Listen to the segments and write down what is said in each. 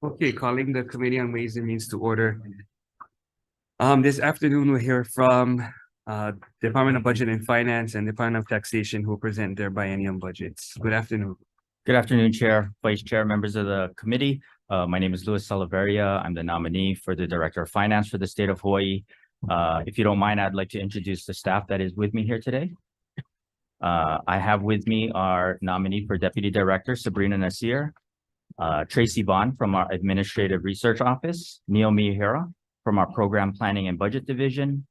Okay, calling the Committee on Ways and Means to order. This afternoon we'll hear from Department of Budget and Finance and Department of Taxation who present their biennium budgets. Good afternoon. Good afternoon, Chair, Vice Chair, members of the committee. My name is Louis Salaveria. I'm the nominee for the Director of Finance for the state of Hawaii. If you don't mind, I'd like to introduce the staff that is with me here today. I have with me our nominee for Deputy Director, Sabrina Nasir, Tracy Bond from our Administrative Research Office, Neil Miyahira from our Program Planning and Budget Division,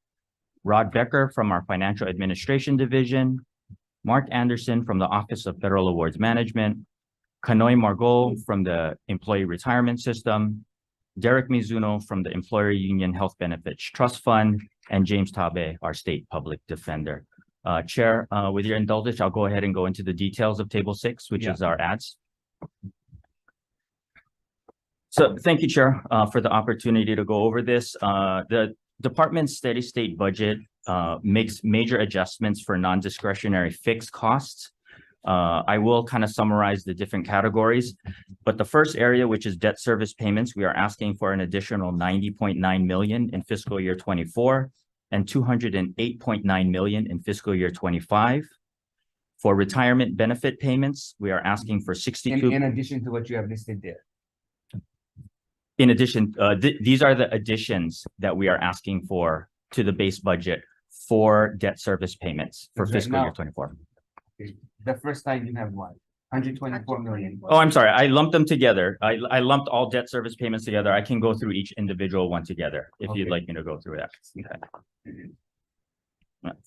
Rod Becker from our Financial Administration Division, Mark Anderson from the Office of Federal Awards Management, Kanoi Margot from the Employee Retirement System, Derek Mizuno from the Employer Union Health Benefits Trust Fund, and James Tabe, our State Public Defender. Chair, with your indulgence, I'll go ahead and go into the details of Table 6, which is our ads. So thank you, Chair, for the opportunity to go over this. The department's steady state budget makes major adjustments for non-discretionary fixed costs. I will kind of summarize the different categories, but the first area, which is debt service payments, we are asking for an additional $90.9 million in fiscal year 24 and $208.9 million in fiscal year 25. For retirement benefit payments, we are asking for 62. In addition to what you have listed there. In addition, these are the additions that we are asking for to the base budget for debt service payments for fiscal year 24. Okay. The first time you have what? 124 million. Oh, I'm sorry. I lumped them together. I lumped all debt service payments together. I can go through each individual one together if you'd like me to go through that. Okay.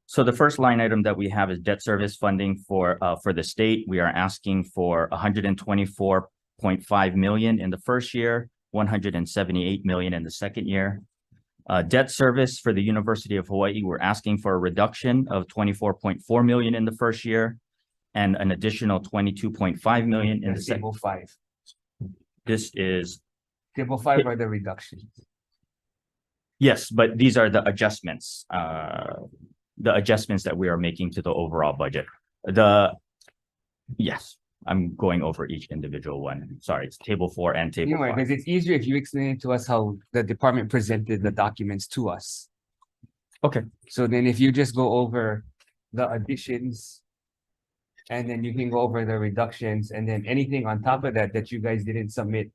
So the first line item that we have is debt service funding for the state. We are asking for $124.5 million in the first year, $178 million in the second year. Debt service for the University of Hawaii, we're asking for a reduction of $24.4 million in the first year and an additional $22.5 million in the second. Table 5. This is Table 5 are the reductions. Yes, but these are the adjustments that we are making to the overall budget. Yes, I'm going over each individual one. Sorry, it's Table 4 and Table 5. Because it's easier if you explain to us how the department presented the documents to us. Okay. So then if you just go over the additions, and then you can go over the reductions, and then anything on top of that that you guys didn't submit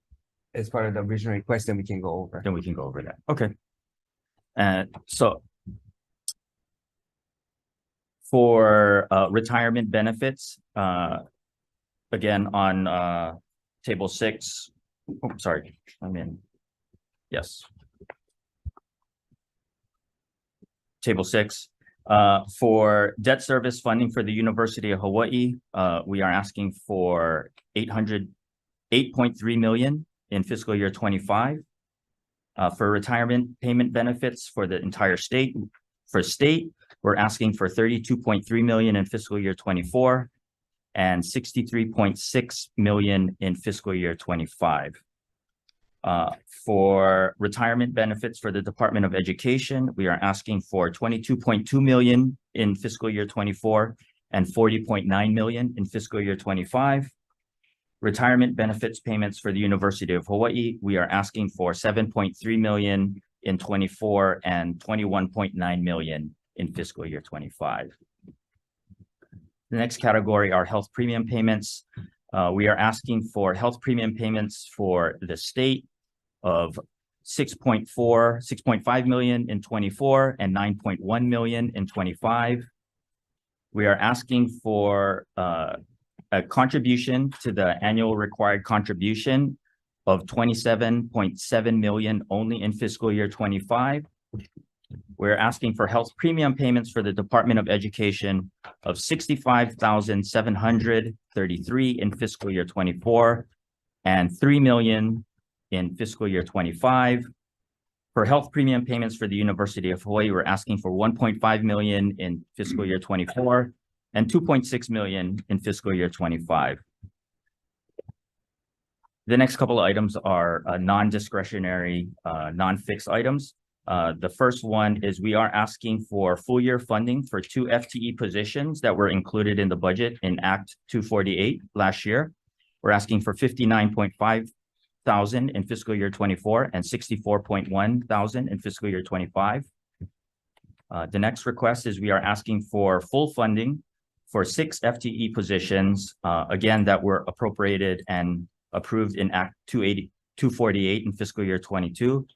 as part of the original request, then we can go over. Then we can go over that. Okay. So for retirement benefits, again, on Table 6, oh, sorry, yes. Table 6, for debt service funding for the University of Hawaii, we are asking for $808.3 million in fiscal year 25. For retirement payment benefits for the entire state, we're asking for $32.3 million in fiscal year 24. And $63.6 million in fiscal year 25. For retirement benefits for the Department of Education, we are asking for $22.2 million in fiscal year 24 and $40.9 million in fiscal year 25. Retirement benefits payments for the University of Hawaii, we are asking for $7.3 million in 24 and $21.9 million in fiscal year 25. The next category are health premium payments. We are asking for health premium payments for the state of $6.5 million in 24 and $9.1 million in 25. We are asking for a contribution to the annual required contribution of $27.7 million only in fiscal year 25. We're asking for health premium payments for the Department of Education of $65,733 in fiscal year 24 and $3 million in fiscal year 25. For health premium payments for the University of Hawaii, we're asking for $1.5 million in fiscal year 24 and $2.6 million in fiscal year 25. The next couple of items are non-discretionary, non-fixed items. The first one is we are asking for full year funding for 2 FTE positions that were included in the budget in Act 248 last year. We're asking for $59.5 thousand in fiscal year 24 and 64.1 thousand in fiscal year 25. The next request is we are asking for full funding for 6 FTE positions, again, that were appropriated and approved in Act 248 in fiscal year 22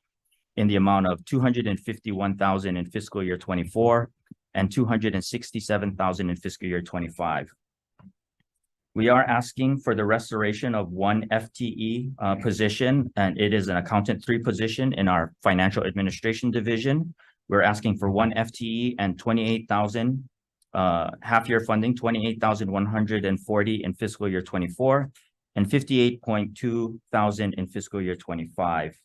in the amount of 251,000 in fiscal year 24 and 267,000 in fiscal year 25. We are asking for the restoration of 1 FTE position, and it is an accountant 3 position in our financial administration division. We're asking for 1 FTE and 28,000 half-year funding, 28,140 in fiscal year 24 and 58.2 thousand in fiscal year 25.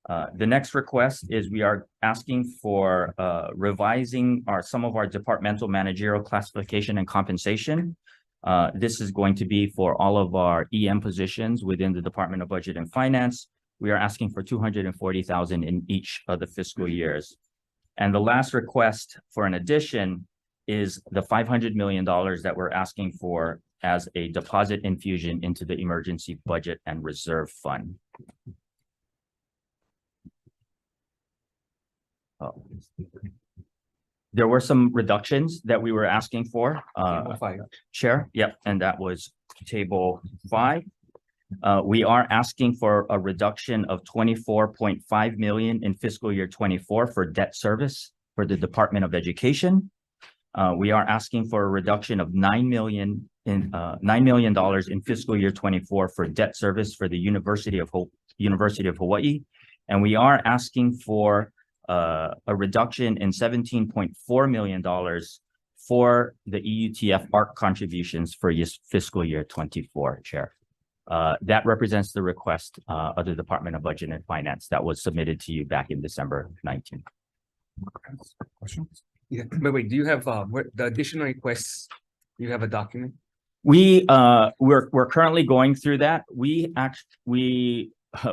The next request is we are asking for revising some of our departmental managerial classification and compensation. This is going to be for all of our EM positions within the Department of Budget and Finance. We are asking for 240,000 in each of the fiscal years. And the last request for an addition is the $500 million that we're asking for as a deposit infusion into the emergency budget and reserve fund. There were some reductions that we were asking for. Chair, yep, and that was table 5. We are asking for a reduction of 24.5 million in fiscal year 24 for debt service for the Department of Education. We are asking for a reduction of $9 million in fiscal year 24 for debt service for the University of Hawaii. And we are asking for a reduction in $17.4 million for the EUTF ARC contributions for fiscal year 24, Chair. That represents the request of the Department of Budget and Finance that was submitted to you back in December 19th. Questions? Yeah, but wait, do you have the additional requests? Do you have a document? We're currently going through that. We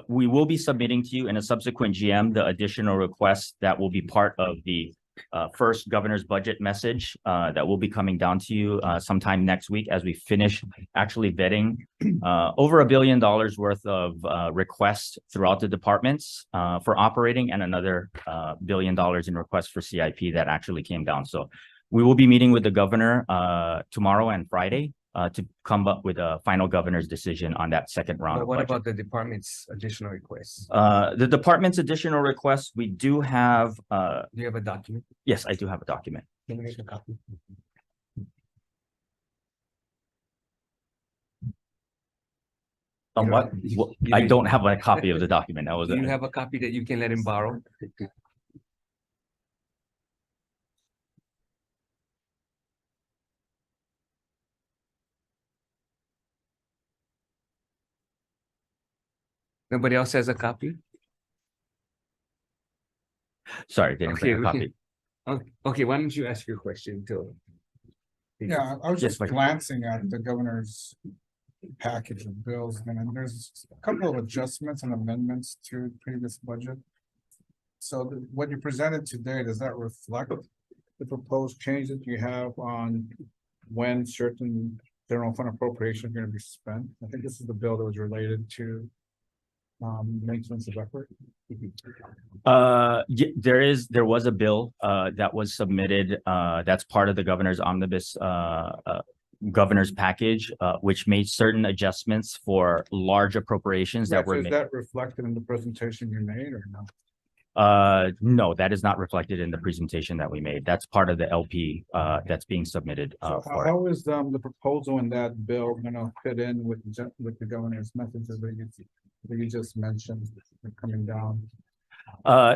will be submitting to you in a subsequent GM the additional requests that will be part of the first governor's budget message that will be coming down to you sometime next week as we finish actually vetting over $1 billion worth of requests throughout the departments for operating, and another $1 billion in requests for CIP that actually came down. So we will be meeting with the governor tomorrow and Friday to come up with a final governor's decision on that second round. But what about the department's additional requests? The department's additional requests, we do have. Do you have a document? Yes, I do have a document. Can we make a copy? What? I don't have a copy of the document. That was. Do you have a copy that you can let him borrow? Nobody else has a copy? Sorry, didn't bring a copy. Okay, why don't you ask your question too? Yeah, I was Yes, just glancing at the governor's package of bills, and there's a couple of adjustments and amendments to the previous budget. So what you presented today, does that reflect the proposed changes you have on when certain general fund appropriations are going to be spent? I think this is the bill that was related to maintenance of effort. There was a bill that was submitted that's part of the governor's omnibus governor's package, which made certain adjustments for large appropriations that were made. Is that reflected in the presentation you made or no? No, that is not reflected in the presentation that we made. That's part of the LP that's being submitted. So how is the proposal in that bill going to fit in with the governor's messages that you just mentioned coming down?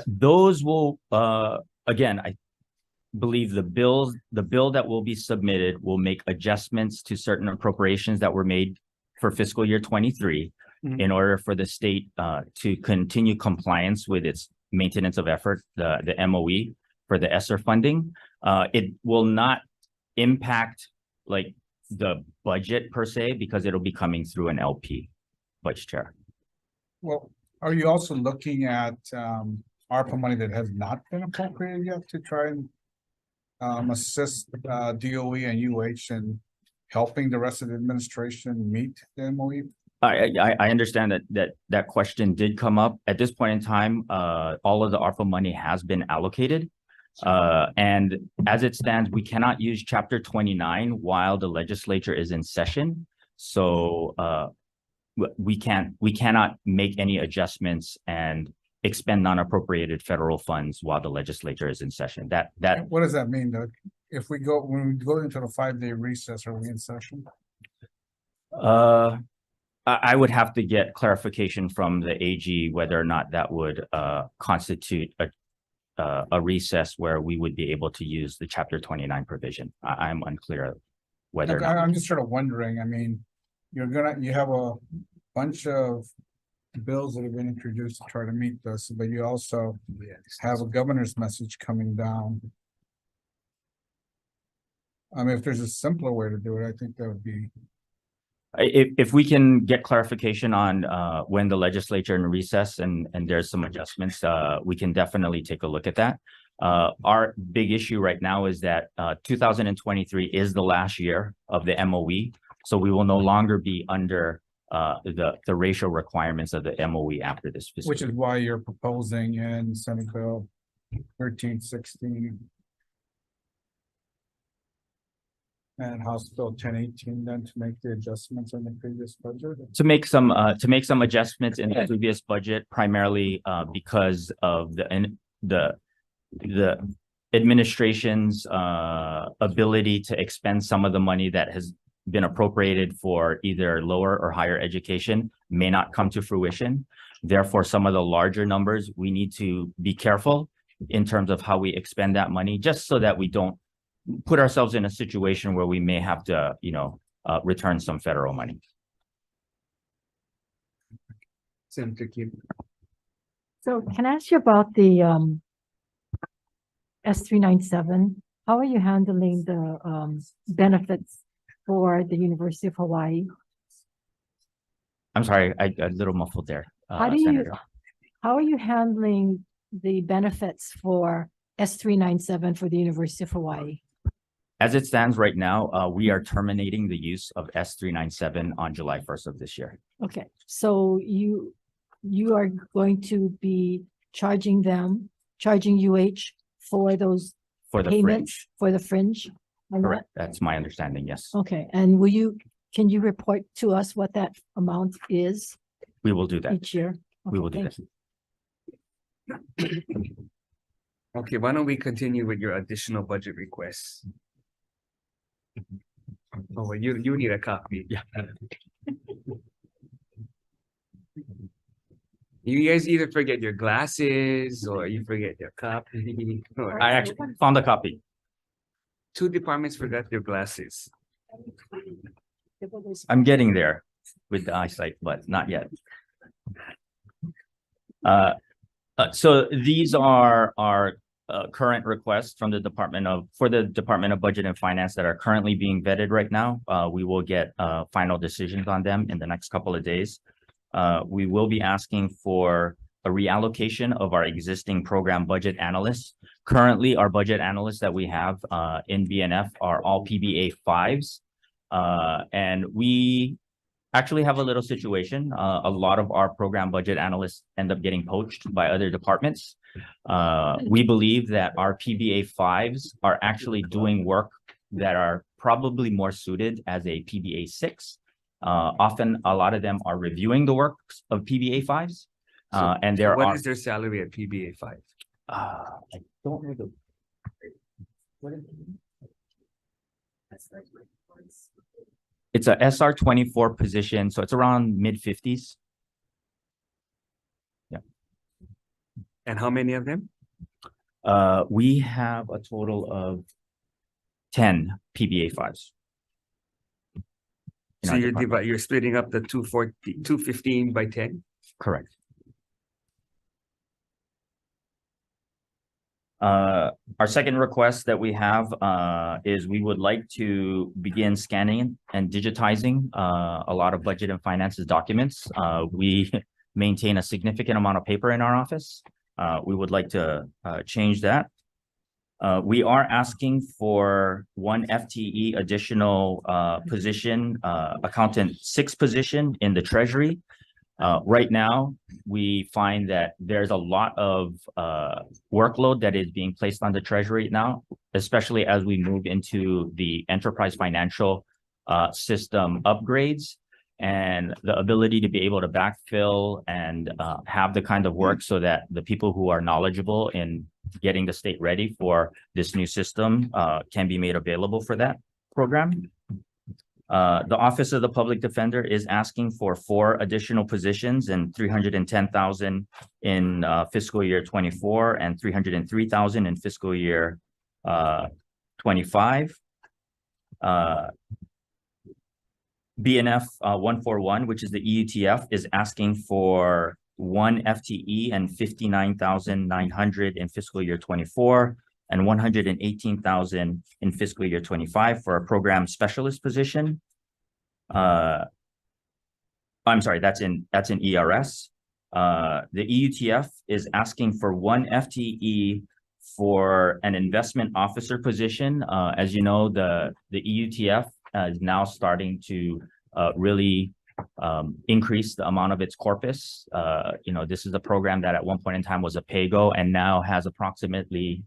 Those will again, I believe the bill that will be submitted will make adjustments to certain appropriations that were made for fiscal year 23 in order for the state to continue compliance with its maintenance of effort, the MOE for the ESSER funding. It will not impact like the budget per se, because it'll be coming through an LP, Vice Chair. Well, are you also looking at ARPA money that has not been appropriated yet to try and assist DOE and UH in helping the rest of the administration meet the MOE I understand that question did come up. At this point in time, all of the ARPA money has been allocated. And as it stands, we cannot use Chapter 29 while the legislature is in session. So we cannot make any adjustments and expend non-appropriated federal funds while the legislature is in session. That What does that mean, Doug? If when we go into the 5-day recess, are we in session? I would have to get clarification from the AG whether or not that would constitute a recess where we would be able to use the Chapter 29 provision. I'm unclear whether or not. I'm just sort of wondering, I mean, you have a bunch of bills that have been introduced to try to meet this, but you also have a governor's message coming down. I mean, if there's a simpler way to do it, I think that would be. If we can get clarification on when the legislature in recess and there's some adjustments, we can definitely take a look at that. Our big issue right now is that 2023 is the last year of the MOE, so we will no longer be under the ratio requirements of the MOE after this fiscal Which is why you're proposing in Senate Bill 1316 and House Bill 1018 then to make the adjustments in the previous budget. to make some adjustments in the previous budget, primarily because of the administration's ability to expend some of the money that has been appropriated for either lower or higher education may not come to fruition. Therefore, some of the larger numbers, we need to be careful in terms of how we expend that money, just so that we don't put ourselves in a situation where we may have to, return some federal money. Senator Kim. So can I ask you about the S397? How are you handling the benefits for the University of Hawaii? I'm sorry, I a little muffled there. Senator. How are you handling the benefits for S397 for the University of Hawaii? As it stands right now, we are terminating the use of S397 on July 1st of this year. Okay, so you are going to be charging UH for those For the payments fringe. for the fringe? And Correct. That's my understanding, yes. okay, and can you report to us what that amount is We will do that. each year? We will Okay, do thank that. you. Okay, why don't we continue with your additional budget requests? Oh, you need a copy. Yeah. You guys either forget your glasses or you forget your copy. Or I actually found a copy. 2 departments forgot their glasses. I'm getting there with the eyesight, but not yet. So these are our current requests from the Department of Budget and Finance that are currently being vetted right now. We will get final decisions on them in the next couple of days. We will be asking for a reallocation of our existing program budget analysts. Currently, our budget analysts that we have in BNF are all PBA 5s. And we actually have a little situation. A lot of our program budget analysts end up getting poached by other departments. We believe that our PBA 5s are actually doing work that are probably more suited as a PBA 6. Often, a lot of them are reviewing the works of PBA 5s. And there What are. is their salary at PBA 5? I don't know the. What is it? It's a SR 24 position, so it's around mid-50s. And how many of them? We have a total of 10 PBA 5s. So you're splitting up the 215 by 10? Correct. Our second request that we have is we would like to begin scanning and digitizing a lot of budget and finances documents. We maintain a significant amount of paper in our office. We would like to change that. We are asking for one FTE additional position, accountant 6 position in the treasury. Right now, we find that there's a lot of workload that is being placed on the treasury now, especially as we move into the enterprise financial system upgrades and the ability to be able to backfill and have the kind of work so that the people who are knowledgeable in getting the state ready for this new system can be made available for that program. The Office of the Public Defender is asking for 4 additional positions and 310,000 in fiscal year 24 and 303,000 in fiscal year 25. BNF 141, which is the EUTF, is asking for 1 FTE and 59,900 in fiscal year 24 and 118,000 in fiscal year 25 for a program specialist position. I'm sorry, that's in ERS. The EUTF is asking for 1 FTE for an investment officer position. As you know, the EUTF is now starting to really increase the amount of its corpus. This is a program that at one point in time was a pay-go and now has approximately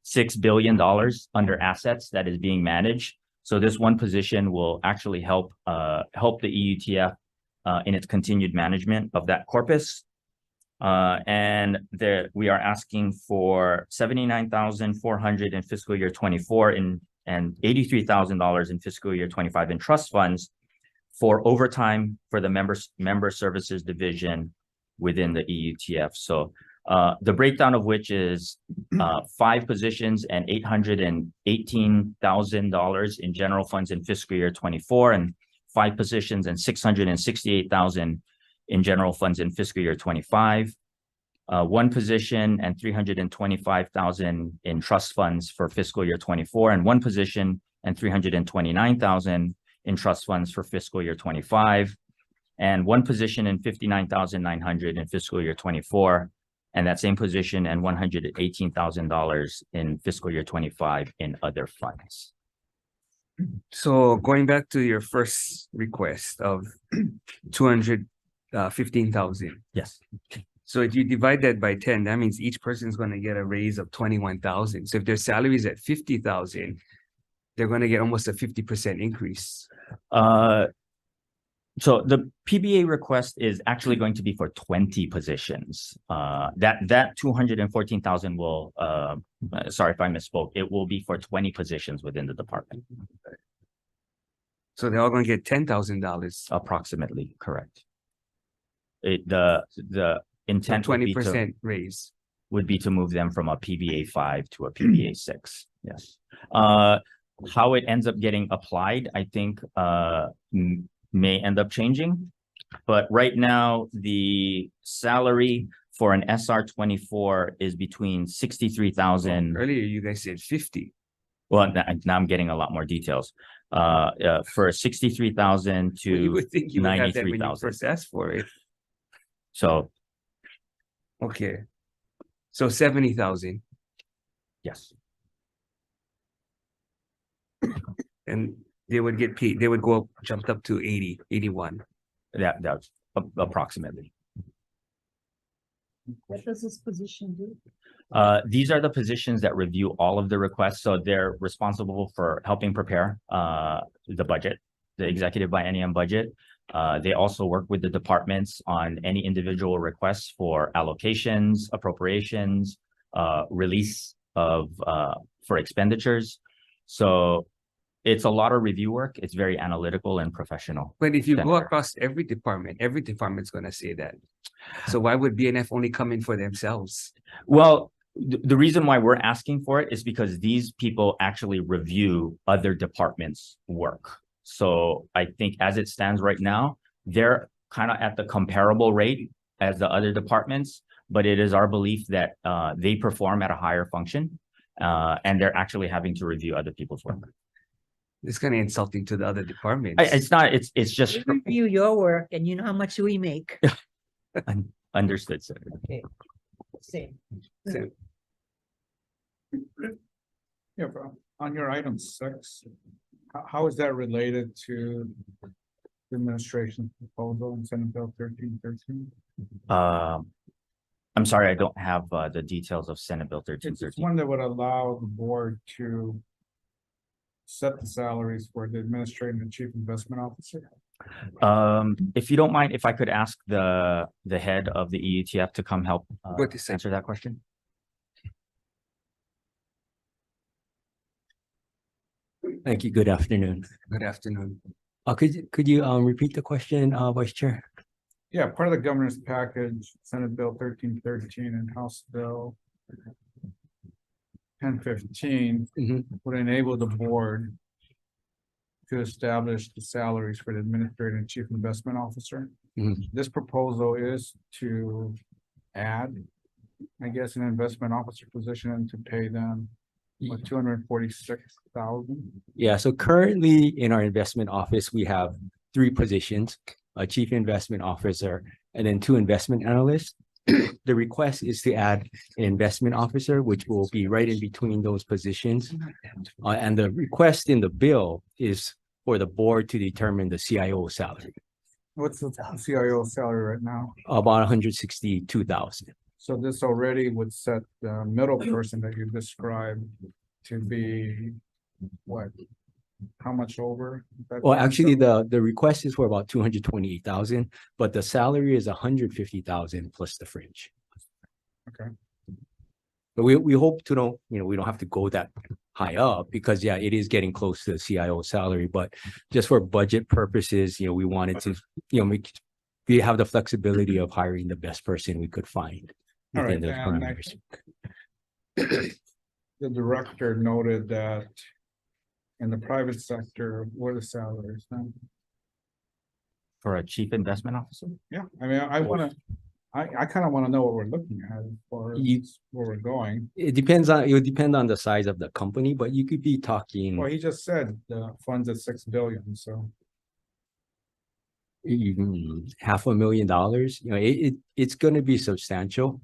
$6 billion under assets that is being managed. So this one position will actually help the EUTF in its continued management of that corpus. And we are asking for $79,400 in fiscal year 24 and $83,000 in fiscal year 25 in trust funds for overtime for the member services division within the EUTF. So the breakdown of which is 5 positions and $818,000 in general funds in fiscal year 24 and 5 positions and $668,000 in general funds in fiscal year 25. 1 position and $325,000 in trust funds for fiscal year 24 and 1 position and $329,000 in trust funds for fiscal year 25 and 1 position and $59,900 in fiscal year 24 and that same position and $118,000 in fiscal year 25 in other funds. So going back to your first request of 215,000. Yes. So if you divide that by 10, that means each person is going to get a raise of 21,000. So if their salary is at 50,000, they're going to get almost a 50% increase. So the PBA request is actually going to be for 20 positions. That 214,000 will, sorry if I misspoke, it will be for 20 positions within the department. So they're all going to get $10,000. Approximately, correct. The intent would be 20% raise would be to move them from a PBA 5 to a PBA 6. Yes. How it ends up getting applied, I think, may end up changing. But right now, the salary for an SR24 is between 63,000. Earlier, you guys said 50. Well, now I'm getting a lot more details. For 63,000 to You would think you would have that when you 93,000. first asked for it. So, Okay. So 70,000. yes. And they would get paid. They would go up, jumped up to 80, 81. That's approximately. What does this position do? These are the positions that review all of the requests. So they're responsible for helping prepare the budget, the executive biennium budget. They also work with the departments on any individual requests for allocations, appropriations, release of for expenditures. So it's a lot of review work. It's very analytical and professional. But if you go Center. across every department's going to say that. So why would BNF only come in for themselves? Well, the reason why we're asking for it is because these people actually review other departments' work. So I think as it stands right now, they're kind of at the comparable rate as the other departments, but it is our belief that they perform at a higher function and they're actually having to review other people's work. It's kind of insulting to the other departments. It's not, it's just We review your work and you know how much we make. understood, sir. Okay. Same. So- Yeah, but on your item 6, how is that related to the administration's proposal in Senate Bill 1313? I'm sorry, I don't have the details of Senate Bill It's 1313. one that would allow the board to set the salaries for the administrator and chief investment officer. If you don't mind, if I could ask the head of the EUTF to come help Good to say. answer that question. Thank you. Good afternoon. Good afternoon. Could you repeat the question, Vice Chair? Yeah, part of the governor's package, Senate Bill 1313 and House Bill 1015 would enable the board to establish the salaries for the administrator and chief investment officer. Mhm. This proposal is to add, I guess, an investment officer position and to pay them what, 246,000. Yeah, so currently in our investment office, we have 3 positions, a chief investment officer, and then 2 investment analysts. The request is to add an investment officer, which will be right in between those positions. And the request in the bill is for the board to determine the CIO salary, What's the CIO salary right now? about 162,000. So this already would set the middle person that you described to be what? How much over? Well, actually, the request is for about 228,000, but the salary is 150,000 plus the fringe. Okay. But we hope to don't, we don't have to go that high up because yeah, it is getting close to the CIO salary, but just for budget purposes, we wanted to, we have the flexibility of hiring the best person we could find All within right, those and parameters. the director noted that in the private sector, what are the salaries? Huh? For a chief investment officer? Yeah, I mean, I kind of want to know what we're looking at as far as where we're going. It would depend on the size of the company, but you could be talking Well, he just said the funds at 6 billion, so. $500,000, it's going to be substantial.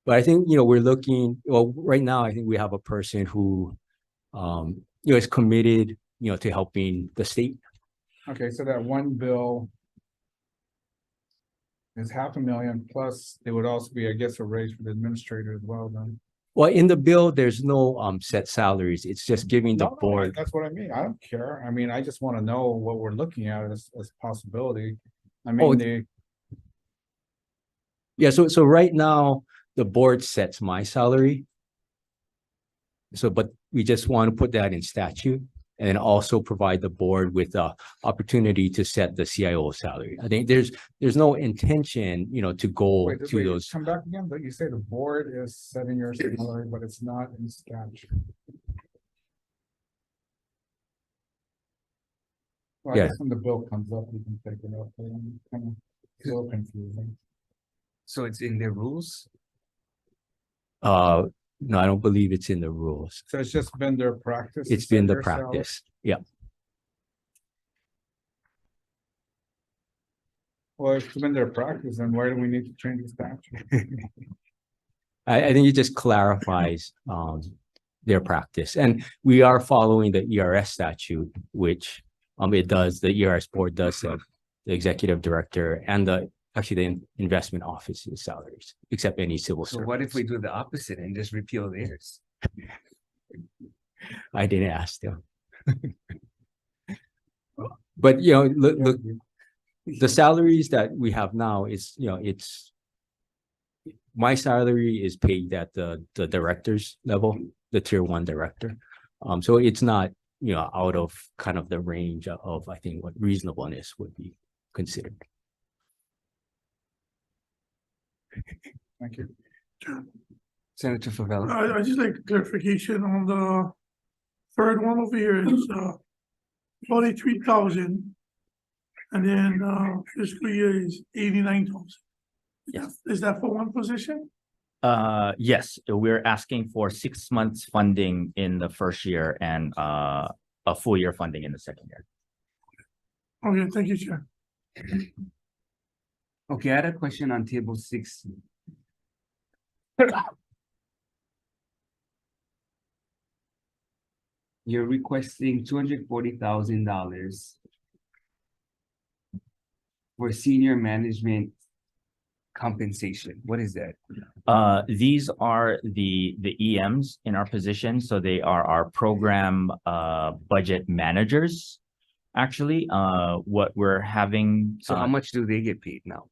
But I think, we're looking, well, right now, I think we have a person who, is committed, to helping the state. Okay, so that one bill is 500,000 plus there would also be, I guess, a raise for the administrator as well then. Well, in the bill, there's no set salaries. It's just giving the No, board. that's what I mean. I don't care. I mean, I just want to know what we're looking at as possibility. I Oh, mean, Yeah, so right now, the board sets my salary. So, but we just want to put that in statute and then also provide the board with the opportunity to set the CIO salary. I think there's no intention, to go wait, to those. come back again, but you say the board is setting your salary, but it's not in statute. Well, I Yeah. guess when the bill comes up, we can take it up, but I'm kind of still confusing. So it's in the rules? No, I don't believe it's in the rules. So it's just been their practice. to It's set been the their salary? practice. Yeah. Well, if it's been their practice, then why do we need to change the statute? I think it just clarifies their practice. And we are following the ERS statute, which the ERS board does set the executive director and the investment office's salaries, except any civil So service. what if we do the opposite and just repeal theirs? I didn't ask them. But look, the salaries that we have now is, it's my salary is paid at the director's level, the tier 1 director. So it's not, out of kind of the range of, I think, what reasonableness would be considered. Thank you. Senator Favela. I just like clarification on the third one over here is 43,000. And then fiscal year is 89,000. Yes. Is that for one position? Yes, we're asking for 6 months funding in the first year and a full year funding in the second year. Okay, thank you, Chair. Okay, I had a question on table 6. you're requesting $240,000 for senior management compensation. What is that? These are the EMs in our position. So they are our program budget managers. Actually, what we're having. So how much do they get paid now?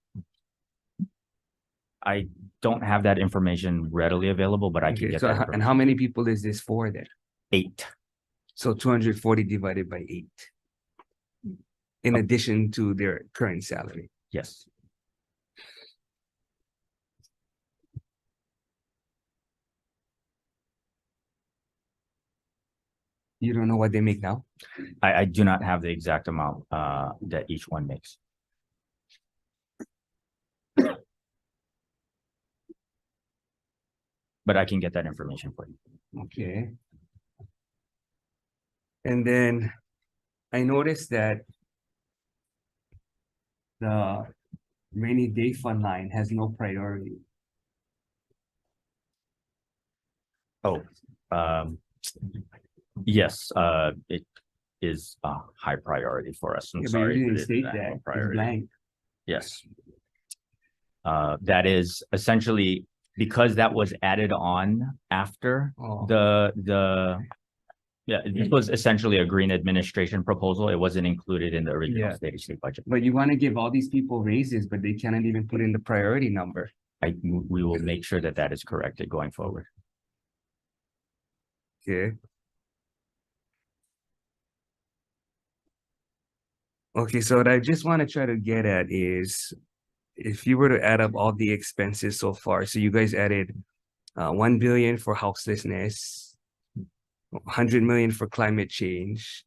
I don't have that information readily available, but I can Okay, get so that and information. how many people is this for then? 8. So 240 divided by 8. In addition to their current salary. Yes. You don't know what they make now? I do not have the exact amount that each one makes. But I can get that information for you. Okay. And then I noticed that the rainy day fund line has no priority. Oh, yes, it is a high priority for us. I'm Yeah, but sorry. you but didn't it state is a that. high It's priority. blank. Yes. That is essentially because that was added on after Oh. this was essentially a green administration proposal. It wasn't included in the original Yeah. state budget. But you want to give all these people raises, but they cannot even put in the priority number. We will make sure that that is corrected going forward. Okay. Okay, so what I just want to try to get at is if you were to add up all the expenses so far, so you guys added 1 billion for houselessness, 100 million for climate change.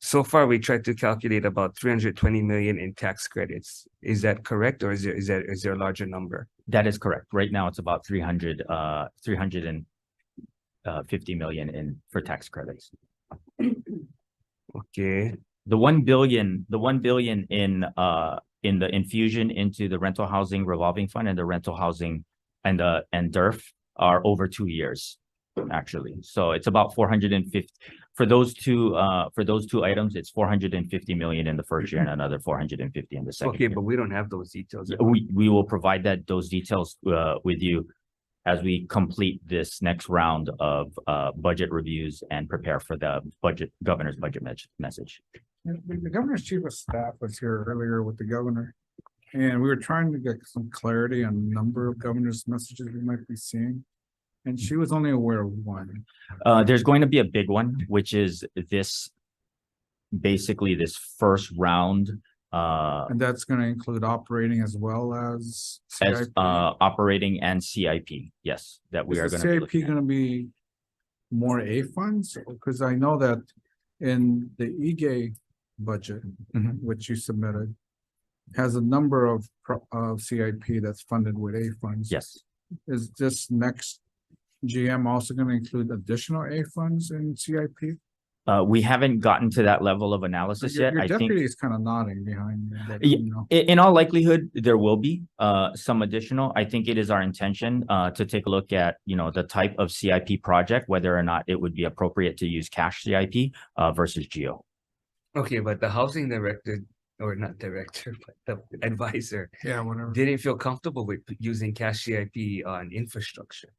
So far we tried to calculate about 320 million in tax credits. Is that correct, or is there a larger number? That is correct. Right now, it's about 350 million for tax credits. Okay. The 1 billion in the infusion into the rental housing revolving fund and the rental housing and DERF are over 2 years, actually. So it's about 450 for those two items. It's 450 million in the first year and another 450 in the second Okay, year. but we don't have those details. We will provide those details with you as we complete this next round of budget reviews and prepare for the governor's budget message. The governor's chief of staff was here earlier with the governor. And we were trying to get some clarity on the number of governor's messages we might be seeing. And she was only aware of one. There's going to be a big one, which is basically this first round. And that's gonna include operating as well as As CIP. operating and CIP, yes, that we are Is the going to be CIP looking at. gonna be more A funds? Because I know that in the EGA budget, Mhm. which you submitted, has a number of CIP that's funded with A funds. Yes, Is this next GM also gonna include additional A funds in CIP? we haven't gotten to that level of analysis yet. Your I think deputy is kind of nodding behind me, but Yeah. you know. in all likelihood, there will be some additional. I think it is our intention to take a look at, the type of CIP project, whether or not it would be appropriate to use cash CIP versus GEO. Okay, but the housing director, or not director, but the advisor, Yeah, whatever. didn't feel comfortable with using cash CIP on infrastructure,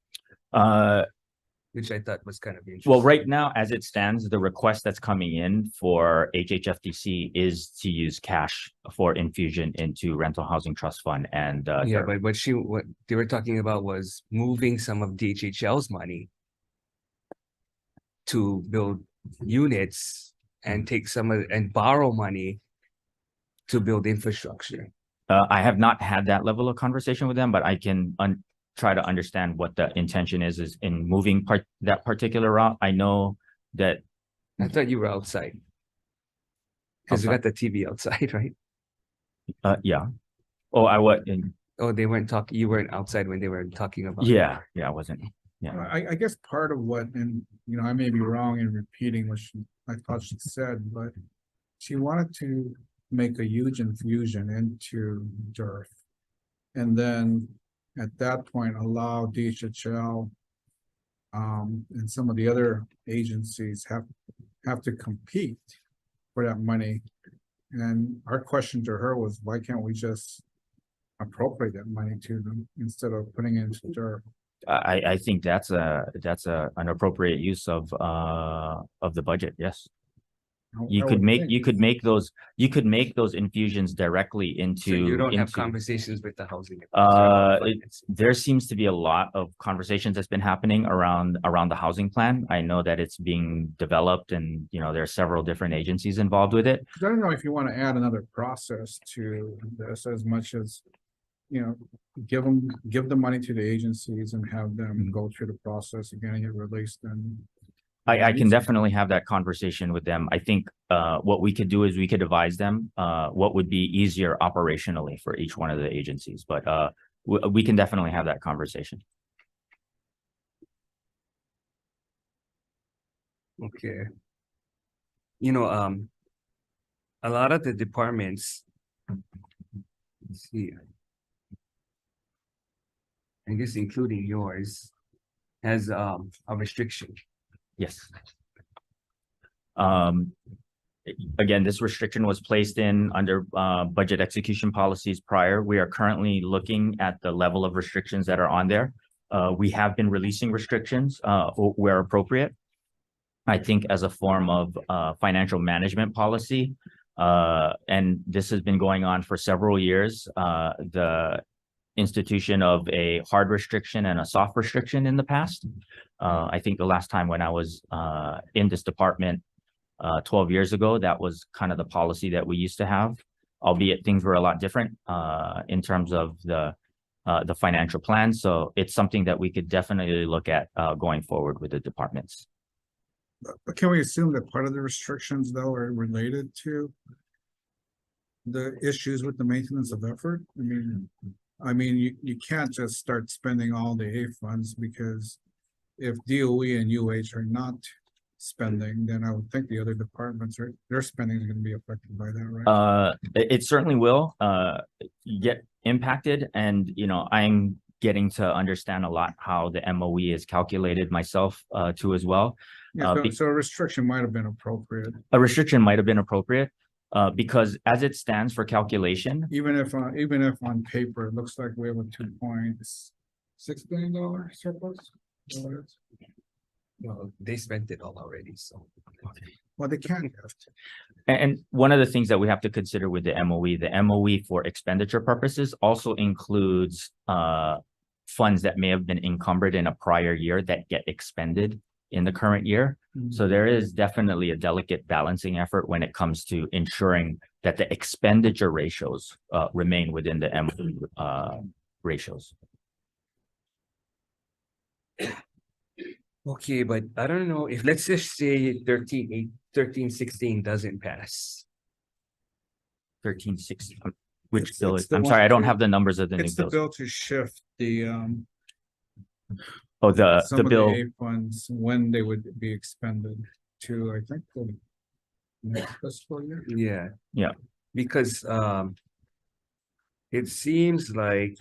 which I thought was kind of interesting. Well, right now, as it stands, the request that's coming in for HHFDC is to use cash for infusion into rental housing trust fund and Yeah, but what they were talking about was moving some of DHHL's money to build units and take and borrow money to build infrastructure. I have not had that level of conversation with them, but I can try to understand what the intention is in moving that particular route. I know that. I thought you were outside. Because we got the TV outside, right? Yeah. Oh, I was in. Oh, they weren't talking, you weren't outside when they were talking about. Yeah, I wasn't. Yeah. I guess part of what, and I may be wrong in repeating what I thought she said, but she wanted to make a huge infusion into DERF. And then at that point, allow DHHL and some of the other agencies have to compete for that money. And our question to her was, why can't we just appropriate that money to them instead of putting it into their? I think that's an appropriate use of the budget. Yes. You could make those infusions directly into. So you don't have into- conversations with the housing. There seems to be a lot of conversations that's been happening around the housing plan. I know that it's being developed and, there are several different agencies involved with it. 'Cause I don't know if you want to add another process to this as much as, give the money to the agencies and have them go through the process of getting it released and. I can definitely have that conversation with them. I think what we could do is we could advise them what would be easier operationally for each one of the agencies, but we can definitely have that conversation. Okay. A lot of the departments. Let's see. I guess including yours has a restriction. Yes. Again, this restriction was placed in under budget execution policies prior. We are currently looking at the level of restrictions that are on there. We have been releasing restrictions where appropriate. I think as a form of financial management policy, and this has been going on for several years. The institution of a hard restriction and a soft restriction in the past. I think the last time when I was in this department 12 years ago, that was kind of the policy that we used to have, albeit things were a lot different in terms of the financial plan. So it's something that we could definitely look at going forward with the departments. But can we assume that part of the restrictions though are related to the issues with the maintenance of effort? I mean, you can't just start spending all the A funds because if DOE and UH are not spending, then I would think the other departments their spending is going to be affected by that, right? It certainly will get impacted, and I'm getting to understand a lot how the MOE is calculated myself too as well. Yeah, so a restriction might have been appropriate. A restriction might have been appropriate. Because as it stands for calculation, Even if on paper, it looks like we have a $2.6 billion surplus. Well, they spent it all already, so. Well, they can't have. and one of the things that we have to consider with the MOE for expenditure purposes also includes funds that may have been encumbered in a prior year that get expended in the current year. So there is definitely a delicate balancing effort when it comes to ensuring that the expenditure ratios remain within the MOE ratios. Okay, but I don't know if, let's just say 1316 doesn't pass. 1360, which It's bill is, the I'm one sorry, I don't to- have the numbers of the new It's the bills. bill to shift the Oh, the some of bill, A funds when they would be expended to, I think, the next fiscal year. Yeah. Yeah. Because it seems like,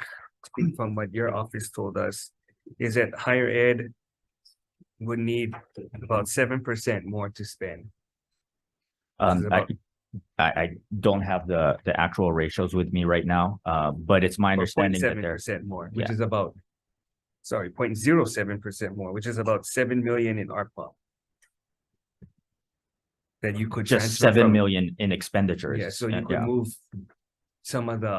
from what your office told us, is that higher ed would need about 7% more to spend. This is about- I don't have the actual ratios with me right now, but it's my understanding that they're 0.7% more, which yeah. is about, sorry, 0.07% more, which is about 7 million in ARPA. That you could just transfer 7 from- million in expenditures. Yeah, so you could Yeah. move some of the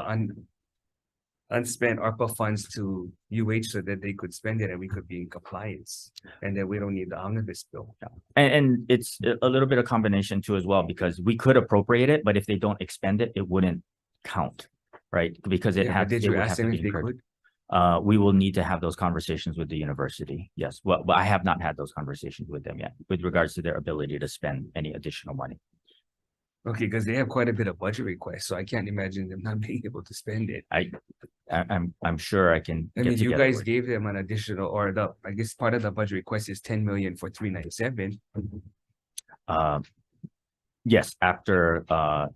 unspent ARPA funds to UH so that they could spend it and we could be in compliance. And then we don't need the omnibus bill. And it's a little bit of combination too as well, because we could appropriate it, but if they don't expend it, it wouldn't count, right? Because it Yeah, had. but did it you would have ask to them be if they incurred. could? We will need to have those conversations with the university. Yes, well, I have not had those conversations with them yet with regards to their ability to spend any additional money. Okay, because they have quite a bit of budget requests, so I can't imagine them not being able to spend it. I'm sure I can. I get mean, you together guys with- gave them an additional, or I guess part of the budget request is 10 million for 397. Yes, after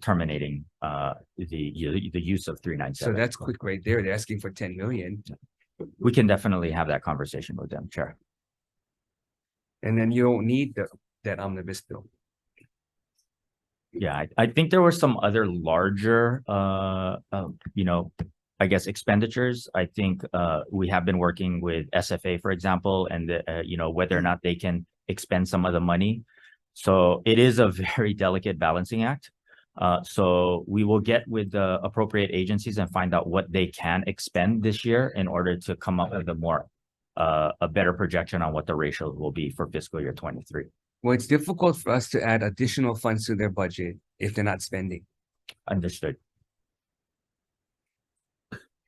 terminating the use of So 397. that's quick right there. They're asking for 10 million. We can definitely have that conversation with them, Chair. And then you don't need that omnibus bill. Yeah, I think there were some other larger, I guess expenditures. I think we have been working with SFA, for example, and whether or not they can expend some of the money. So it is a very delicate balancing act. So we will get with the appropriate agencies and find out what they can expend this year in order to come up with a better projection on what the ratio will be for fiscal year 23. Well, it's difficult for us to add additional funds to their budget if they're not spending. Understood.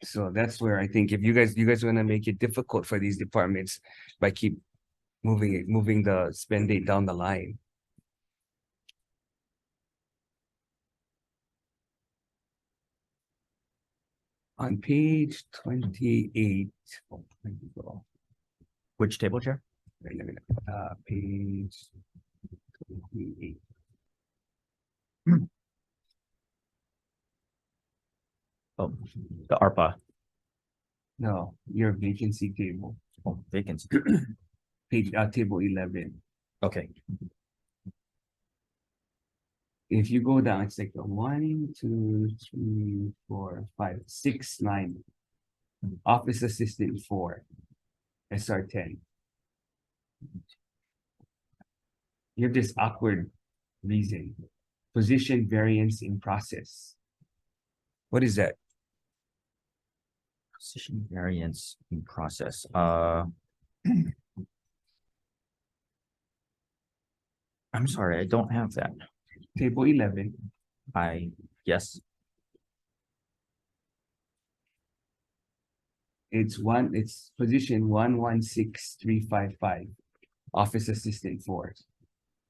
So that's where I think if you guys want to make it difficult for these departments by keep moving the spend date down the line. On page 28, oh, let me go. Which table, Chair? Wait a minute, page 28. Oh, the ARPA. No, your vacancy table, Oh, vacancy. page, table 11. Okay. If you go down, it's like a 1, 2, 3, 4, 5, 6, 9. Office assistant 4, SR 10. You have this awkward reason. Position variance in process. What is that? Position variance in process. I'm sorry, I don't have that. Table 11. Yes. It's position 116355. Office assistant 4.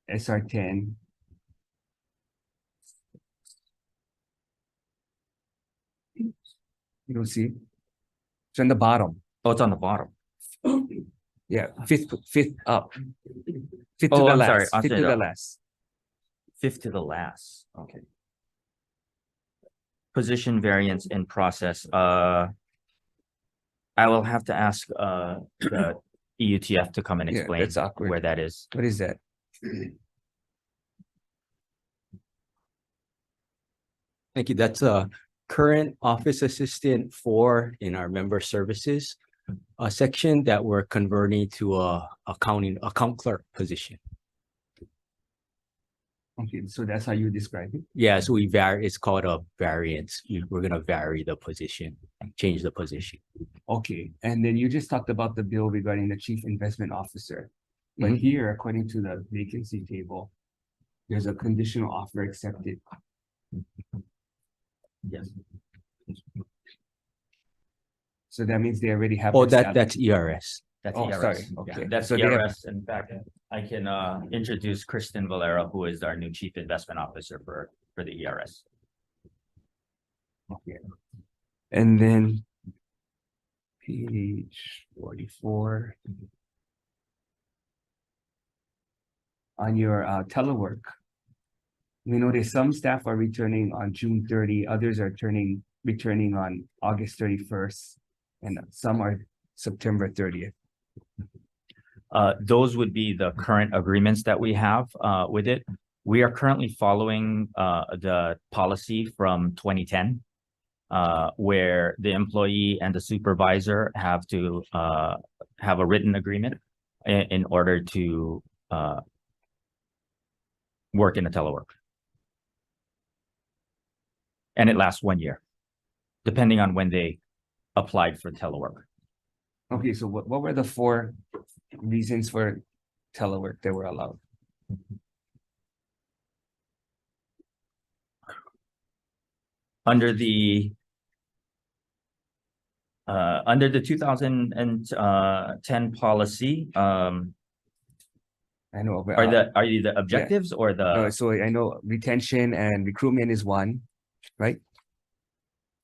SR 10. You don't see? It's on the bottom. Oh, it's on the bottom. Yeah, fifth up. Fifth Oh, to the I'm last. sorry, I'll Fifth say to the that. last. Fifth to the last. Okay. Position variance in process. I will have to ask the EUTF to come and Yeah, explain that's awkward. where that is. What is that? Thank you. That's a current office assistant 4 in our member services section that we're converting to a account clerk position. Okay, so that's how you describe it. Yeah, so it's called a variance. We're gonna vary the position, change the position. Okay, and then you just talked about the bill regarding the chief investment officer. But Mhm. here, according to the vacancy table, there's a conditional offer accepted. Yes. So that means they already have. Oh, their staff. that's ERS. That's Oh, ERS. sorry. Yeah, Okay. that's So they have- ERS. In fact, I can introduce Kristen Valera, who is our new chief investment officer for the ERS. Okay. And then page 44. On your telework. We notice some staff are returning on June 30, others are returning on August 31st, and some are September 30th. Those would be the current agreements that we have with it. We are currently following the policy from 2010, where the employee and the supervisor have to have a written agreement in order to work in a telework. And it lasts 1 year, depending on when they applied for telework. Okay, so what were the 4 reasons for telework that were allowed? Under the 2010 policy, I know, but are you the objectives or the? so I know retention and recruitment is one, right?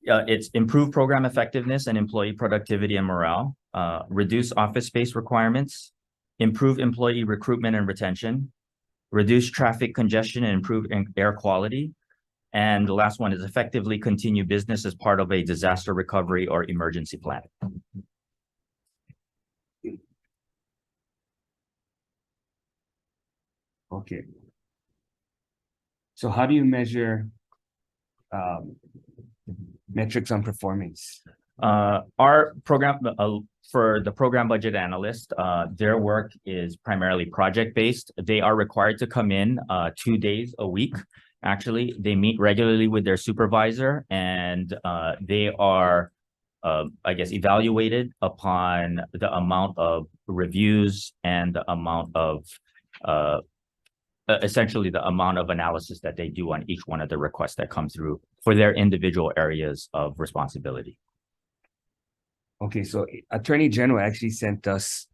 It's improve program effectiveness and employee productivity and morale, reduce office space requirements, improve employee recruitment and retention, reduce traffic congestion and improve air quality. And the last one is effectively continue business as part of a disaster recovery or emergency plan. Okay. So how do you measure metrics on performance? Our program, for the program budget analyst, their work is primarily project-based. They are required to come in 2 days a week. Actually, they meet regularly with their supervisor, and they are, I guess, evaluated upon the amount of reviews and the amount of essentially the amount of analysis that they do on each one of the requests that come through for their individual areas of responsibility. Okay, so Attorney General actually sent us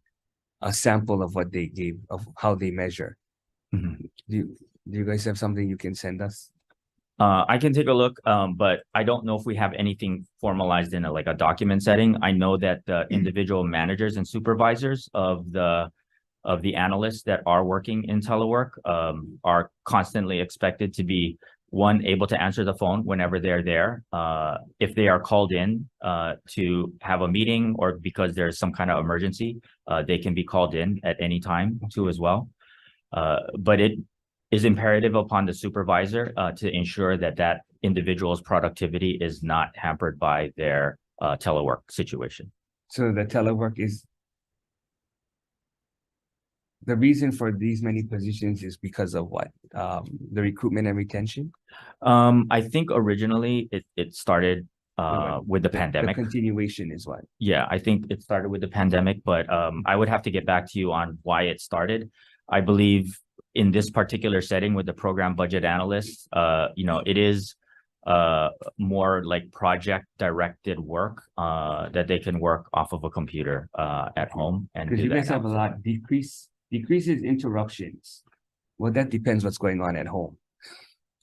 a sample of what they gave, of how they measure. Mhm. Do you guys have something you can send us? I can take a look, but I don't know if we have anything formalized in like a document setting. I know that the individual managers and supervisors of the analysts that are working in telework are constantly expected to be, one, able to answer the phone whenever they're there. If they are called in to have a meeting or because there's some kind of emergency, they can be called in at any time too as well. But it is imperative upon the supervisor to ensure that that individual's productivity is not hampered by their telework situation. So the telework is the reason for these many positions is because of what? The recruitment and retention? I think originally it started with the The pandemic. continuation is what? Yeah, I think it started with the pandemic, but I would have to get back to you on why it started. I believe in this particular setting with the program budget analysts, it is more like project directed work that they can work off of a computer at home and Because do you that. guys have a lot decreases interruptions. Well, that depends what's going on at home.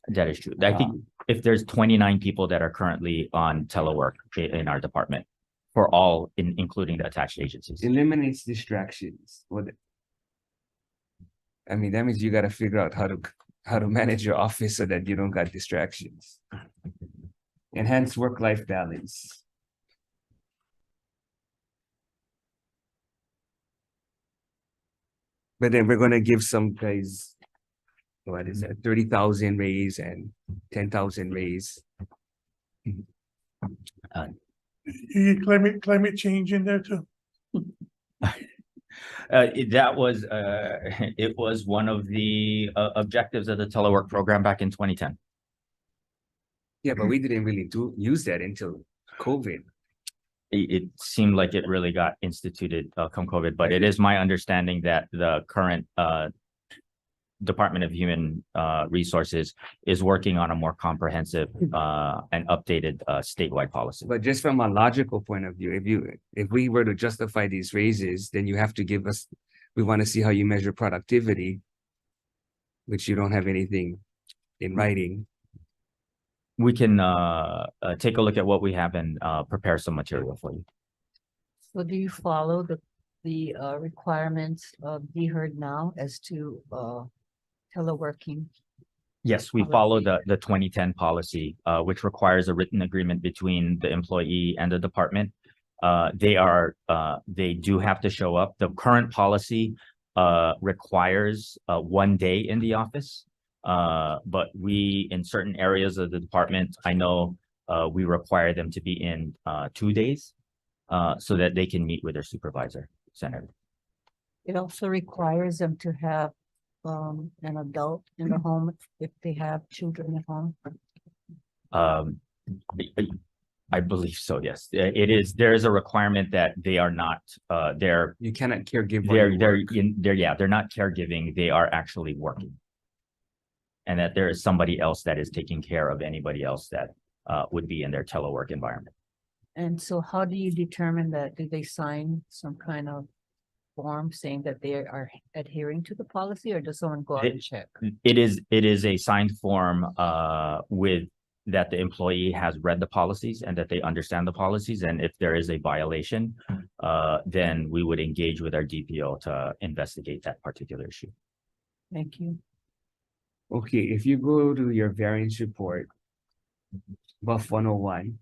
That is true. I think if there's 29 people that are currently on telework in our department for all, including the attached agencies. Eliminates distractions. I mean, that means you got to figure out how to manage your office so that you don't got distractions. Enhance work-life balance. But then we're gonna give some guys, what is that, 30,000 raise and 10,000 raise. You get climate change in there too. It was one of the objectives of the telework program back in 2010. Yeah, but we didn't really use that until COVID. It seemed like it really got instituted come COVID, but it is my understanding that the current Department of Human Resources is working on a more comprehensive and updated statewide policy. But just from a logical point of view, if we were to justify these raises, then you have to give us, we want to see how you measure productivity, which you don't have anything in writing. We can take a look at what we have and prepare some material for you. So do you follow the requirements of Be Heard Now as to teleworking? Yes, we follow the 2010 policy, which requires a written agreement between the employee and the department. They do have to show up. The current policy requires 1 day in the office. But we, in certain areas of the department, I know we require them to be in 2 days so that they can meet with their supervisor, Senator. It also requires them to have an adult in the home if they have children at home. I believe so, yes. There is a requirement that they are not You cannot caregive. they're not caregiving, they are actually working. And that there is somebody else that is taking care of anybody else that would be in their telework environment. And so how do you determine that? Do they sign some kind of form saying that they are adhering to the policy, or does someone go out and check? It is a signed form with that the employee has read the policies and that they understand the policies. And if there is a violation, then we would engage with our DPO to investigate that particular issue. Thank you. Okay, if you go to your variance report, buff 101,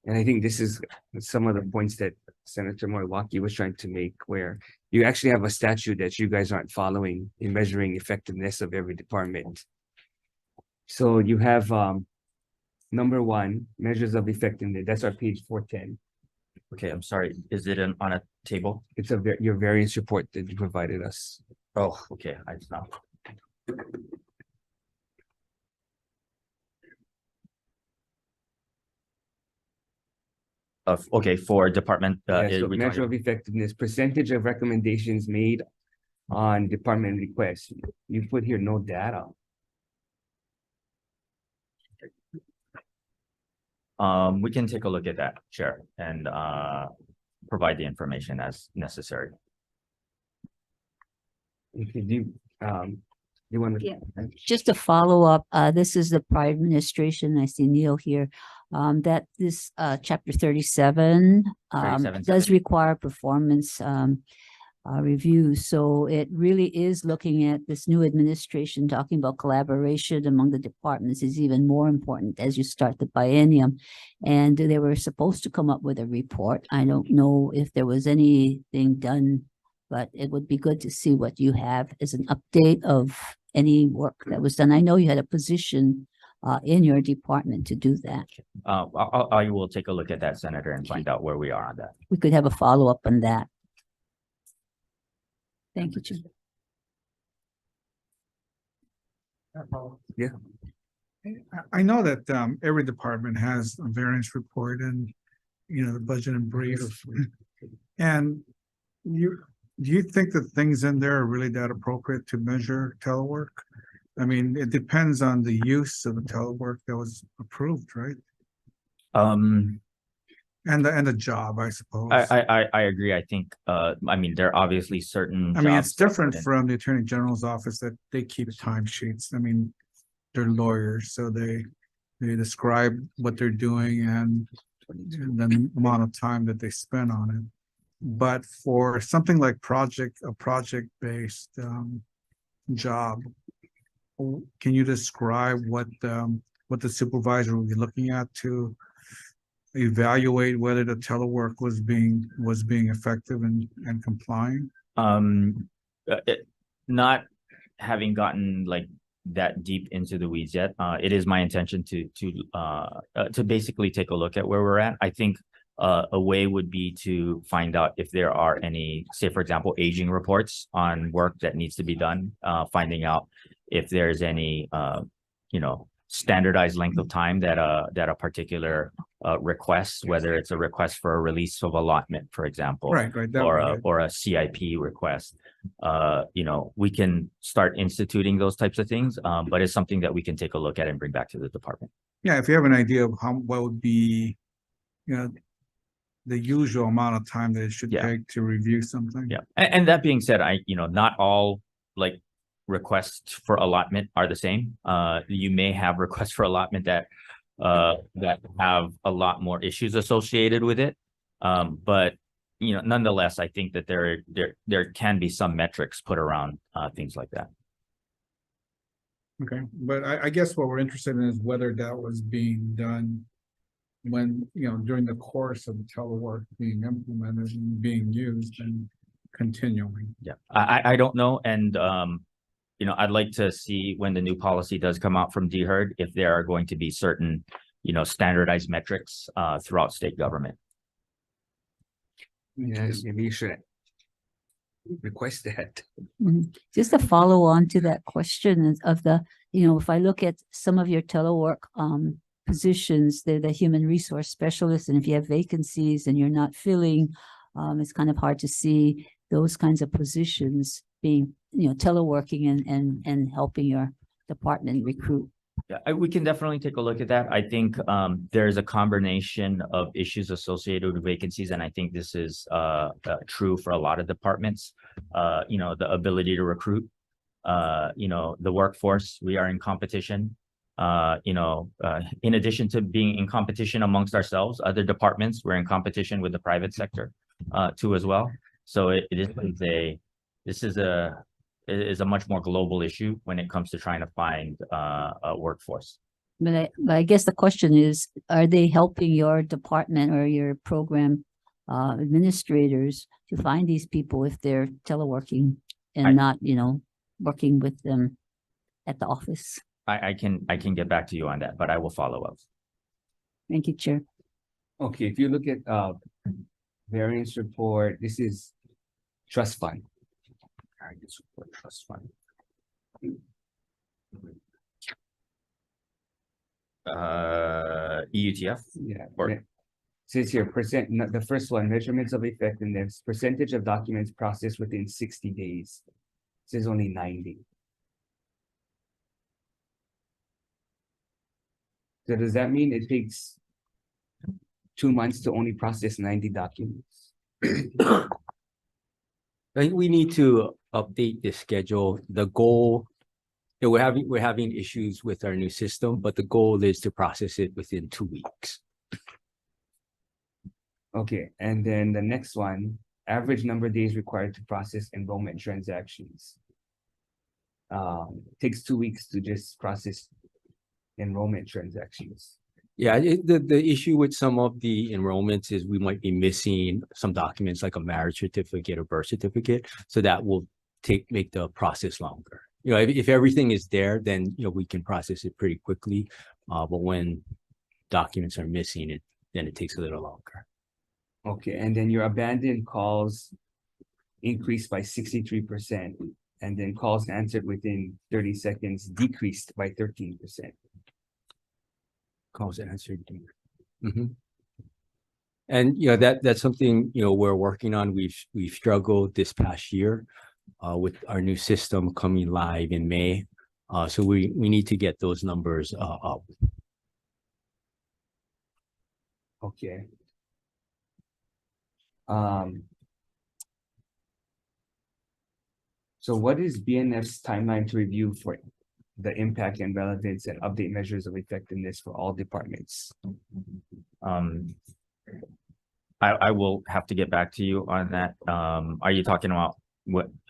And I think this is some of the points that Senator Moiwaki was trying to make, where you actually have a statute that you guys aren't following in measuring effectiveness of every department. So you have number one, measures of effectiveness. That's our page 410. Okay, I'm sorry. Is it on a table? It's your variance report that you provided us. Oh, okay, I stopped. Okay, for department, Yeah, so we're measure talking- of effectiveness, percentage of recommendations made on department requests. You put here no data. we can take a look at that, Chair, and provide the information as necessary. Could you, you want to? Yeah. Just a follow-up, this is the prior administration, I see Neil here, that this, chapter 37, 37, does require performance, review. So it really is looking at this new administration, talking about collaboration among the departments is even more important as you start the biennium. And they were supposed to come up with a report. I don't know if there was anything done, but it would be good to see what you have as an update of any work that was done. I know you had a position in your department to do that. I will take a look at that, Senator, and find out where we are on that. We could have a follow-up on that. Thank you, Chair. Yeah. I know that every department has a variance report and, you know, the budget and brief. And do you think that things in there are really that appropriate to measure telework? I mean, it depends on the use of the telework that was approved, right? And the job, I suppose. I agree. I think, I mean, there are obviously certain. I mean, it's jobs that different wouldn't- from the Attorney General's office that they keep timesheets. I mean, they're lawyers, so they describe what they're doing and the amount of time that they spend on it. But for something like a project-based job, can you describe what the supervisor will be looking at to evaluate whether the telework was being effective and complying? Not having gotten like that deep into the weeds yet, it is my intention to basically take a look at where we're at. I think a way would be to find out if there are any, say, for example, aging reports on work that needs to be done, finding out if there's any, standardized length of time that a particular request, whether it's a request for a release of allotment, for example, Right. that would be or a CIP request. We can start instituting those types of things, but it's something that we can take a look at and bring back to the department. Yeah, if you have an idea of what would be, the usual amount of time that it should Yeah. take to review something. Yeah, and that being said, not all like requests for allotment are the same. You may have requests for allotment that have a lot more issues associated with it. But nonetheless, I think that there can be some metrics put around things like that. Okay, but I guess what we're interested in is whether that was being done when, during the course of the telework being implemented and being used and continuing. Yeah, I don't know, and I'd like to see when the new policy does come out from DHERD if there are going to be certain standardized metrics throughout state government. Yes, maybe you should request that. Just a follow on to that question of the, if I look at some of your telework positions, they're the human resource specialists, and if you have vacancies and you're not filling, it's kind of hard to see those kinds of positions being, teleworking and helping your department recruit. Yeah, we can definitely take a look at that. I think there's a combination of issues associated with vacancies, and I think this is true for a lot of departments. The ability to recruit, the workforce. We are in competition. In addition to being in competition amongst ourselves, other departments, we're in competition with the private sector too as well. So it is a much more global issue when it comes to trying to find a workforce. But I guess the question is, are they helping your department or your program administrators to find these people if they're teleworking and not, working with them at the office? I can get back to you on that, but I will follow up. Thank you, Chair. Okay, if you look at variance report, this is trust fund. Variance report, trust fund. EUTF. Yeah. Or- it Says here, the first one, measurements of effectiveness, percentage of documents processed within 60 days. It says only 90. So does that mean it takes 2 months to only process 90 documents? I think we need to update the schedule. The goal, we're having issues with our new system, but the goal is to process it within 2 weeks. Okay, and then the next one, average number of days required to process enrollment transactions. Takes 2 weeks to just process enrollment transactions. Yeah, the issue with some of the enrollments is we might be missing some documents like a marriage certificate or birth certificate. So that will make the process longer. If everything is there, then, we can process it pretty quickly. But when documents are missing, then it takes a little longer. Okay, and then your abandoned calls increased by 63%, and then calls answered within 30 seconds decreased by 13%. Calls answered. Mhm. And that's something we're working on. We've struggled this past year with our new system coming live in May. So we need to get those numbers up. Okay. So what is BNF's timeline to review for the impact and relevance and update measures of effectiveness for all departments? I will have to get back to you on that. Are you talking about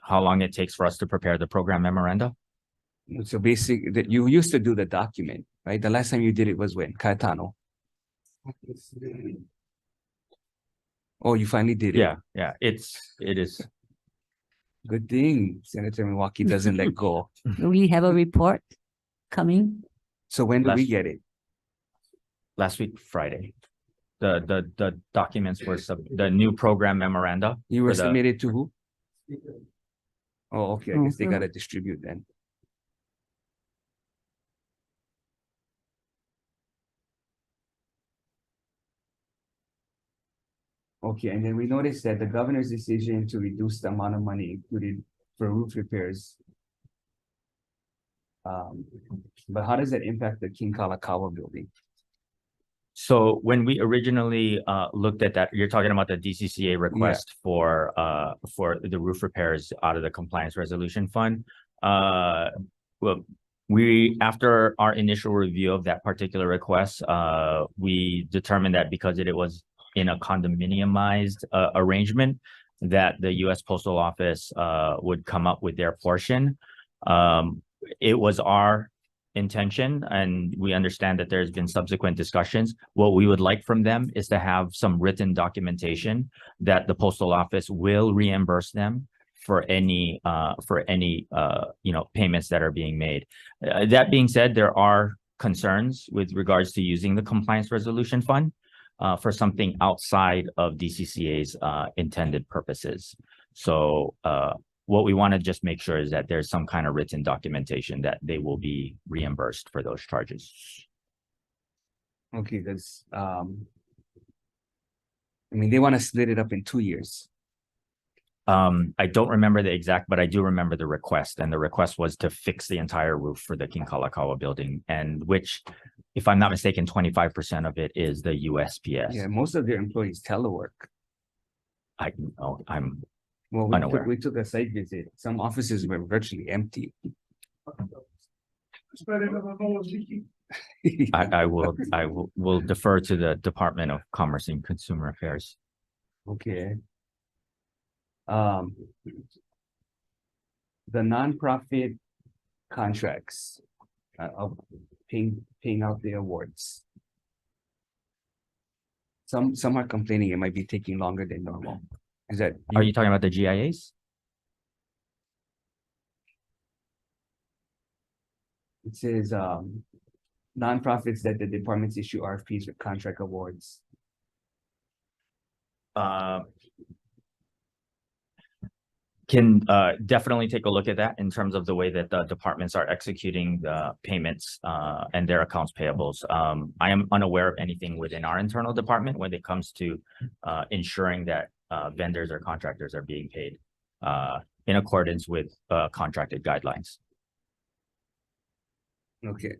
how long it takes for us to prepare the program memoranda? So basically, that you used to do the document, right? The last time you did it was when? Cayetano. Oh, you finally did it. Yeah, it is. Good thing Senator Milwaukee doesn't let go. We have a report coming. So when do we Last- get it? Last week, Friday. The documents were the new program memoranda. You were for the- submitted to who? Oh, okay, I guess they Oh. gotta distribute then. Okay, and then we noticed that the governor's decision to reduce the amount of money included for roof repairs. But how does that impact the King Kalakaua building? So when we originally looked at that, you're talking about the DCCA request for the roof repairs out of the compliance resolution fund. Well, after our initial review of that particular request, we determined that because it was in a condominiumized arrangement, that the U.S. Postal Office would come up with their portion. It was our intention, and we understand that there's been subsequent discussions. What we would like from them is to have some written documentation that the Postal Office will reimburse them for any payments that are being made. That being said, there are concerns with regards to using the compliance resolution fund for something outside of DCCA's intended purposes. So what we want to just make sure is that there's some kind of written documentation that they will be reimbursed for those charges. Okay, because they want to split it up in 2 years. I don't remember the exact, but I do remember the request, and the request was to fix the entire roof for the King Kalakaua building, and which, if I'm not mistaken, 25% of it is the USPS. Yeah, most of their employees telework. I'm Well, unaware. we took a site visit. Some offices were virtually empty. I will defer to the Department of Commerce and Consumer Affairs. Okay. The nonprofit contracts. of paying out the awards. Some are complaining it might be taking longer than normal. Is that? Are you talking about the GIAs? It says, nonprofits that the departments issue RFPs with contract awards. Can definitely take a look at that in terms of the way that the departments are executing the payments and their accounts payables. I am unaware of anything within our internal department when it comes to ensuring that vendors or contractors are being paid in accordance with contracted guidelines. Okay.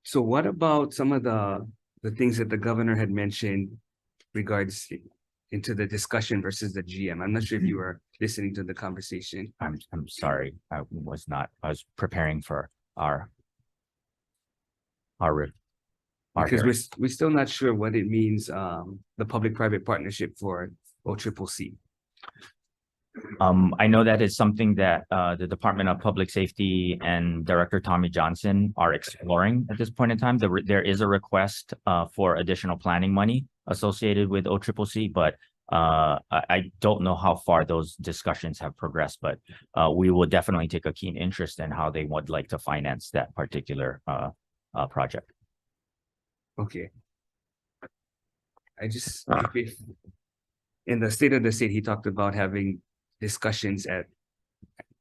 So what about some of the things that the governor had mentioned regards into the discussion versus the GM? I'm not sure if you were listening to the conversation. I'm sorry, I was not. I was preparing for our Because hearing. we're still not sure what it means, the public-private partnership for OCCC. I know that is something that the Department of Public Safety and Director Tommy Johnson are exploring at this point in time. There is a request for additional planning money associated with OCCC, but I don't know how far those discussions have progressed, but we will definitely take a keen interest in how they would like to finance that particular project. Okay. If in the State of the State, he talked about having discussions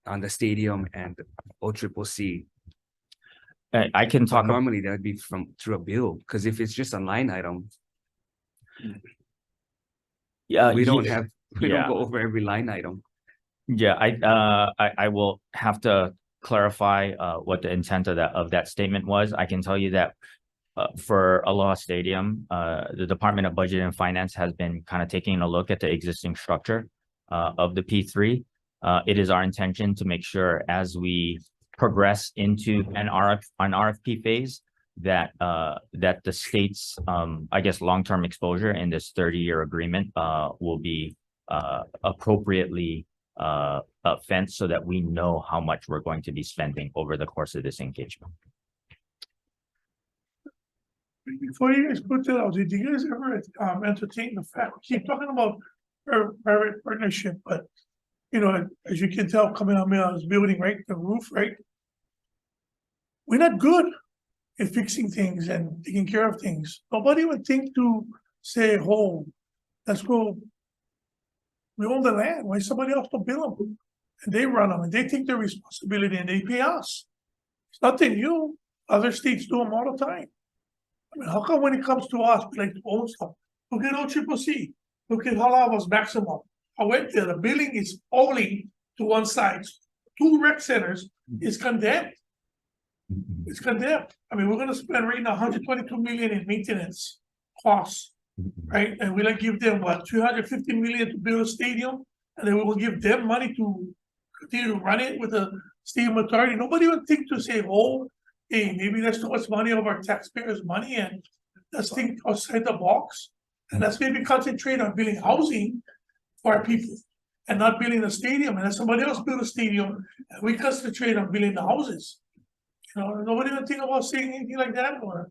on the stadium and OCCC. I can But talk. normally that would be through a bill, because if it's just a line item, we don't go over every line item. Yeah, I will have to clarify what the intent of that statement was. I can tell you that for Aloha Stadium, the Department of Budget and Finance has been kind of taking a look at the existing structure of the P3. It is our intention to make sure as we progress into an RFP phase that the state's I guess long-term exposure in this 30-year agreement will be appropriately fenced so that we know how much we're going to be spending over the course of this engagement. Before you guys put that out, did you guys ever entertain the fact, we keep talking about private partnership, but you know, as you can tell, coming out of this building, right, the roof, right? We're not good at fixing things and taking care of things. Nobody would think to say, oh, let's go. We own the land. Why somebody else to build them? And they run them and they take their responsibility and they pay us. It's nothing new. Other states do them all the time. I mean, how come when it comes to us, we like to own stuff? Look at OCCC. Look at Halava's maximum. I went there. The building is only to one side. 2 rec centers is condemned. It's condemned. I mean, we're going to spend right now 122 million in maintenance costs, right? And we're going to give them what, 350 million to build a stadium, and then we will give them money to continue to run it with the stadium authority. Nobody would think to say, oh, hey, maybe that's too much money of our taxpayers' money, and let's think outside the box, and let's maybe concentrate on building housing for our people and not building a stadium. And let somebody else build a stadium, and we concentrate on building the houses. You know, nobody would think about saying anything like that, or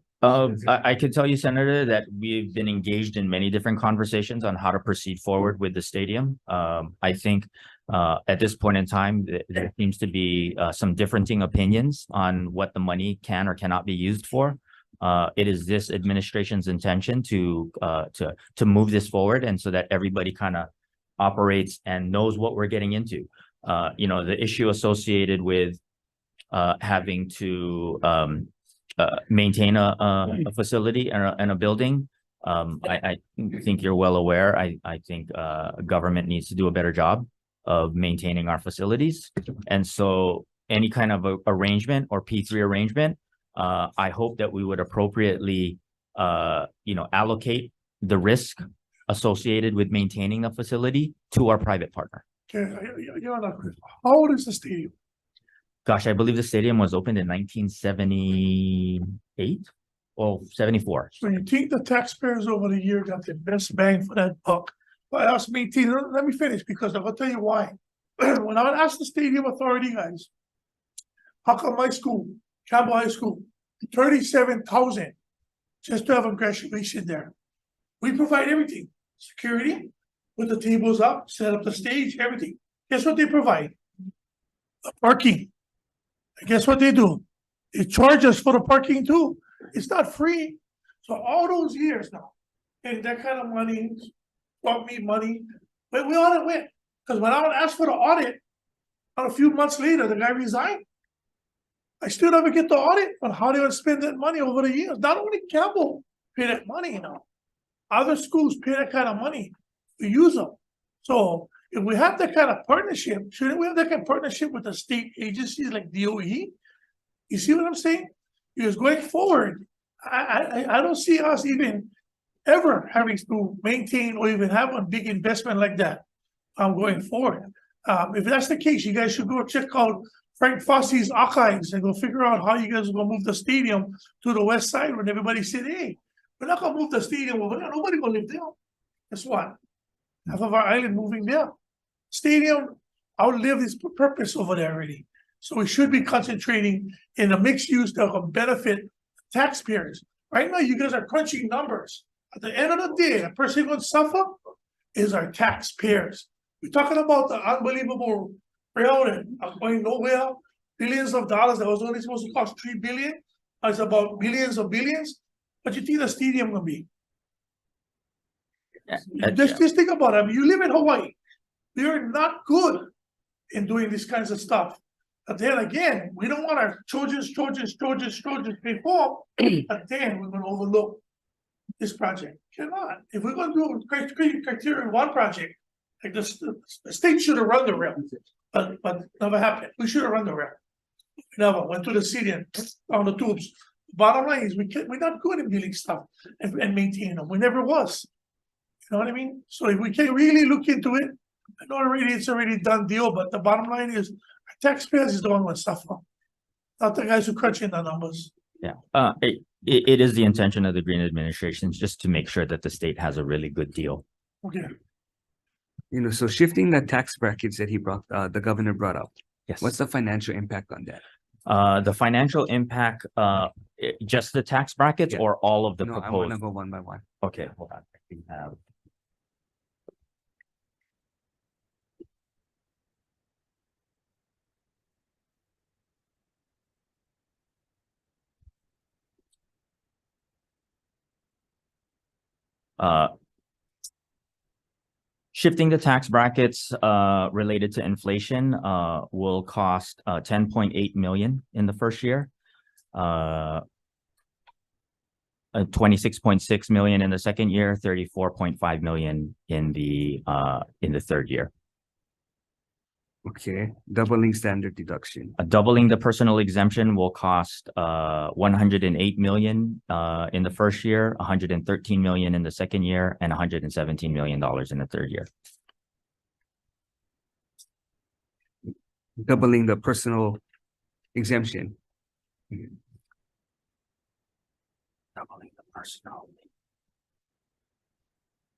I can tell you, Senator, that we've been engaged in many different conversations on how to proceed forward with the stadium. I think at this point in time, there seems to be some differing opinions on what the money can or cannot be used for. It is this administration's intention to move this forward, and so that everybody kind of operates and knows what we're getting into. You know, the issue associated with having to maintain a facility and a building. I think you're well aware. I think government needs to do a better job of maintaining our facilities. And so any kind of arrangement or P3 arrangement, I hope that we would appropriately, you know, allocate the risk associated with maintaining a facility to our private partner. okay, you're not good. How old is the stadium? Gosh, I believe the stadium was opened in 1978 or 74. So you think the taxpayers over the year got the best bang for that buck by us maintaining? Let me finish, because I'll tell you why. When I asked the stadium authority guys, how come my school Campbell High School, 37,000 just to have a graduation there. We provide everything, security, put the tables up, set up the stage, everything. Guess what they provide? Parking. And guess what they do? They charge us for the parking too. It's not free. So all those years now, and that kind of money, brought me money, but we ought to win. Because when I asked for the audit, a few months later, the guy resigned. I still never get the audit on how they would spend that money over the years. Not only Campbell pay that money, you know. Other schools pay that kind of money to use them. So if we have that kind of partnership, shouldn't we have that kind of partnership with the state agencies like DOE? You see what I'm saying? Because going forward, I don't see us even ever having to maintain or even have a big investment like that going forward. If that's the case, you guys should go check out Frank Fosse's archives and go figure out how you guys are gonna move the stadium to the west side when everybody said, hey, we're not gonna move the stadium over there. Nobody gonna live there. Guess what? Half of our island moving there. Stadium outlived its purpose over there already. So we should be concentrating in a mixed use that will benefit taxpayers. Right now, you guys are crunching numbers. At the end of the day, the person who's going to suffer is our taxpayers. We're talking about the unbelievable railroad going nowhere, billions of dollars that was only supposed to cost $3 billion. It's about billions of billions. What you think the stadium gonna be? Just think about it. I mean, you live in Hawaii. We are not good in doing these kinds of stuff. But then again, we don't want our Trojans pay for, but then we're gonna overlook this project. Cannot. If we're gonna do criteria one project, like the state should have run the rail, but never happened. We should have run the rail. Never went to the city and on the tubes. Bottom line is we're not good at building stuff and maintaining them. We never was. You know what I mean? So if we can really look into it, I know already it's already done deal, but the bottom line is our taxpayers is the one who suffer, not the guys who crunch in the numbers. Yeah, it is the intention of the Green administration just to make sure that the state has a really good deal. Okay. You know, so shifting the tax brackets that the governor brought up, Yes. what's the financial impact on that? The financial impact, just the tax brackets Yeah. or all of the No, I want to proposed? go one by one. Okay, hold on. I think I have. Shifting the tax brackets related to inflation will cost 10.8 million in the first year. 26.6 million in the second year, 34.5 million in the third year. Okay, doubling standard deduction. Doubling the personal exemption will cost 108 million in the first year, 113 million in the second year, and 117 million dollars in the third year. Doubling the personal exemption. Doubling the personal.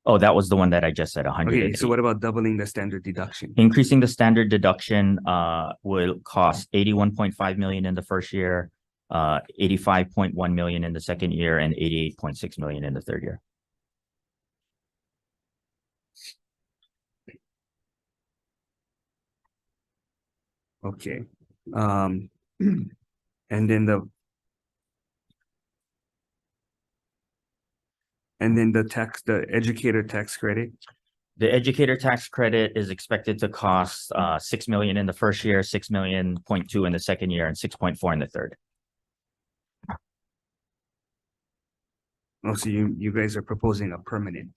Oh, that was the one that I just said, 100. Okay, so what about doubling the standard deduction? Increasing the standard deduction will cost 81.5 million in the first year, 85.1 million in the second year, and 88.6 million in the third year. Okay. And then the educator tax credit. The educator tax credit is expected to cost 6 million in the first year, 6.2 million in the second year, and 6.4 in the third. Oh, so you guys are proposing a permanent.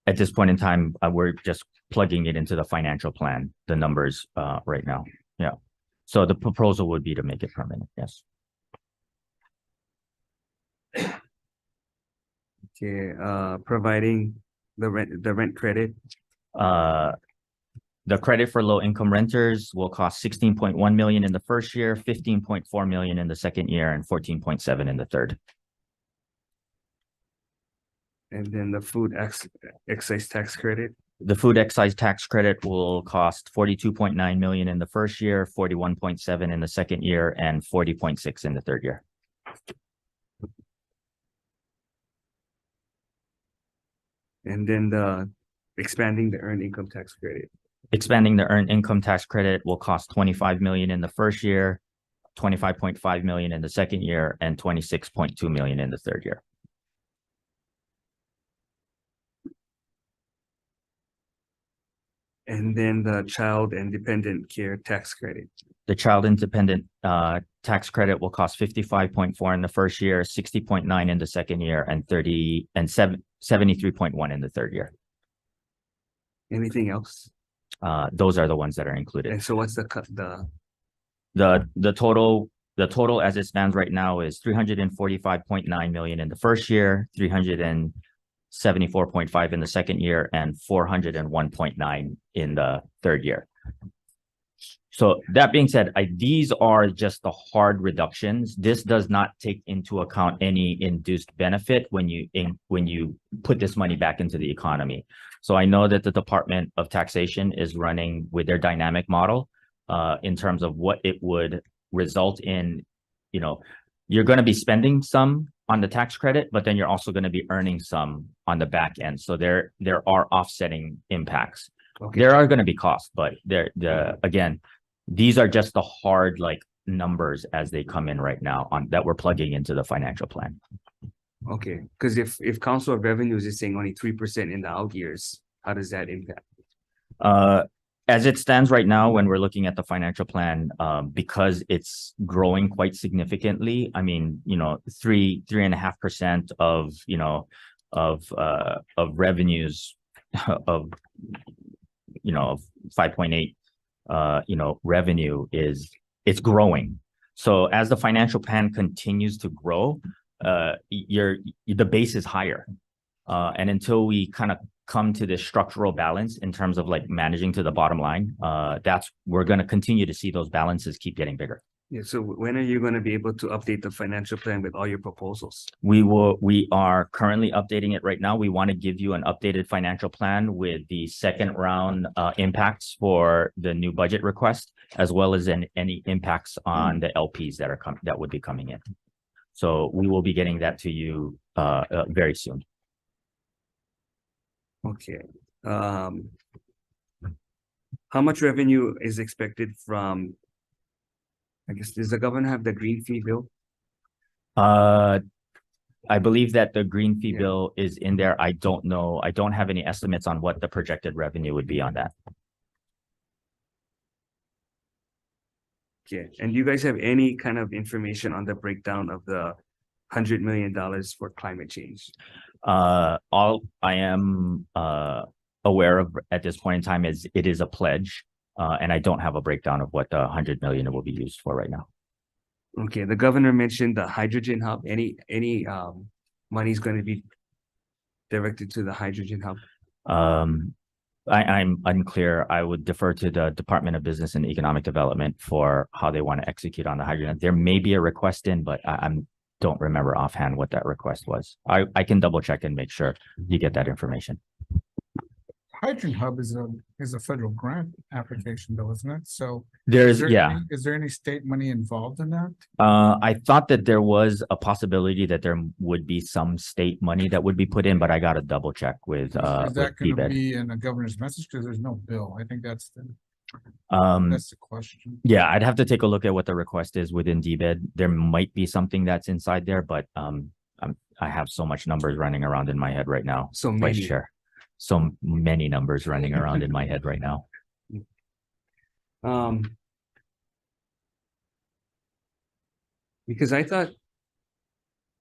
At this point in time, we're just plugging it into the financial plan, the numbers right now. Yeah. So the proposal would be to make it permanent. Yes. Okay, providing the rent credit. The credit for low income renters will cost 16.1 million in the first year, 15.4 million in the second year, and 14.7 in the third. And then the food excise tax credit. The food excise tax credit will cost 42.9 million in the first year, 41.7 in the second year, and 40.6 in the third year. And then the expanding the earned income tax credit. Expanding the earned income tax credit will cost 25 million in the first year, 25.5 million in the second year, and 26.2 million in the third year. And then the child and dependent care tax credit. The child independent tax credit will cost 55.4 in the first year, 60.9 in the second year, and 73.1 in the third year. Anything else? Those are the ones that are included. And so what's the The total as it stands right now is 345.9 million in the first year, 374.5 in the second year, and 401.9 in the third year. So that being said, these are just the hard reductions. This does not take into account any induced benefit when you put this money back into the economy. So I know that the Department of Taxation is running with their dynamic model in terms of what it would result in. You know, you're going to be spending some on the tax credit, but then you're also going to be earning some on the back end. So there are offsetting impacts. Okay. There are going to be costs, but again, these are just the hard numbers as they come in right now that we're plugging into the financial plan. Okay, because if Council of Revenues is saying only 3% in the out years, how does that impact? As it stands right now, when we're looking at the financial plan, because it's growing quite significantly, I mean, 3.5% of revenues of 5.8, revenue it's growing. So as the financial plan continues to grow, the base is higher. And until we kind of come to this structural balance in terms of managing to the bottom line, we're going to continue to see those balances keep getting bigger. Yeah, so when are you going to be able to update the financial plan with all your proposals? We are currently updating it right now. We want to give you an updated financial plan with the second round impacts for the new budget request, as well as any impacts on the LPs that would be coming in. So we will be getting that to you very soon. Okay. How much revenue is expected from, I guess, does the governor have the green fee bill? I believe that the green fee bill is in there. I don't know. I don't have any estimates on what the projected revenue would be on that. Okay. And do you guys have any kind of information on the breakdown of the $100 million for climate change? All I am aware of at this point in time is it is a pledge, and I don't have a breakdown of what the 100 million will be used for right now. Okay, the governor mentioned the hydrogen hub. Any money is going to be directed to the hydrogen hub? I'm unclear. I would defer to the Department of Business and Economic Development for how they want to execute on the hydrogen. There may be a request in, but I don't remember offhand what that request was. I can double check and make sure you get that information. Hydrogen Hub is a federal grant application though, isn't it? So is there any state money involved in that? I thought that there was a possibility that there would be some state money that would be put in, but I got to double check with Is that going to DBED. be in a governor's message? Because there's no bill. I think that's the question. Yeah, I'd have to take a look at what the request is within DBED. There might be something that's inside there, but I have so much numbers running around in my head right now. So Vice many. Chair. So many numbers running around in my head right now. Because I thought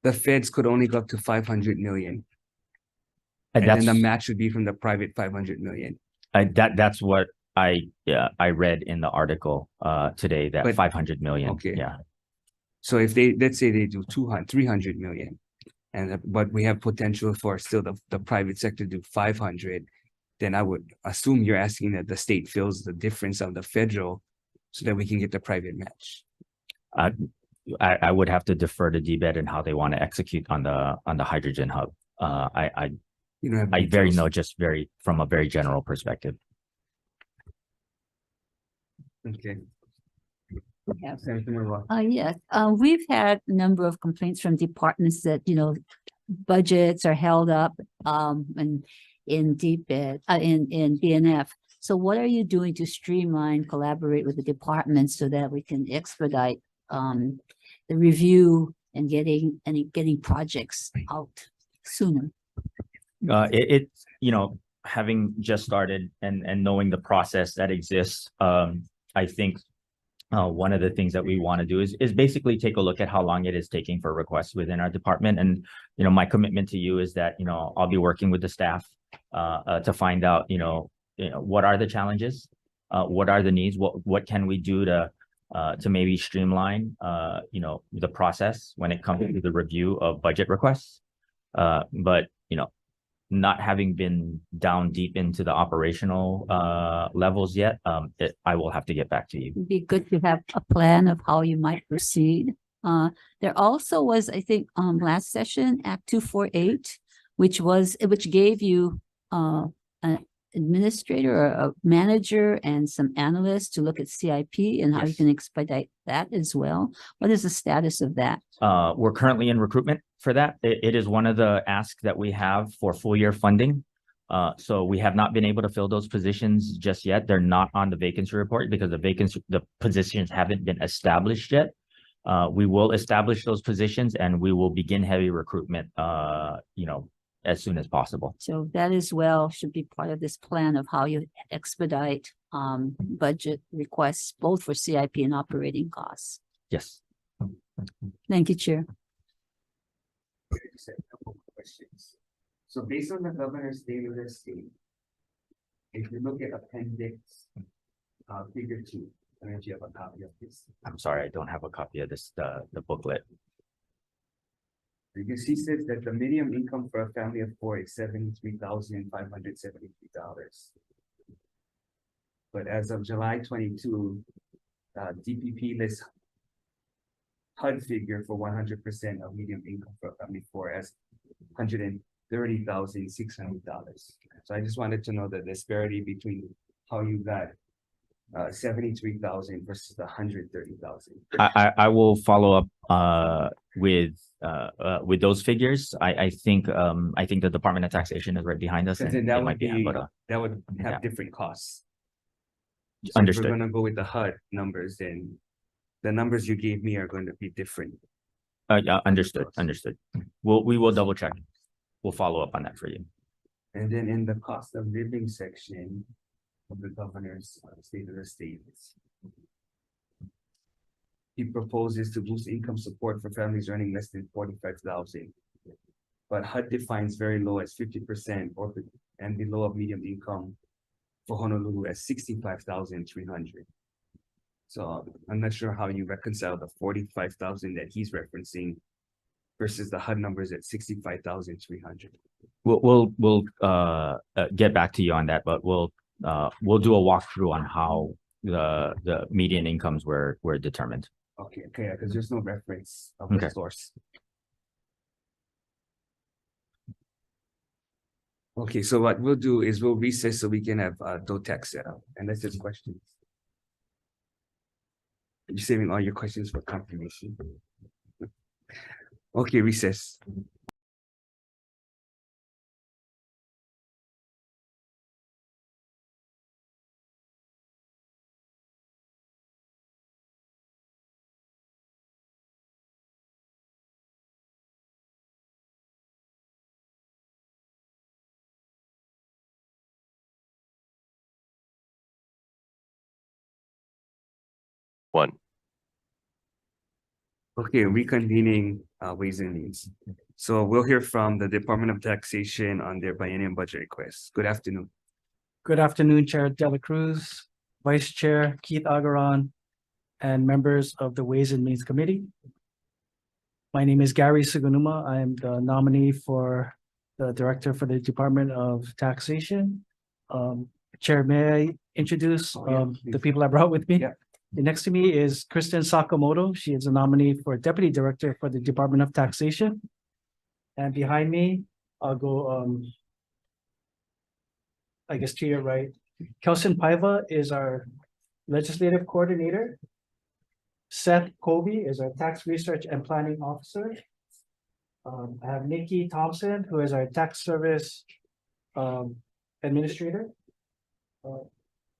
the feds could only go up to 500 million. And then the match would be from the private 500 million. That's what I read in the article today, that 500 million. Okay. Yeah. So if let's say they do 300 million, but we have potential for still the private sector to do 500, then I would assume you're asking that the state fills the difference of the federal so that we can get the private match. I would have to defer to DBED and how they want to execute on the hydrogen hub. You don't have. I very details? know, just very, from a very general perspective. From a very general perspective. Okay. Yeah. Senator Marwah. Yes, we've had a number of complaints from departments that, budgets are held up, and in in BNF. So what are you doing to streamline, collaborate with the departments so that we can expedite, the review and getting projects out sooner? Having just started and knowing the process that exists, I think one of the things that we want to do is basically take a look at how long it is taking for requests within our department. And, my commitment to you is that, I'll be working with the staff to find out, what are the challenges? What are the needs? What can we do to maybe streamline, the process when it comes to the review of budget requests? But, not having been down deep into the operational levels yet, I will have to get back to you. It'd be good to have a plan of how you might proceed. There also was, I think, last session, Act 248, which gave you an administrator or a manager and some analysts to look at CIP and how you Yes. can expedite that as well. What is the status of that? We're currently in recruitment for that. It is one of the asks that we have for full year funding. So we have not been able to fill those positions just yet. They're not on the vacancy report because the positions haven't been established yet. We will establish those positions and we will begin heavy recruitment, as soon as possible. So that as well should be part of this plan of how you expedite budget requests, both for CIP and operating costs. Yes. Thank you, Chair. Just a couple of questions. So based on the governor's daily listing, if you look at appendix, figure 2, I don't know if you have a copy of this. I'm sorry, I don't have a copy of this, the booklet. Because he says that the median income for a family of 4 is $73,573. But as of July 22, DPP lists HUD figure for 100% of median income for a family of 4 as $130,600. So I just wanted to know the disparity between how you got 73,000 versus the 130,000. I will follow up with those figures. I think the Department of Taxation is right behind us. Because And then they might be that would have Yeah. different costs. So Understood. if we're gonna go with the HUD numbers, then the numbers you gave me are going to be different. Yeah, understood. We will double check. We'll follow up on that for you. And then in the cost of living section of the governor's state of the state, he proposes to boost income support for families earning less than 45,000. But HUD defines very low as 50% and below of medium income for Honolulu as 65,300. So I'm not sure how you reconcile the 45,000 that he's referencing versus the HUD numbers at 65,300. We'll get back to you on that, but we'll do a walkthrough on how the median incomes were determined. Okay, because there's no reference of Okay. the source. Okay, so what we'll do is we'll recess so we can have DOTAC set up, and that's just questions. You're saving all your questions for confirmation. Okay, recess. One. Okay, reconvening Ways and Means. So we'll hear from the Department of Taxation on their biennial budget requests. Good afternoon. Good afternoon, Chair Dela Cruz, Vice Chair Keith Agaran, and members of the Ways and Means Committee. My name is Gary Sugunuma. I am the nominee for the Director for the Department of Taxation. Chair, may I introduce yeah, the please. people I brought with me? Yeah. Next to me is Kristen Sakamoto. She is a nominee for Deputy Director for the Department of Taxation. And behind me, I'll go I guess to your right. Kelson Paiva is our legislative coordinator. Seth Kobe is our tax research and planning officer. I have Nikki Thompson, who is our tax service administrator.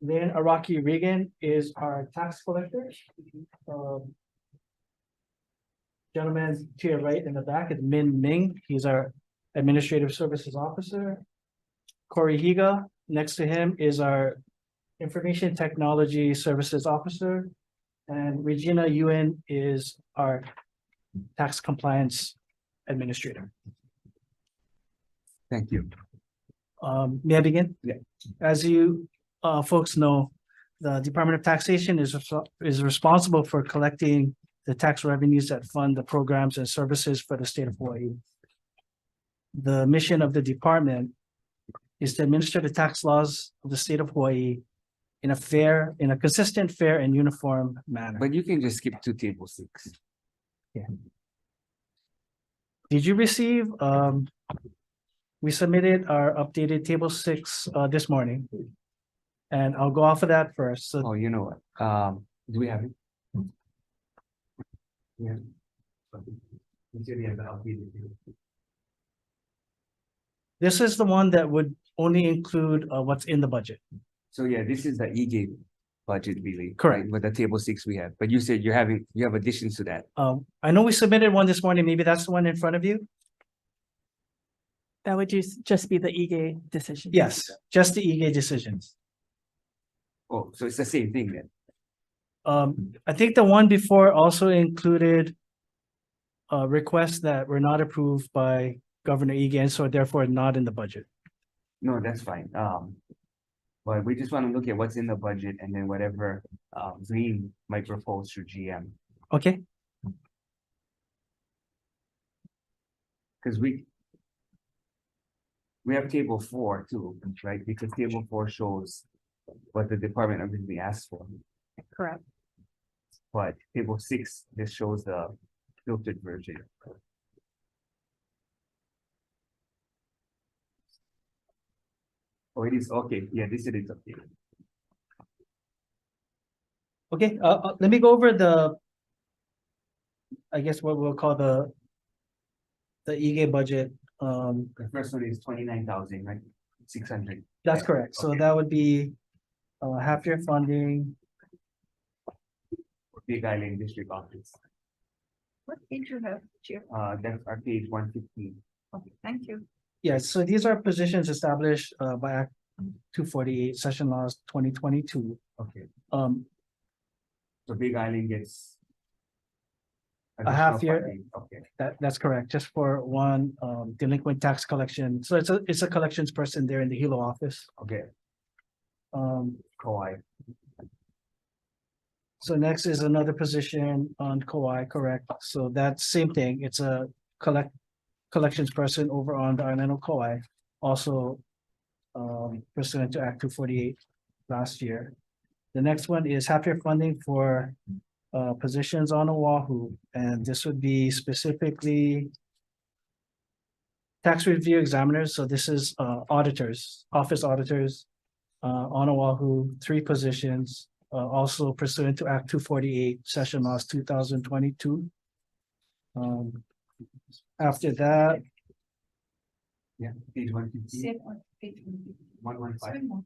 Lynn Araki Regan is our tax collector. Gentleman to your right in the back is Min Ming. He's our administrative services officer. Corey Higa, next to him is our information technology services officer. And Regina Yuen is our tax compliance administrator. Thank you. May I begin? Yeah. As you folks know, the Department of Taxation is responsible for collecting the tax revenues that fund the programs and services for the state of Hawaii. The mission of the department is to administer the tax laws of the state of Hawaii in a consistent, fair, and uniform manner. But you can just skip to table 6. Did you receive, we submitted our updated table 6 this morning. And I'll go off of that first. So Oh, you know what? Do we have it? Yeah. this is the one that would only include what's in the budget. So yeah, this is the EG budget really. Correct. right, With the table 6 we have, but you said you have additions to that. I know we submitted one this morning. Maybe that's the one in front of you. That would just be the EGA decision. Yes, just the EGA decisions. Oh, so it's the same thing then. I think the one before also included requests that were not approved by Governor Egan, so therefore not in the budget. No, that's fine. But we just want to look at what's in the budget and then whatever Green might propose through GM. Okay, Because we have table 4 too, right? Because table 4 shows what the department originally asked for. Correct. But table 6 just shows the filtered version. Oh, it is, okay, yeah, this it is updated. okay, let me go over I guess what we'll call the EGA budget. The first one is 29,000, right? 600. That's correct. So Okay. that would be half year funding. Big Island District Office. What page you have, Chair? That's our page 115. Okay, thank you. Yes, so these are positions established by Act 248, Session Laws 2022. Okay, Um, so Big Island gets. A half additional year. funding. Okay, that's correct, just for one delinquent tax collection. So it's a collections person there in the Hilo office. okay, Kauai. So next is another position on Kauai, correct? So that's same thing. It's a collections person over on the island of Kauai, also pursuant to Act 248 last year. The next one is half year funding for positions on Oahu, and this would be specifically tax review examiners. So this is auditors, office auditors on Oahu, 3 positions. Also pursuant to Act 248, Session Laws 2022. After that, Yeah, page 115, 115.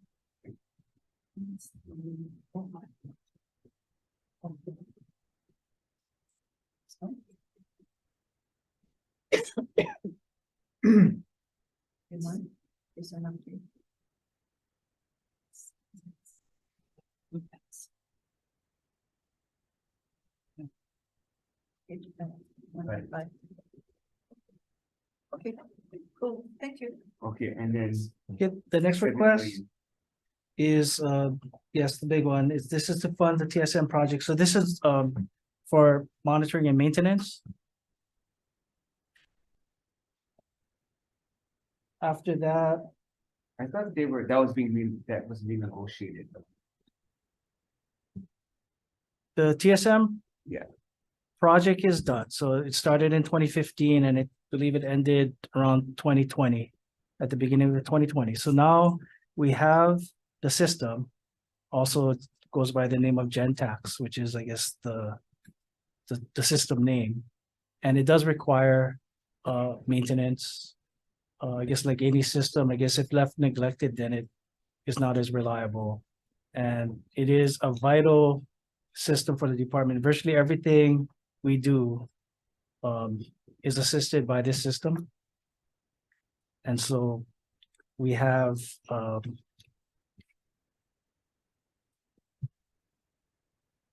Right. Okay, cool, thank you. Okay, and then. okay, the next request is, yes, the big one is, this is to fund the TSM project. So this is for monitoring and maintenance. After that, I thought that was being negotiated. the TSM. Yeah. Project is done. So it started in 2015 and I believe it ended around 2020, at the beginning of 2020. So now we have the system. Also, it goes by the name of Gentax, which is, I guess, the system name. And it does require maintenance. I guess like any system, I guess if left neglected, then it is not as reliable. And it is a vital system for the department. Virtually everything we do is assisted by this system. And so we have I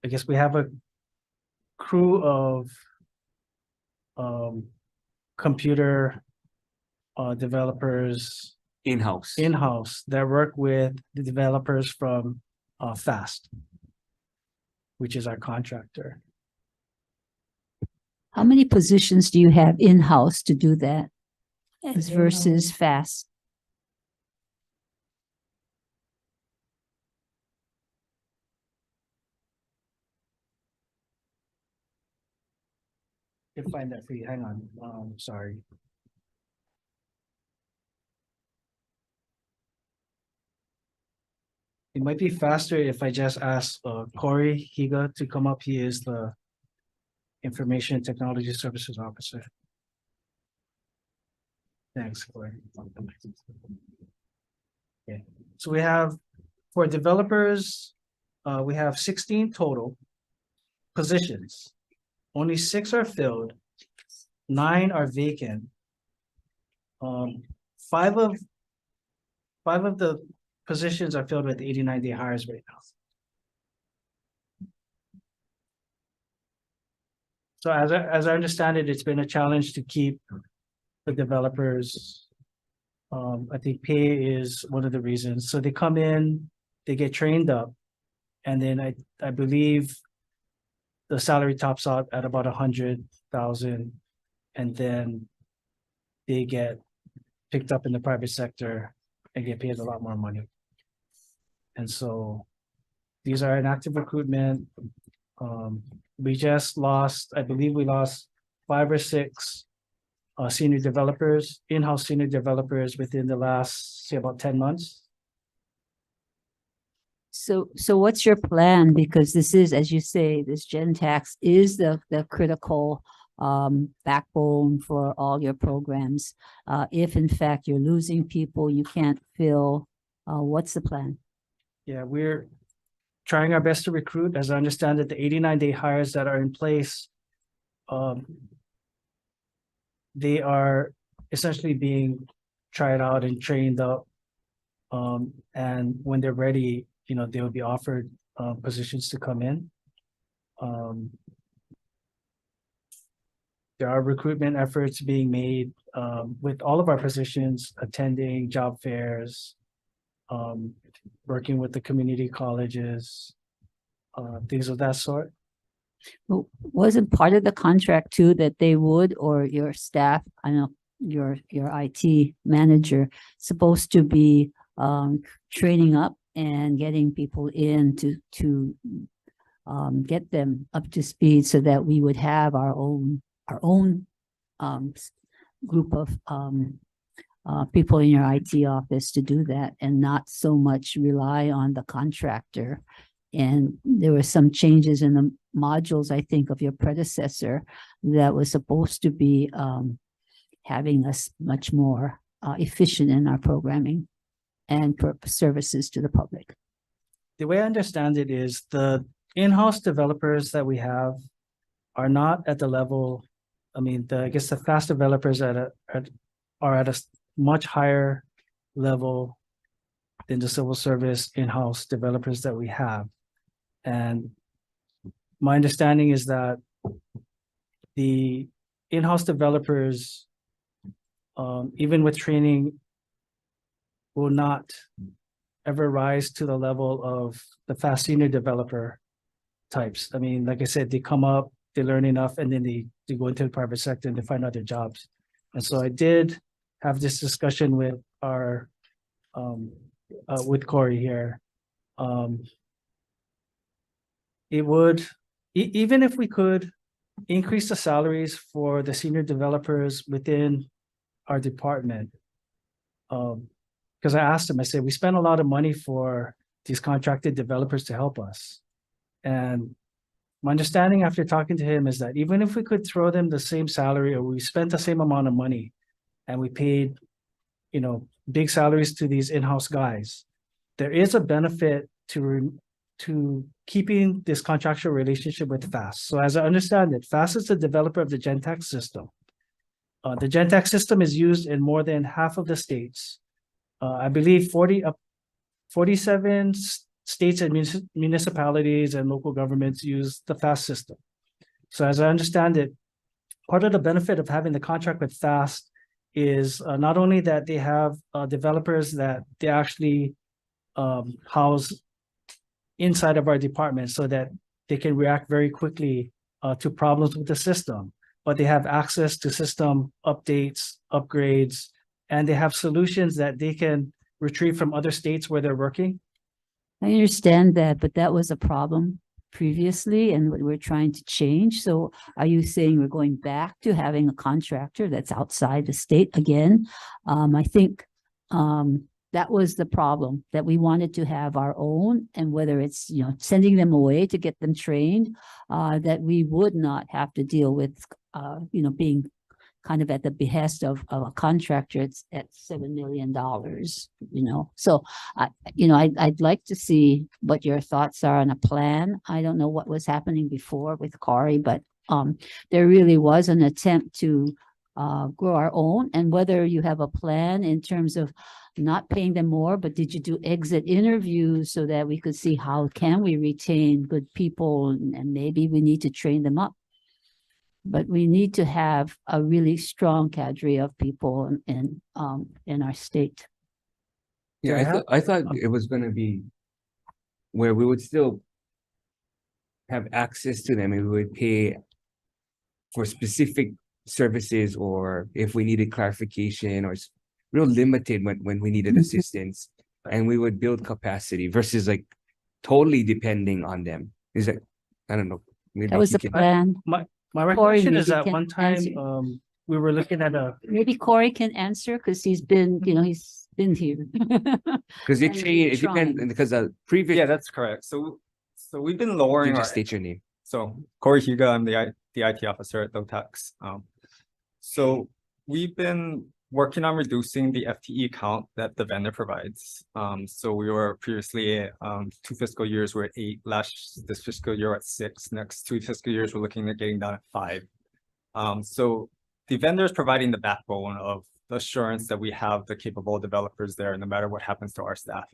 guess we have a crew of computer developers In-house. in-house that work with the developers from FAST, which is our contractor. How many positions do you have in-house to do that? As versus fast? Can find that for you. Hang on. Sorry. It might be faster if I just ask Corey Higa to come up. He is the Information and Technology Services Officer. Thanks, Corey. Okay, so we have, for developers, we have 16 total positions. Only 6 are filled, 9 are vacant. 5 of the positions are filled with 89-day hires right now. So as I understand it, it's been a challenge to keep the developers. I think pay is one of the reasons. So they come in, they get trained up, and then I believe the salary tops out at about 100,000, and then they get picked up in the private sector and get paid a lot more money. And so these are an active recruitment. We just lost, I believe we lost 5 or 6 senior developers, in-house senior developers within the last, say, about 10 months. So what's your plan? Because this is, as you say, this Gentax is the critical backbone for all your programs. If in fact you're losing people, you can't fill, what's the plan? Yeah, we're trying our best to recruit. As I understand it, the 89-day hires that are in place, they are essentially being tried out and trained up. And when they're ready, you know, they will be offered positions to come in. There are recruitment efforts being made with all of our positions, attending job fairs, working with the community colleges, things of that sort. Well, wasn't part of the contract too that they would, or your staff, I know your IT manager, supposed to be training up and getting people in to get them up to speed so that we would have our own group of people in your IT office to do that and not so much rely on the contractor. And there were some changes in the modules, I think, of your predecessor that was supposed to be having us much more efficient in our programming and services to the public. The way I understand it is the in-house developers that we have are not at the level, I mean, I guess the fast developers are at a much higher level than the civil service in-house developers that we have. And my understanding is that the in-house developers, even with training, will not ever rise to the level of the fast senior developer types. I mean, like I said, they come up, they learn enough, and then they go into the private sector and they find other jobs. And so I did have this discussion with our with Corey here. It would, even if we could increase the salaries for the senior developers within our department, because I asked him, I said, we spend a lot of money for these contracted developers to help us. And my understanding after talking to him is that even if we could throw them the same salary or we spent the same amount of money and we paid, big salaries to these in-house guys, there is a benefit to keeping this contractual relationship with FAST. So as I understand it, FAST is the developer of the Gentex system. The Gentex system is used in more than half of the states. I believe 47 states and municipalities and local governments use the FAST system. So as I understand it, part of the benefit of having the contract with FAST is not only that they have developers that they actually house inside of our department so that they can react very quickly to problems with the system, but they have access to system updates, upgrades, and they have solutions that they can retrieve from other states where they're working. I understand that, but that was a problem previously and what we're trying to change. So are you saying we're going back to having a contractor that's outside the state again? I think that was the problem, that we wanted to have our own, and whether it's, sending them away to get them trained, that we would not have to deal with, being kind of at the behest of a contractor. It's at $7 million, So, I'd like to see what your thoughts are on a plan. I don't know what was happening before with Corey, but there really was an attempt to grow our own, and whether you have a plan in terms of not paying them more, but did you do exit interviews so that we could see how can we retain good people, and maybe we need to train them up. But we need to have a really strong cadre of people in our state. Yeah, I thought it was gonna be where we would still have access to them and we would pay for specific services, or if we needed clarification, or real limited when we needed assistance, and we would build capacity versus like totally depending on them. Is that, I don't know. maybe That was you the can- plan. My recollection is maybe that can one time, answer. we were looking at Maybe Corey can answer because he's been, he's been here. Cause it And changed, it trying. depends, because the previous. Yeah, that's correct. So we've been You lowering our, just state your name. so Corey Huga, I'm the IT officer at DOTAX. So we've been working on reducing the FTE count that the vendor provides. So we were previously 2 fiscal years, we're at 8. This fiscal year we're at 6. Next 2 fiscal years, we're looking at getting down at 5. So the vendor is providing the backbone of the assurance that we have the capable developers there, no matter what happens to our staff.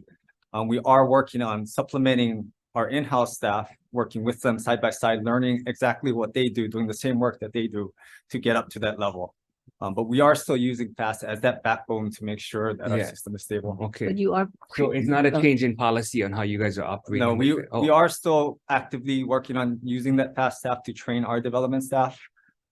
We are working on supplementing our in-house staff, working with them side by side, learning exactly what they do, doing the same work that they do to get up to that level. But we are still using FAST as that backbone to make sure that our Yeah. system is stable. Okay, But you are. so it's not a change in policy on how you guys are operating? No, with we it? Oh, we are still actively working on using that FAST staff to train our development staff.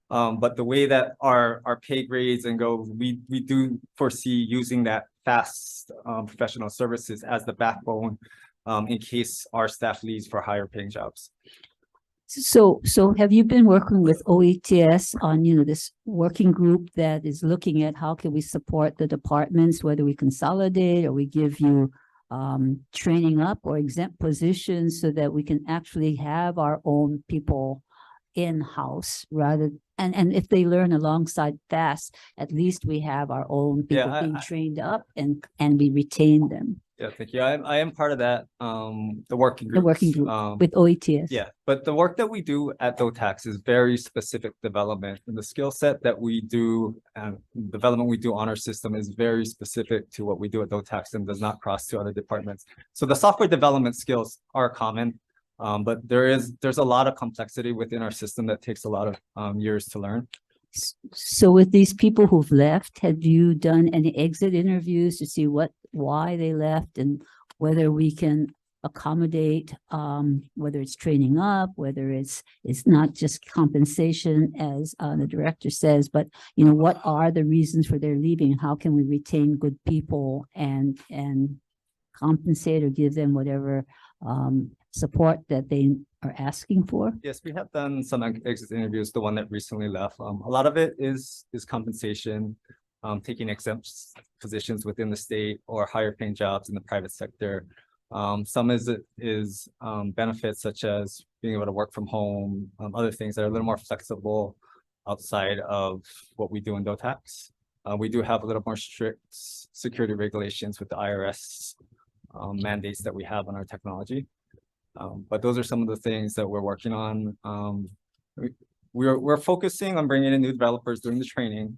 But the way that our pay grades and go, we do foresee using that FAST professional services as the backbone in case our staff leaves for higher paying jobs. So have you been working with OETS on, this working group that is looking at how can we support the departments, whether we consolidate or we give you training up or exempt positions so that we can actually have our own people in-house rather, and if they learn alongside FAST, at least we have our own people Yeah, being trained up and we retain them. Yeah, thank you. I am part of that, the working group. The working group with OETS. Yeah, but the work that we do at DOTAX is very specific development, and the skill set that we do and development we do on our system is very specific to what we do at DOTAX and does not cross to other departments. So the software development skills are common, but there's a lot of complexity within our system that takes a lot of years to learn. So with these people who've left, have you done any exit interviews to see why they left and whether we can accommodate, whether it's training up, whether it's not just compensation as the director says, but what are the reasons for their leaving? How can we retain good people and compensate or give them whatever support that they are asking for? Yes, we have done some exit interviews, the one that recently left. A lot of it is compensation. taking exempt positions within the state or higher paying jobs in the private sector. Some is benefits such as being able to work from home, other things that are a little more flexible outside of what we do in DOTAX. We do have a little more strict security regulations with the IRS mandates that we have on our technology. But those are some of the things that we're working on. We're focusing on bringing in new developers during the training.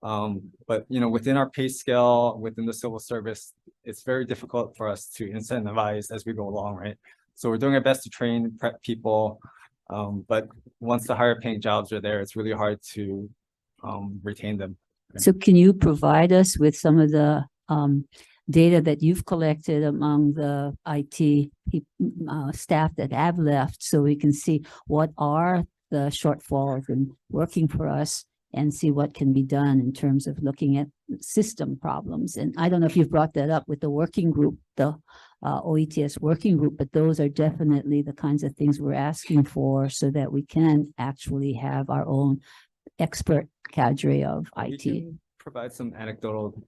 But within our pay scale, within the civil service, it's very difficult for us to incentivize as we go along, right? So we're doing our best to train, prep people. But once the higher paying jobs are there, it's really hard to retain them. So can you provide us with some of the data that you've collected among the IT staff that have left, so we can see what are the shortfalls in working for us and see what can be done in terms of looking at system problems? And I don't know if you've brought that up with the working group, the OETS working group, but those are definitely the kinds of things we're asking for so that we can actually have our own expert cadre of We IT. can provide some anecdotal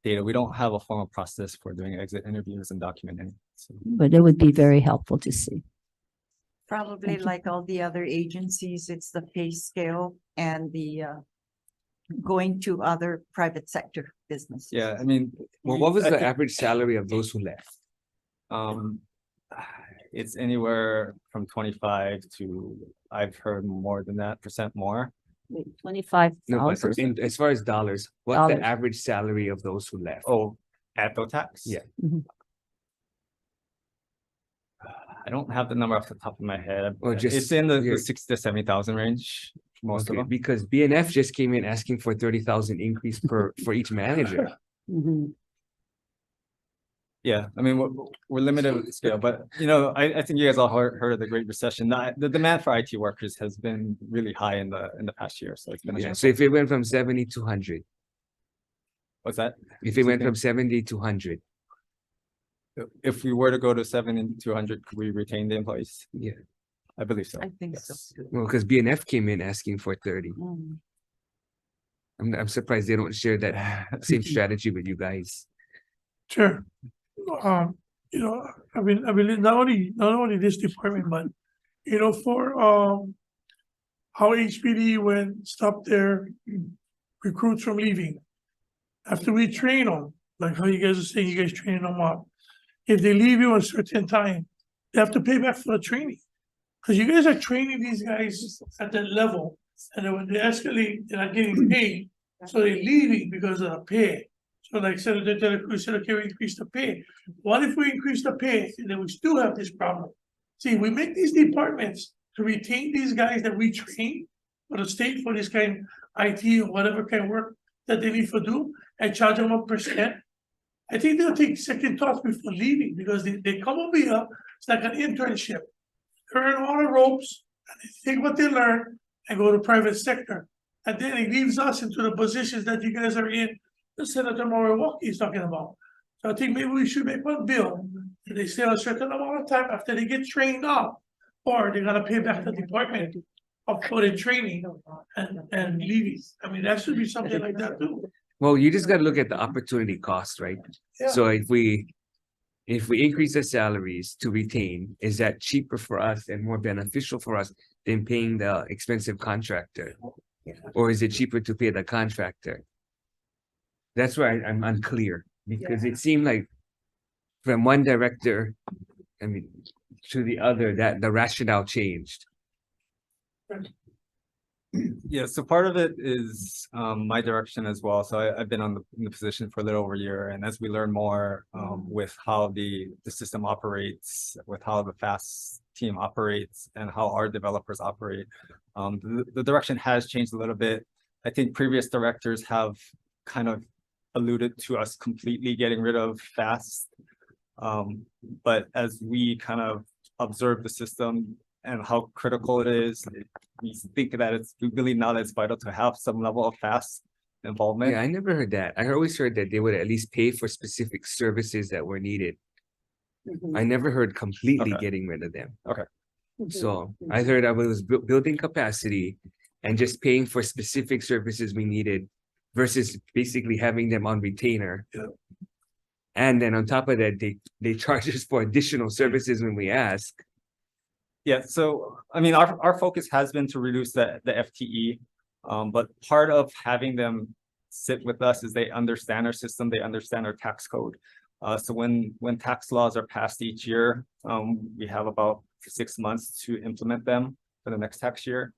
data. We don't have a formal process for doing exit interviews and documenting. So But it would be very helpful to see. Probably like all the other agencies, it's the pay scale and the going to other private sector businesses. yeah, I mean, Well, what was the average salary of those who left? It's anywhere from 25 to, I've heard more than that percent more. 25,000. No, but as far as dollars, what's the Dollars. average salary of those who left? Oh, at DOTAX? Yeah. I don't have the number off the top of my head. Or just It's in the here. 60 to 70,000 range, most of Okay, them. because BNF just came in asking for 30,000 increase for each manager. Mhm. Yeah, I mean, we're limited with the scale, but I think you guys all heard of the Great Recession. The demand for IT workers has been really high in the past year, so it's been a Yeah, chance. so if it went from 70 to 100, What's that? if it went Okay. from 70 to 100, If we were to go to 7,200, could we retain the employees? yeah. I believe so. I think so. Yes. Well, because BNF came in asking for 30. Mm. I'm surprised they don't share that same strategy with you guys. Sure. I mean, not only this department, but, for, how HPD stopped their recruits from leaving. After we train them, like how you guys are saying, you guys training them up. If they leave you a certain time, they have to pay back for the training. Cause you guys are training these guys at that level, and then when they escalate, they're not getting paid, so they're leaving because of the pay. So like Senator De La Cruz said, okay, we increase the pay. What if we increase the pay and then we still have this problem? See, we make these departments to retain these guys that we train for the state for this kind of IT or whatever kind of work that they need to do and charge them 1%. I think they'll take second thoughts before leaving because they come over here, it's like an internship. Learn all the ropes, and they take what they learn and go to private sector. And then it leaves us into the positions that you guys are in, the Senator Moriwaki is talking about. So I think maybe we should make one bill, that they stay a certain amount of time after they get trained up, or they're gonna pay back the department for their training and leaving. I mean, that should be something like that too. Well, you just gotta look at the opportunity cost, right? Yeah. So if we increase the salaries to retain, is that cheaper for us and more beneficial for us than paying the expensive contractor? Or is it cheaper to pay the contractor? That's where I'm unclear, because it seemed like from one director, I mean, to the other, that the rationale changed. Yeah, so part of it is my direction as well. So I've been in the position for a little over a year, and as we learn more with how the system operates, with how the FAST team operates, and how our developers operate, the direction has changed a little bit. I think previous directors have kind of alluded to us completely getting rid of FAST. But as we kind of observe the system and how critical it is, we think that we believe now that it's vital to have some level of FAST involvement. Yeah, I never heard that. I always heard that they would at least pay for specific services that were needed. I never heard completely Okay. getting rid of them. Okay. So I heard I was building capacity and just paying for specific services we needed versus basically having them on retainer. Yeah. And then on top of that, they charge us for additional services when we ask. Yeah, so I mean, our focus has been to reduce the FTE. But part of having them sit with us is they understand our system, they understand our tax code. So when tax laws are passed each year, we have about 6 months to implement them for the next tax year.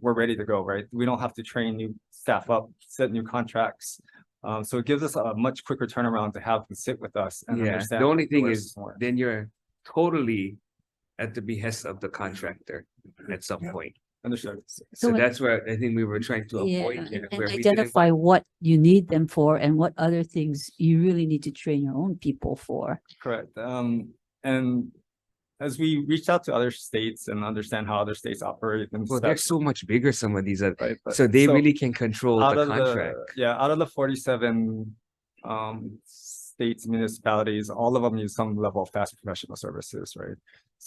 We're ready to go, right? We don't have to train new staff up, set new contracts. So it gives us a much quicker turnaround to have them sit with us and Yeah, understand. the only thing where is, it's more. then you're totally at the behest of the contractor at some point. Understood. So So- that's where I think we were trying to Yeah, avoid here, and where we didn't identify want- what you need them for and what other things you really need to train your own people for. Correct. And as we reach out to other states and understand how other states operate and Well, stuff, they're so much bigger, some of these, right? But- so they really can control out the of contract. Yeah, out of the 47 states, municipalities, all of them use some level of fast professional services, right?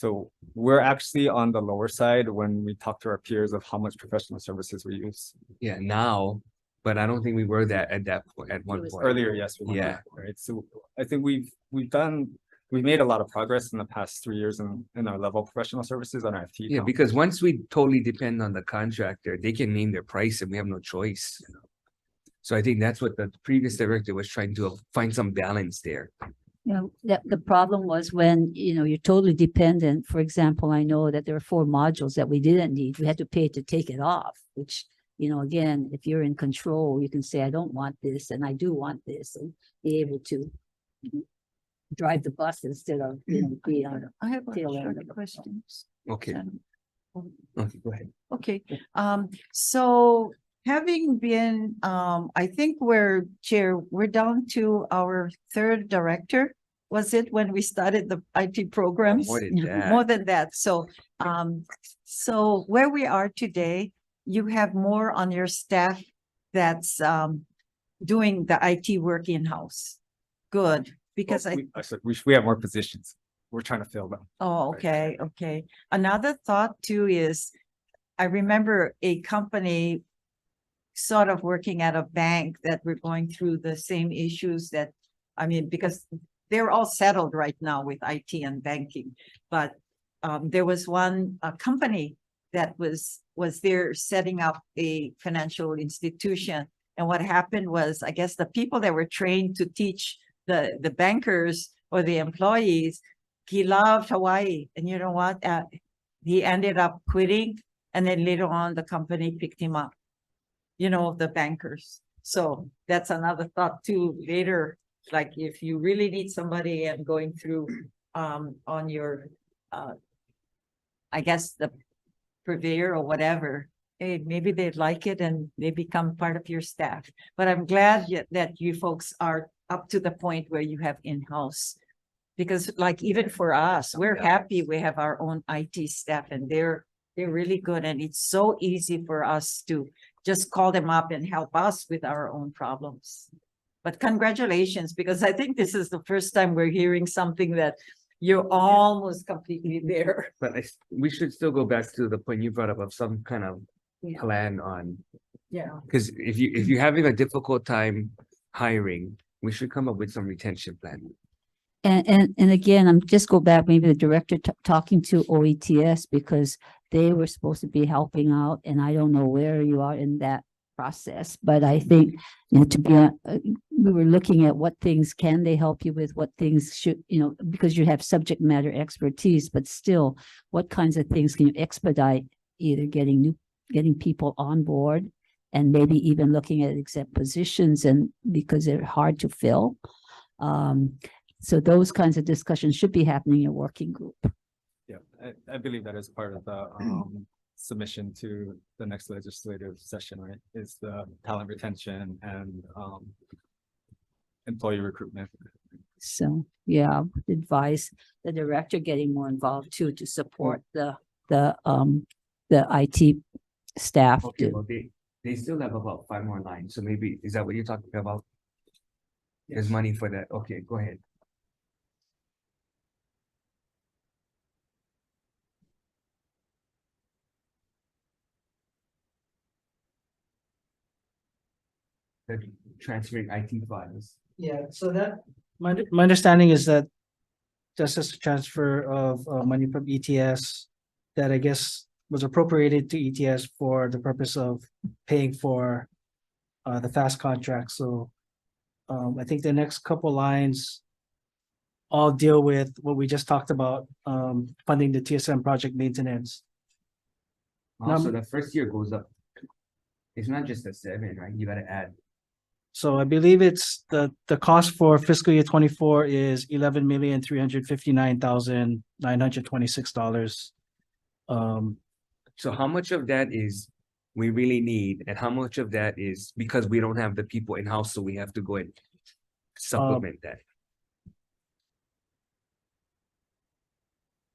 So we're actually on the lower side when we talk to our peers of how much professional services we use. Yeah, now, but I don't think we were that at that point, at one was point. Earlier, yes. we were, Yeah. Right, so I think we've made a lot of progress in the past 3 years in our level of professional services on our FTE Yeah, count. because once we totally depend on the contractor, they can name their price and we have no choice. So I think that's what the previous director was trying to find some balance there. You know, the problem was when, you're totally dependent. For example, I know that there are 4 modules that we didn't need. We had to pay to take it off, which, again, if you're in control, you can say, I don't want this and I do want this, and be able to drive the bus instead of, be on. I have a Tail end short of the question. Okay, okay, go ahead. Okay, so having been, I think we're down to our 3rd director. Was it when we started the IT programs? More than that. More than that. So where we are today, you have more on your staff that's doing the IT work in-house. Good, because I said, we have more positions. We're trying to fill them. Oh, okay, okay. Another thought too is, I remember a company sort of working at a bank that we're going through the same issues because they're all settled right now with IT and banking. But there was one company that was there setting up a financial institution. And what happened was, I guess the people that were trained to teach the bankers or the employees, he loved Hawaii. And you know what? He ended up quitting. And then later on, the company picked him up, the bankers. So that's another thought too, later, like if you really need somebody and going through on your, I guess the purveyor or whatever, hey, maybe they'd like it and they become part of your staff. But I'm glad that you folks are up to the point where you have in-house. Because like even for us, we're happy we have our own IT staff and they're really good. And it's so easy for us to just call them up and help us with our own problems. But congratulations, because I think this is the first time we're hearing something that you're almost completely there. But we should still go back to the point you brought up of some kind of Yeah. plan on, Yeah. because if you're having a difficult time hiring, we should come up with some retention plan. And again, I'm just go back, maybe the director talking to OETS because they were supposed to be helping out and I don't know where you are in that process, but I think, we were looking at what things can they help you with, what things should, because you have subject matter expertise, but still, what kinds of things can you expedite, either getting people on board and maybe even looking at exempt positions and because they're hard to fill. So those kinds of discussions should be happening in a working group. Yeah, I believe that is part of the submission to the next legislative session, right? Is the talent retention and employee recruitment. So, yeah, would advise the director getting more involved too, to support the IT staff. Okay, well, they still have about 5 more lines, so maybe, is that what you're talking about? There's money for that, okay, go ahead. the transferring IT files. Yeah, so that, my understanding is that just as a transfer of money from ETS that I guess was appropriated to ETS for the purpose of paying for the fast contract. So I think the next couple lines all deal with what we just talked about, funding the TSM project maintenance. Also, the first year goes up. It's not just a 7, right? You gotta add. So I believe it's the cost for fiscal year 24 is $11,359,926. So how much of that is we really need, and how much of that is because we don't have the people in-house, so we have to go and supplement that?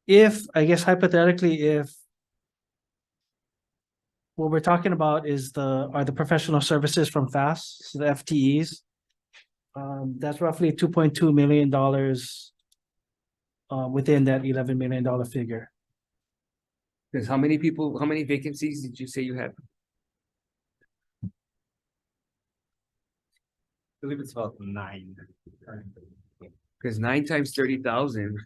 If, I guess hypothetically, if what we're talking about is are the professional services from FAST, so the FTEs. That's roughly $2.2 million within that $11 million figure. Because how many people, how many vacancies did you say you have? I believe it's about 9. Because 9 times 30,000,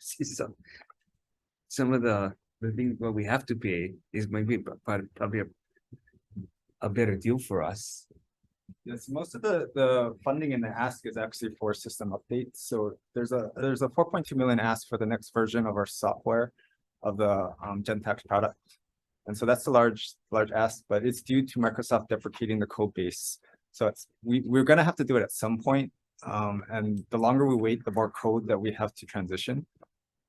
some of the things what we have to pay is maybe probably a better deal for us. Yes, most of the funding in the ask is actually for system updates. So there's a 4.2 million ask for the next version of our software of the Gentex product. And so that's a large ask, but it's due to Microsoft deprecating the code base. So we're gonna have to do it at some point. And the longer we wait, the more code that we have to transition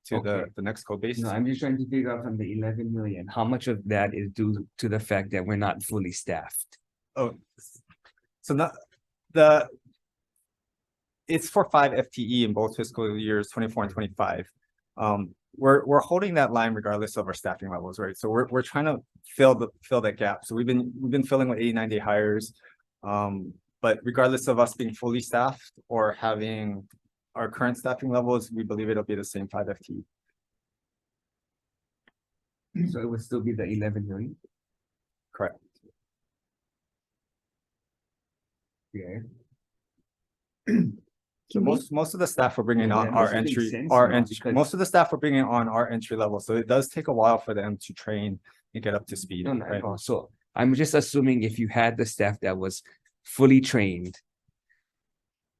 to the next code base. No, I'm just trying to figure out from the 11 million, how much of that is due to the fact that we're not fully staffed? Oh, so it's for 5 FTE in both fiscal years 24 and 25. We're holding that line regardless of our staffing levels, right? So we're trying to fill that gap. So we've been filling with 80-90 hires. But regardless of us being fully staffed or having our current staffing levels, we believe it'll be the same 5 FTE. So it would still be the 11 million? Correct. Yeah. So most of the staff we're bringing on That our doesn't make entry, sense now, because- most of the staff we're bringing on our entry level. So it does take a while for them to train and get up to speed. No, Right? no, so I'm just assuming if you had the staff that was fully trained,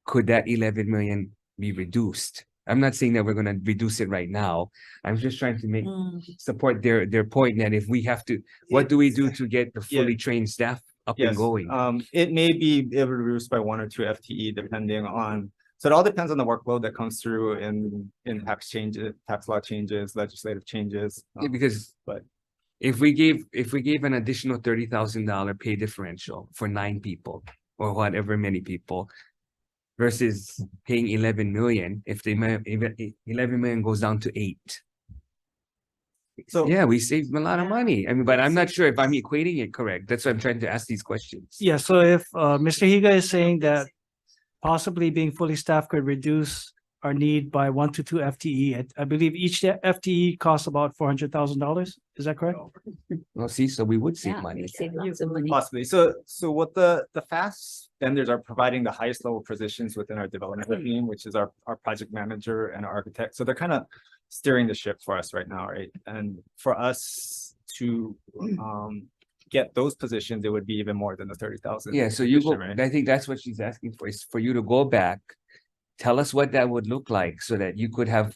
could that 11 million be reduced? I'm not saying that we're gonna reduce it right now. I'm just trying to support their point that if we have to, what do we do to get the fully trained staff up and Yes, going? it may be able to reduce by 1 or 2 FTE depending on, so it all depends on the workload that comes through in tax changes, tax law changes, legislative changes. Yeah, because but if we gave an additional $30,000 pay differential for 9 people or whatever many people versus paying 11 million, if they may, 11 million goes down to 8. so Yeah, we saved a lot of money. I mean, but I'm not sure if I'm equating it correct. That's why I'm trying to ask these questions. Yeah, so if Mr. Higa is saying that possibly being fully staffed could reduce our need by 1 to 2 FTE, I believe each FTE costs about $400,000. Is that correct? Well, see, so we would save Yeah, money. we save lots of money. possibly. So what the FAST vendors are providing the highest level positions within our development team, which is our project manager and our architect. So they're kind of steering the ship for us right now, right? And for us to get those positions, it would be even more than the 30,000. Yeah, so you go, right? I think that's what she's asking for, is for you to go back, tell us what that would look like so that you could have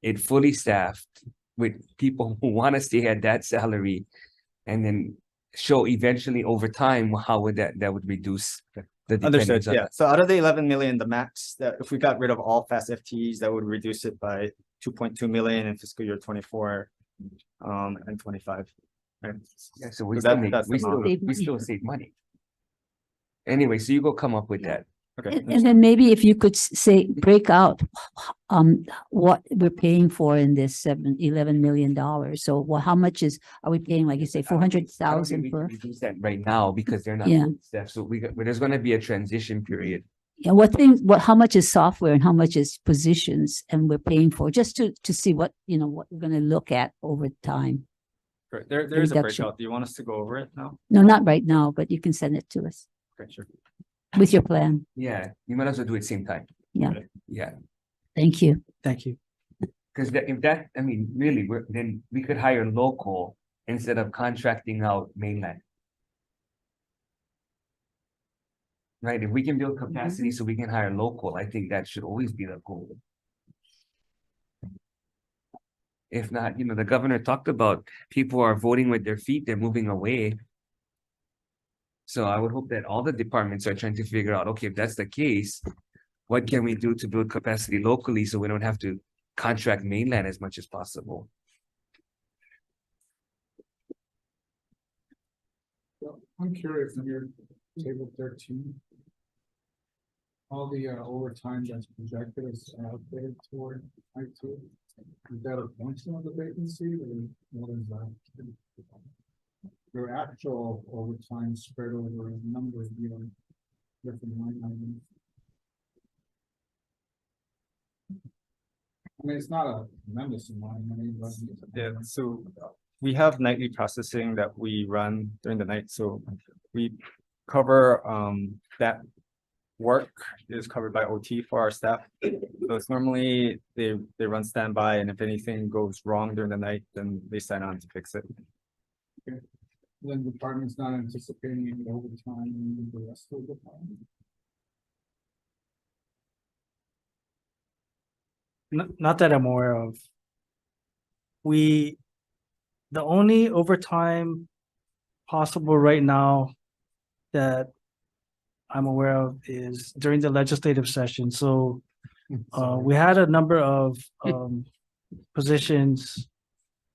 it fully staffed with people who want to stay at that salary, and then show eventually over time how would that would reduce the Understood, dependence on yeah. So out of the 11 million, the max that if we got rid of all fast FTEs, that would reduce it by 2.2 million in fiscal year 24 and 25. Right? Yeah, so we So still that- make, that's the we still, amount. Save we money. still save money. Anyway, so you go come up with that. Okay. And then maybe if you could say, break out what we're paying for in this $11 million. So how much are we paying, like you say, I don't think 400,000 we for? can reduce that right now because they're not Yeah. fully staffed. So there's gonna be a transition period. Yeah, how much is software and how much is positions and we're paying for, just to see what we're gonna look at over time. Great. There is a Reduction. breakout. Do you want us to go over it now? No, not right now, but you can send it to us. Okay, sure. with your plan. Yeah, you might as well do it same time. Yeah. Yeah, Thank you. Thank you. because if that, I mean, really, then we could hire local instead of contracting out mainland. Right, if we can build capacity so we can hire local, I think that should always be the goal. If not, the governor talked about people are voting with their feet, they're moving away. So I would hope that all the departments are trying to figure out, okay, if that's the case, what can we do to build capacity locally so we don't have to contract mainland as much as possible? I'm curious, in your table 13. All the overtime that's projected is allocated toward IT. Is that a function of the vacancy or what is that? Your actual overtime spread over a number of different line items. I mean, it's not a tremendous amount of money, but. Yeah, so we have nightly processing that we run during the night, so we cover that work is covered by OT for our staff. So it's normally they run standby, and if anything goes wrong during the night, then they sign on to fix it. Then the department's not anticipating any overtime in the rest of the department. Not that I'm aware of. The only overtime possible right now that I'm aware of is during the legislative session. So we had a number of positions.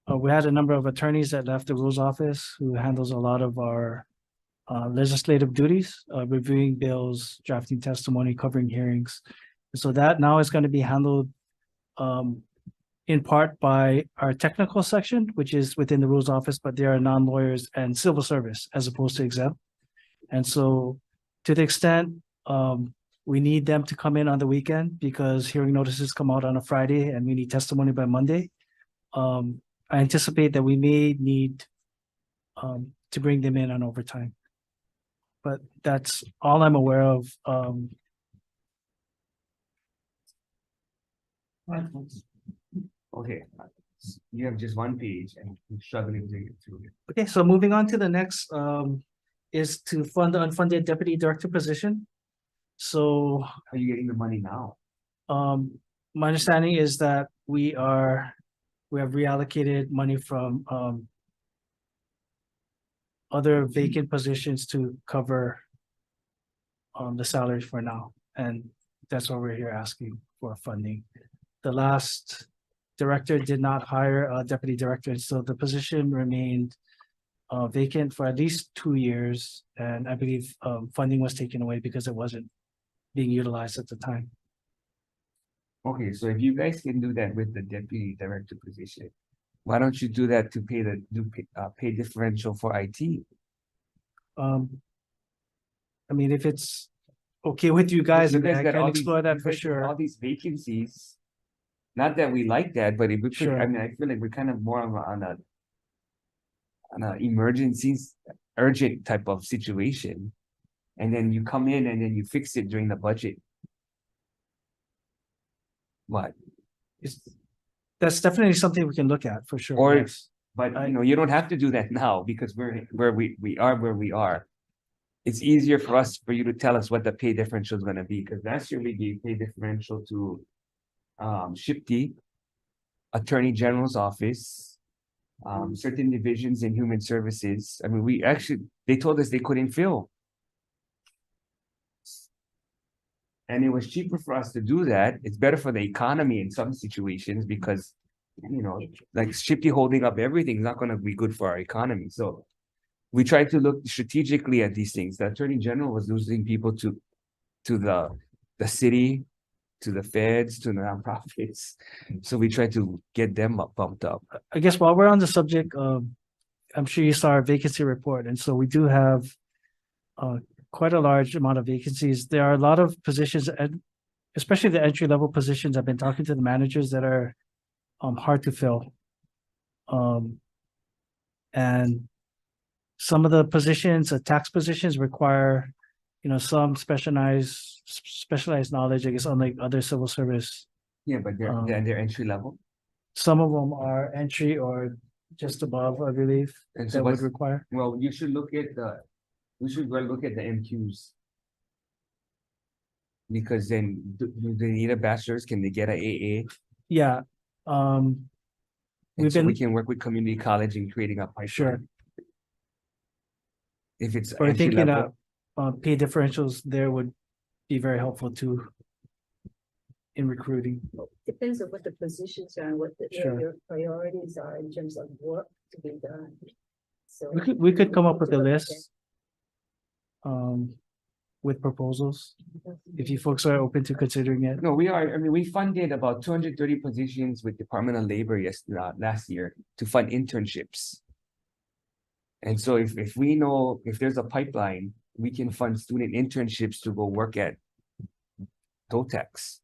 We had a number of attorneys that left the rules office who handles a lot of our legislative duties, reviewing bills, drafting testimony, covering hearings. So that now is going to be handled in part by our technical section, which is within the rules office, but they are non-lawyers and civil service as opposed to exempt. And so to the extent we need them to come in on the weekend because hearing notices come out on a Friday and we need testimony by Monday, I anticipate that we may need to bring them in on overtime. But that's all I'm aware of. Okay, you have just one page and I'm struggling to get through it. Okay, so moving on to the next is to fund the unfunded deputy director position. So How are you getting the money now? my understanding is that we have reallocated money from other vacant positions to cover the salaries for now, and that's why we're here asking for funding. The last director did not hire a deputy director, so the position remained vacant for at least 2 years, and I believe funding was taken away because it wasn't being utilized at the time. Okay, so if you guys can do that with the deputy director position, why don't you do that to pay pay differential for IT? I mean, if it's okay with you guys, You I mean, guys I got can all these- explore that you for guys got sure. All these vacancies. Not that we like that, but if we could, I Sure. mean, I feel like we're kind of more on a emergencies, urgent type of situation. And then you come in and then you fix it during the budget. What? That's definitely something we can look at for sure. Or, Yes. but you don't have to do that now because we're where we are. It's easier for you to tell us what the pay differential is gonna be, because last year we gave pay differential to SHIPTI, Attorney General's office, certain divisions in human services. I mean, they told us they couldn't fill. And it was cheaper for us to do that. It's better for the economy in some situations because, like SHIPTI holding up everything is not gonna be good for our economy. So we tried to look strategically at these things. The Attorney General was losing people to the city, to the feds, to the nonprofits. So we tried to get them bumped up. I guess while we're on the subject of, I'm sure you saw our vacancy report, and so we do have quite a large amount of vacancies. There are a lot of positions, especially the entry-level positions. I've been talking to the managers that are hard to fill. And some of the positions, tax positions require some specialized knowledge, I guess, unlike other civil service. Yeah, but they're entry level. Some of them are entry or just above, I believe, And so that would what's, require. well, you should look at we should go look at the MQs. Because then do they need a bachelor's? Can they get a AA? Yeah, And we've so we been, can work with community college in creating a pipeline. sure, If it's we're entry thinking level. pay differentials there would be very helpful too in recruiting. Depends on what the positions are and what Sure. your priorities are in terms of work to be done. So. We could come up with a list with proposals, if you folks are open to considering it. No, we are, I mean, we funded about 230 positions with Department of Labor last year to fund internships. And so if we know, if there's a pipeline, we can fund student internships to go work at TOTEX.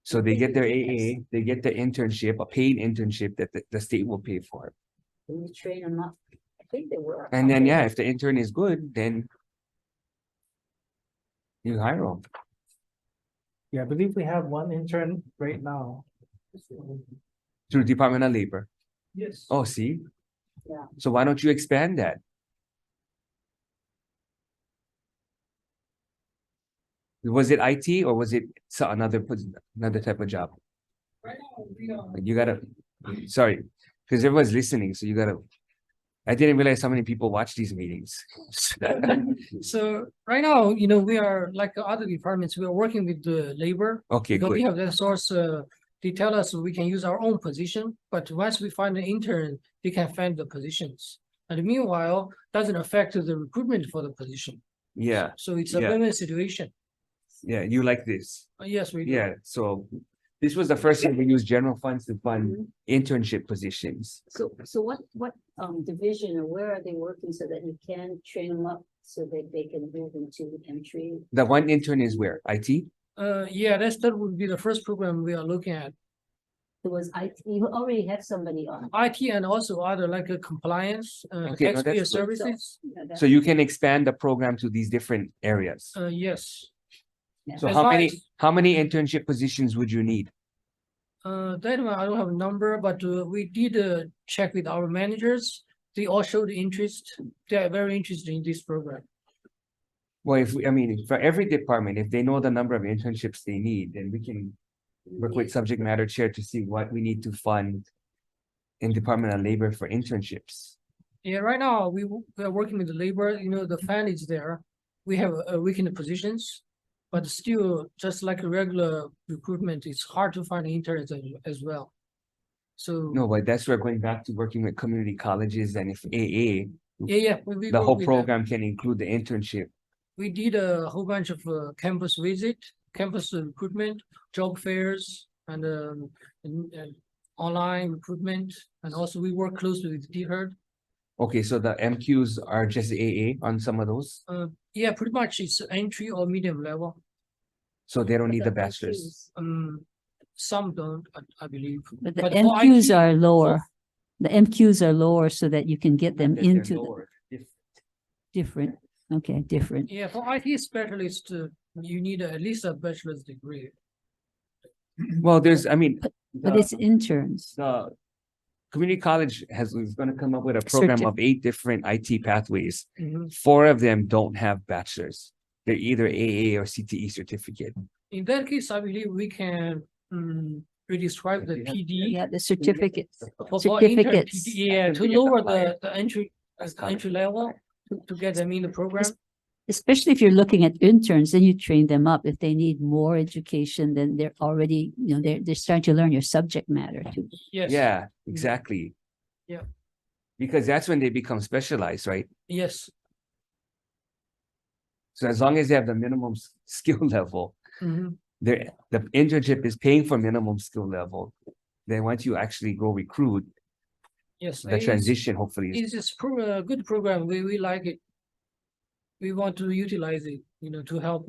So they get their AA, they get the internship, a paid internship that the state will pay for. When you train them up, I think they will. And then, yeah, if the intern is good, then you hire them. Yeah, I believe we have one intern right now. Through Department of Labor. Yes. Oh, see? Yeah. So why don't you expand that? Was it IT or was it another type of job? You gotta, sorry, because everyone's listening, so you gotta. I didn't realize how many people watch these meetings. So right now, we are like other departments, we are working with the labor. Okay, Because we good. have the source, they tell us we can use our own position, but once we find an intern, they can find the positions. And meanwhile, doesn't affect the recruitment for the position. Yeah, So it's a Yeah. win-win situation. yeah, you like this. Yes, we do. Yeah, so this was the first year we used general funds to fund internship positions. So what division or where are they working so that you can train them up so that they can move into entry? The one intern is where? IT? Yeah, that would be the first program we are looking at. It was you already have somebody on. IT and also other like compliance, Okay, no, taxpayer that's good. services. So you can expand the program to these different areas. Yes. So As how far many, as- how many internship positions would you need? That one I don't have a number, but we did check with our managers. They all showed interest. They are very interested in this program. Well, I mean, for every department, if they know the number of internships they need, then we can work with subject matter chair to see what we need to fund in Department of Labor for internships. Yeah, right now we are working with the labor, the fan is there. We have weekend positions, but still just like a regular recruitment, it's hard to find interns as well. So. No, but that's where going back to working with community colleges and if AA, Yeah, we the work whole with them. program can include the internship. We did a whole bunch of campus visit, campus recruitment, job fairs, and online recruitment, and also we work closely with DHERD. Okay, so the MQs are just AA on some of those, Yeah, pretty much it's entry or medium level. so they don't need the bachelor's. Some don't, I believe. But the But for MQs IT are lower. The MQs are lower so that you can get them That they're into the lower. different, okay, different. Yeah, for IT specialists, you need at least a bachelor's degree. Well, I mean. But the- it's interns. The community college is gonna come up with a program of 8 different IT pathways. Mhm. 4 of them don't have bachelor's. They're either AA or CTE certificate. In that case, I believe we can redescribe the PD. Yeah, the certificates. For intern Certificates. PD, yeah, to lower the entry level to get them in the program. Especially if you're looking at interns, then you train them up. If they need more education, then they're already, they're starting to learn your subject matter too. Yes. Yeah, exactly. Yeah. Because that's when they become specialized, right? Yes. So as long as they have the minimum skill level, Mhm. the internship is paying for minimum skill level. Then once you actually go recruit, Yes. the transition hopefully is. It's a good program. We like it. We want to utilize it, to help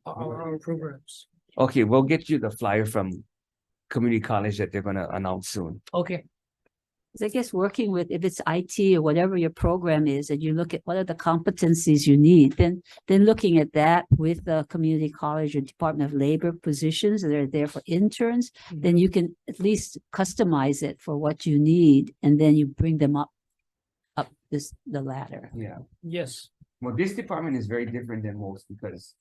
our programs. Okay, we'll get you the flyer from community college that they're gonna announce soon. Okay. 'Cause I guess working with, if it's IT or whatever your program is, and you look at what are the competencies you need, then looking at that with the community college or Department of Labor positions that are there for interns, then you can at least customize it for what you need, and then you bring them up the ladder. Yeah. Yes. Well, this department is very different than most because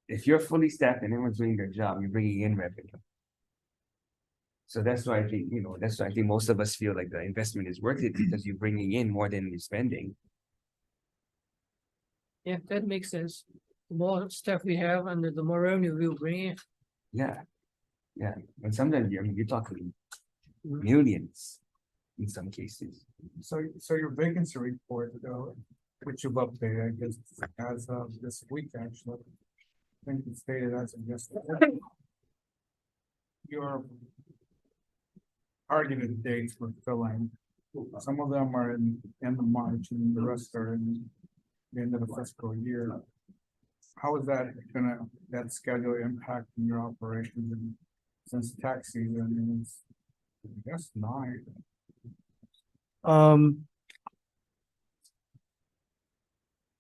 if you're fully staffed and everyone's doing their job, you're bringing in revenue. So that's why I think, that's why I think most of us feel like the investment is worth it because you're bringing in more than you're spending. Yeah, that makes sense. The more staff we have and the more revenue we'll bring in. Yeah. Yeah. And sometimes, you're talking millions in some cases. So your vacancy report, which you've updated, I guess, as of this week, actually. I think it's stated as of yesterday. Your targeted dates for filling, some of them are in end of March and the rest are in the end of the fiscal year. How is that that schedule impacting your operations and since tax season is, I guess, 9?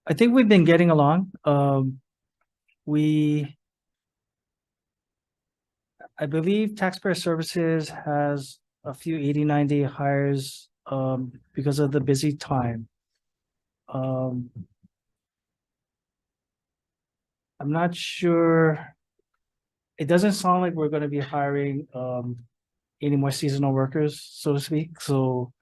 I think we've been getting along. I believe Taxpayer Services has a few 89-day hires because of the busy time. I'm not sure. It doesn't sound like we're going to be hiring any more seasonal workers, so to speak. So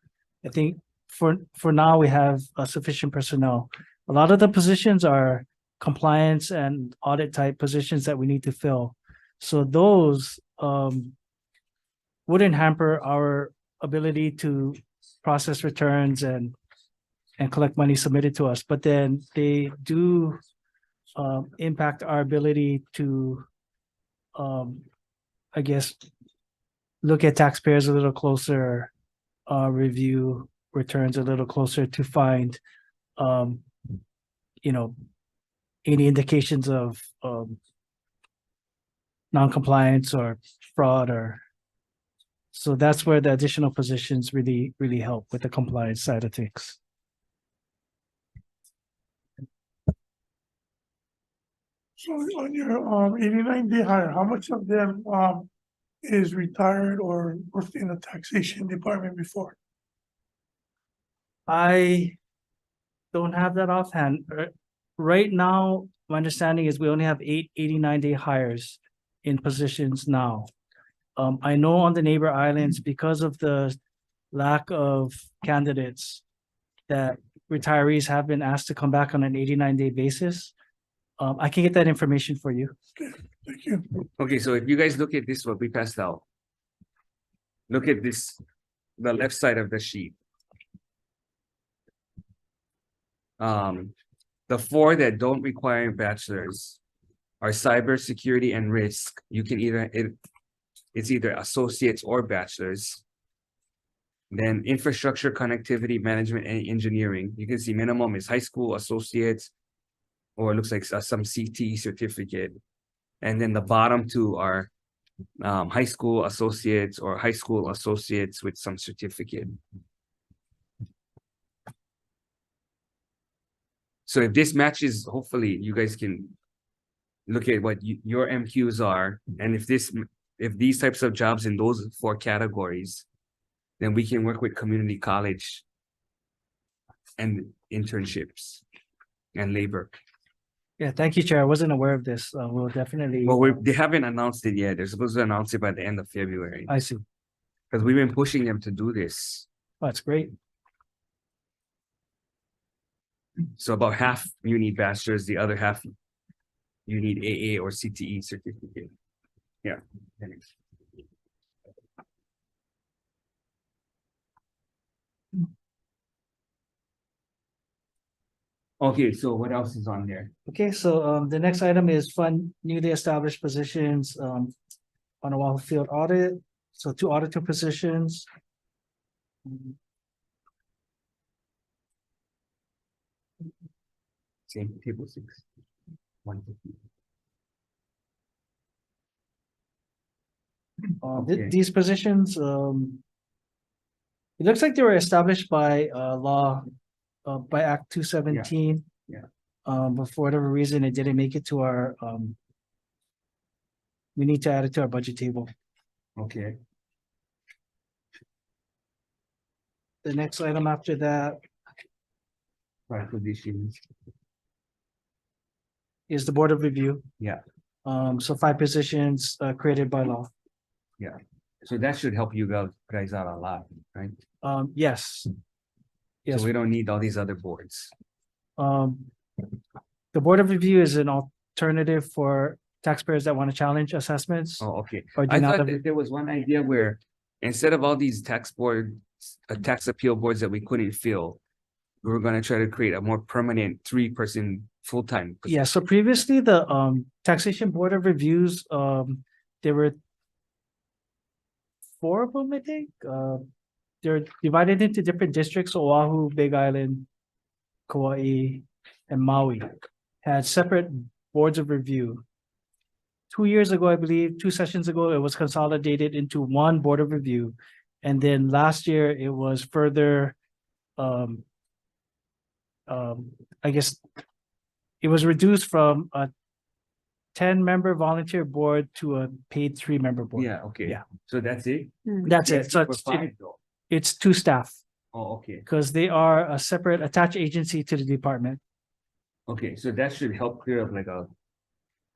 I think for now we have sufficient personnel. A lot of the positions are compliance and audit type positions that we need to fill. So those wouldn't hamper our ability to process returns and collect money submitted to us, but then they do impact our ability to, I guess, look at taxpayers a little closer, review returns a little closer to find, any indications of non-compliance or fraud so that's where the additional positions really help with the compliance side of things. So on your 89-day hire, how much of them is retired or worked in the taxation department before? I don't have that offhand. Right now, my understanding is we only have 8 89-day hires in positions now. I know on the neighbor islands, because of the lack of candidates, that retirees have been asked to come back on an 89-day basis. I can get that information for you. Thank you. Okay, so if you guys look at this, what we passed out. Look at this, the left side of the sheet. The 4 that don't require bachelors are cybersecurity and risk. You can it's either associates or bachelors. Then infrastructure, connectivity, management, and engineering. You can see minimum is high school associates, or it looks like some CT certificate. And then the bottom 2 are high school associates or high school associates with some certificate. So if this matches, hopefully you guys can look at what your MQs are. And if these types of jobs in those 4 categories, then we can work with community college and internships and labor. Yeah, thank you, Chair. I wasn't aware of this. We'll definitely. Well, they haven't announced it yet. They're supposed to announce it by the end of February. I see. Because we've been pushing them to do this. Oh, that's great. So about half you need bachelor's, the other half you need AA or CTE certificate. Yeah. Thanks. Okay, so what else is on there? Okay, so the next item is fund newly established positions on Oahu field audit. So 2 auditor positions. Same table 6. 150. Okay. These positions, It looks like they were established by law, by Act 217. Yeah. But for whatever reason, it didn't make it to our, we need to add it to our budget table. Okay, The next item after that five positions. is the Board of Review. Yeah. So 5 positions created by law. So that should help you guys out a lot, right? Yes. Yes. So we don't need all these other boards. The Board of Review is an alternative for taxpayers that want to challenge assessments. Oh, okay. Or do I not thought have- that there was one idea where instead of all these tax boards, tax appeal boards that we couldn't fill, we were gonna try to create a more permanent 3-person full-time. Yeah, so previously the Taxation Board of Reviews, there were 4 of them, I think. They're divided into different districts, Oahu, Big Island, Kauai, and Maui. Had separate boards of review. 2 years ago, I believe, 2 sessions ago, it was consolidated into one board of review. And then last year, it was further, I guess, it was reduced from a 10-member volunteer board to a paid 3-member board. Yeah, okay. Yeah. So that's it? That's it. So For it's, 5 though. it's 2 staff, Oh, okay. because they are a separate attached agency to the department. Okay, so that should help clear up like a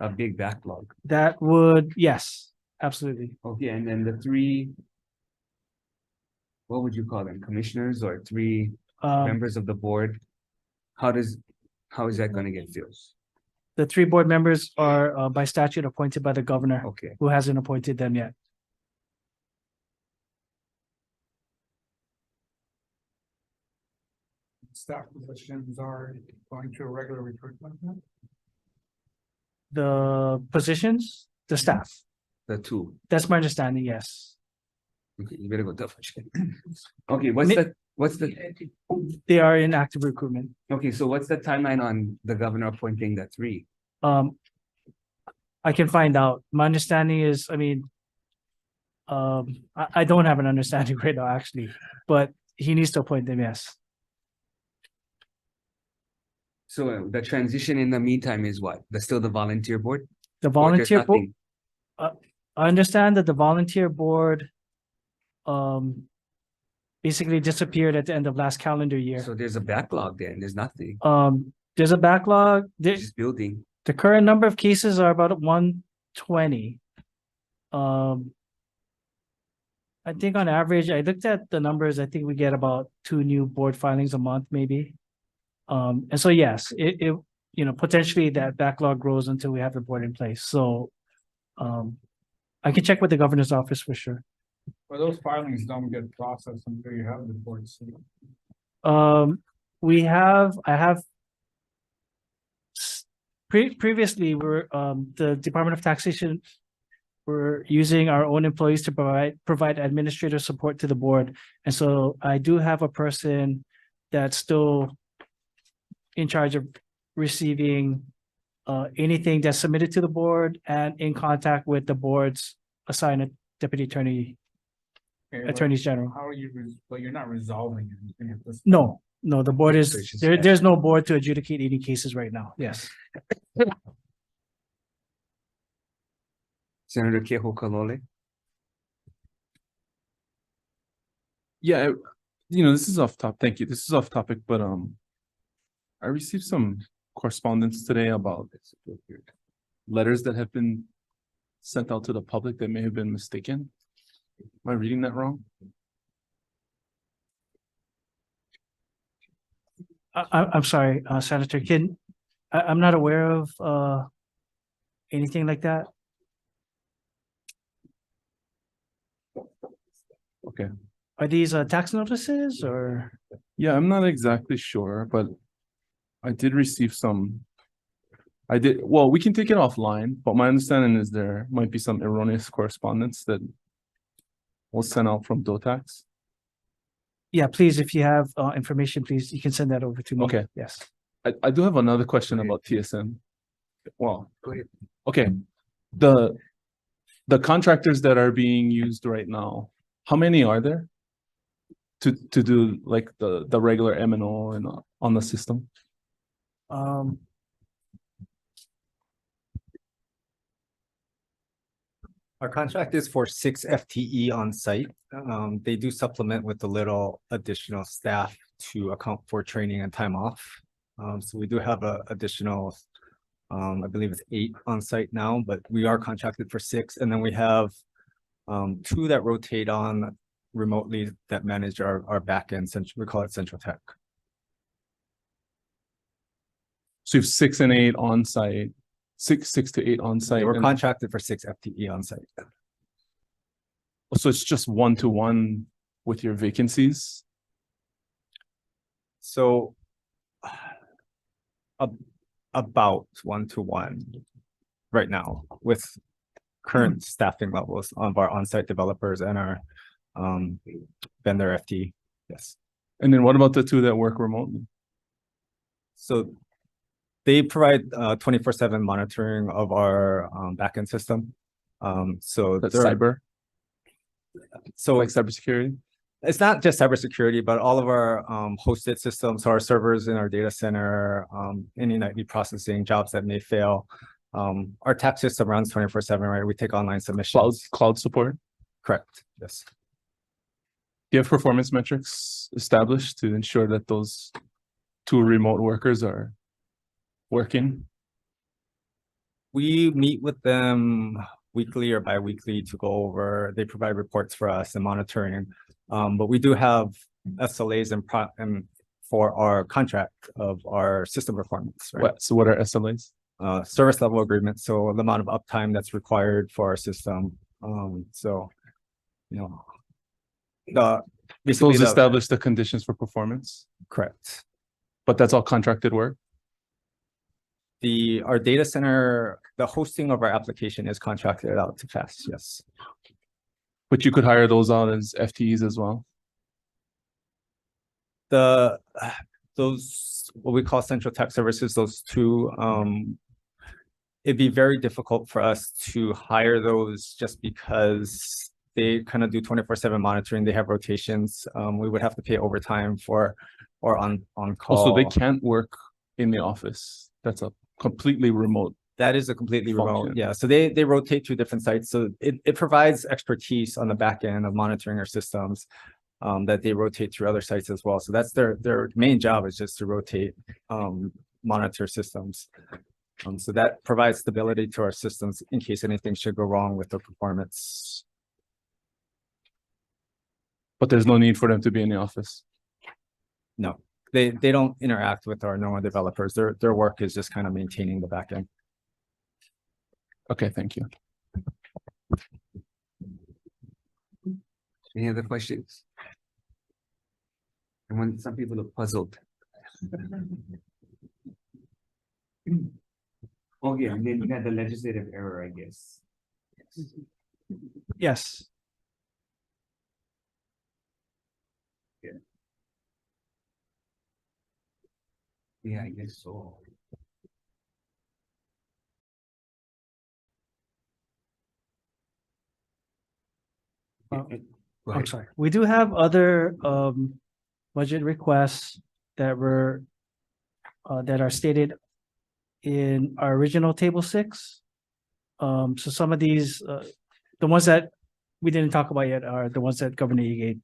big backlog. That would, yes, absolutely. Okay, and then the 3, what would you call them? Commissioners or 3 members of the board? How is that gonna get filled? The 3 board members are by statute appointed by the governor, Okay, who hasn't appointed them yet. Staff positions are going to a regular recruitment. The positions, the staff, the 2. that's my understanding, yes. Okay, you better go double check. Okay, what's the, They are in active recruitment. okay, so what's the timeline on the governor appointing the 3? I can find out. My understanding is, I mean, I don't have an understanding right now, actually, but he needs to appoint them, yes. So the transition in the meantime is what? That's still the volunteer board? The Or there's volunteer board, nothing? I understand that the volunteer board basically disappeared at the end of last calendar year. So there's a backlog then, there's nothing, There's a backlog. just building. The current number of cases are about 120. I think on average, I looked at the numbers, I think we get about 2 new board filings a month, maybe. And so, yes, it, potentially that backlog grows until we have the board in place. So, I can check with the governor's office for sure. But those filings don't get processed until you have the board seat. I have previously, the Department of Taxation were using our own employees to provide administrative support to the board. And so I do have a person that's still in charge of receiving anything that's submitted to the board and in contact with the board's assigned deputy attorneys general. How are you, but you're not resolving anything at this. No, the board is, Administration there's no board to adjudicate any cases right now. Yes. Senator Keho Kalole? Yeah, this is off top. Thank you. This is off topic, but I received some correspondence today about letters that have been sent out to the public that may have been mistaken. Am I reading that wrong? I'm sorry, Senator, I'm not aware of anything like that. Okay. Are these tax notices or? Yeah, I'm not exactly sure, but I did receive some. Well, we can take it offline, but my understanding is there might be some erroneous correspondence that was sent out from DOTAX. Yeah, please, if you have information, please, you can send that over to me. Okay. Yes. I do have another question about TSM. Well, Go ahead. okay, the contractors that are being used right now, how many are there to do like the regular M&O and on the system? Um, Our contract is for 6 FTE on site. They do supplement with a little additional staff to account for training and time off. So we do have a additional, I believe it's 8 on site now, but we are contracted for 6. And then we have 2 that rotate on remotely that manage our back end, we call it Central Tech. So you have 6 and 8 on site, 6 to 8 on site. We're and- contracted for 6 FTE on site. So it's just 1-to-1 with your vacancies? So about 1-to-1 right now with current staffing levels of our on-site developers and our vendor FTE. Yes. And then what about the 2 that work remotely? So they provide 24/7 monitoring of our backend system. So That's they're- cyber, So like cybersecurity? it's not just cybersecurity, but all of our hosted systems, our servers in our data center, any nightly processing jobs that may fail. Our tax system runs 24/7, right? We take online submissions. Cloud support? Correct. Yes. Do you have performance metrics established to ensure that those 2 remote workers are working? We meet with them weekly or bi-weekly to go over, they provide reports for us and monitoring. But we do have SLAs and for our contract of our system performance, right? So what are SLAs? Service level agreement, so the amount of uptime that's required for our system. So, you know, Those establish the conditions for performance, correct. but that's all contracted work? Our data center, the hosting of our application is contracted out to FAST, yes. But you could hire those out as FTEs as well? Those, what we call central tech services, those 2, it'd be very difficult for us to hire those just because they kind of do 24/7 monitoring. They have rotations. We would have to pay overtime for or on call. Also, they can't work in the office. That's a completely remote. That is a completely remote, function. yeah. So they rotate to different sites. So it provides expertise on the back end of monitoring our systems that they rotate through other sites as well. So that's their main job is just to rotate, monitor systems. So that provides stability to our systems in case anything should go wrong with the performance. But there's no need for them to be in the office. No, they don't interact with our normal developers. Their work is just kind of maintaining the back end. Okay, thank you. Any other questions? And when some people look puzzled. Okay, and then you got the legislative error, I guess. yes. Yeah, I guess so. Oh, Go I'm ahead. sorry. We do have other budget requests that that are stated in our original table 6. So some of these, the ones that we didn't talk about yet are the ones that Governor Ige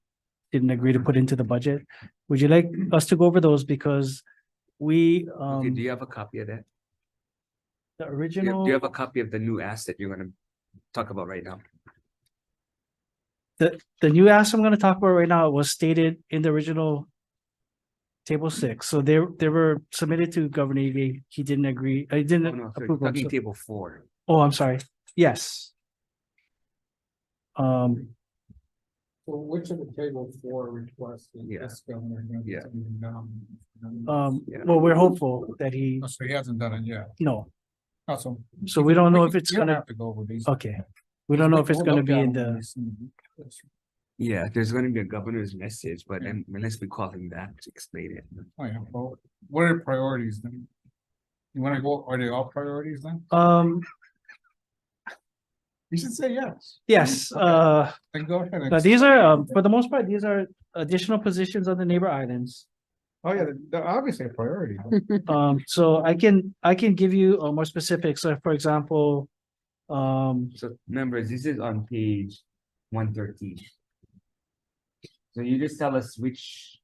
didn't agree to put into the budget. Would you like us to go over those? Because we, Okay, do you have a copy of that? the Do original. you have a copy of the new ask that you're gonna talk about right now? The new ask I'm gonna talk about right now was stated in the original table 6. So they were submitted to Governor Ige. He didn't agree. I Oh, didn't no, sorry, approve. them. talking So- table 4. Oh, I'm sorry. Yes. So which of the table 4 requests is Yeah. this governor? gonna be Yeah. sending down? Yeah. Well, we're hopeful that he, Oh, so he hasn't done it yet. no. Awesome. So we don't know if it's You don't gonna, have to go over these. okay. We don't know if it's We'll gonna look be at in them when the, we see them. Yeah, there's gonna be a governor's message, but then unless we call him back to explain it. Oh, yeah, well, what are priorities then? You wanna go, are they all priorities then? You should say yes. Yes, Then go ahead. and now these are, for the most part, these are additional positions on the neighbor islands. Oh, yeah, they're obviously a priority. So I can give you more specifics. So for example, So members, this is on page 113. So you just tell us which.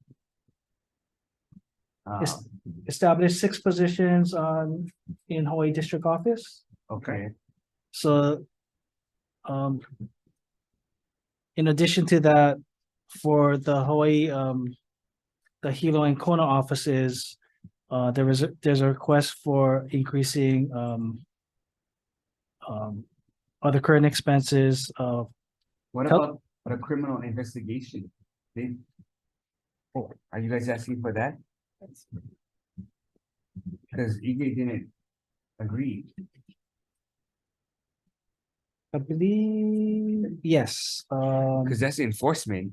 Yes. Establish 6 positions in Hawaii District Office. Okay, So, in addition to that, for the Hawaii, the Hilo and Kona offices, there's a request for increasing, other current expenses of, what Help. about the criminal investigation? Are you guys asking for that? Because EJ didn't agree. I believe, yes, Because that's enforcement.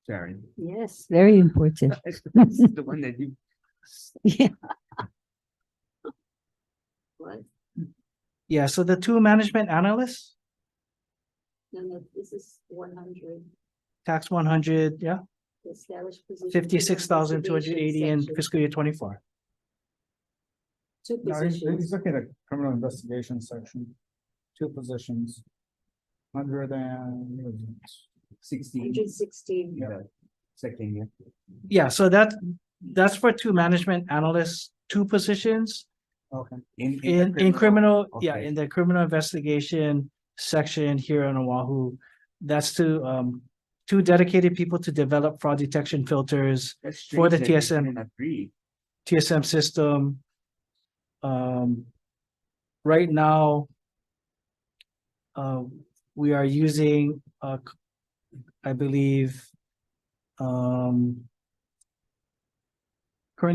Sorry. Yes, very important. That's the one that you. Yeah. What? yeah, so the 2 management analysts, No, this is 100 tax 100, yeah, established position. 56,280 in fiscal year 24. 2 No, he's looking at criminal investigation section, 2 positions. 16. 116. Yeah. Second year. Yeah, so that's for 2 management analysts, 2 positions. Okay. In criminal, yeah, Okay. in the criminal investigation section here on Oahu, that's to 2 dedicated people to develop fraud detection filters That's for the strange that you TSM didn't agree. TSM system. Right now, we are using, I believe, currently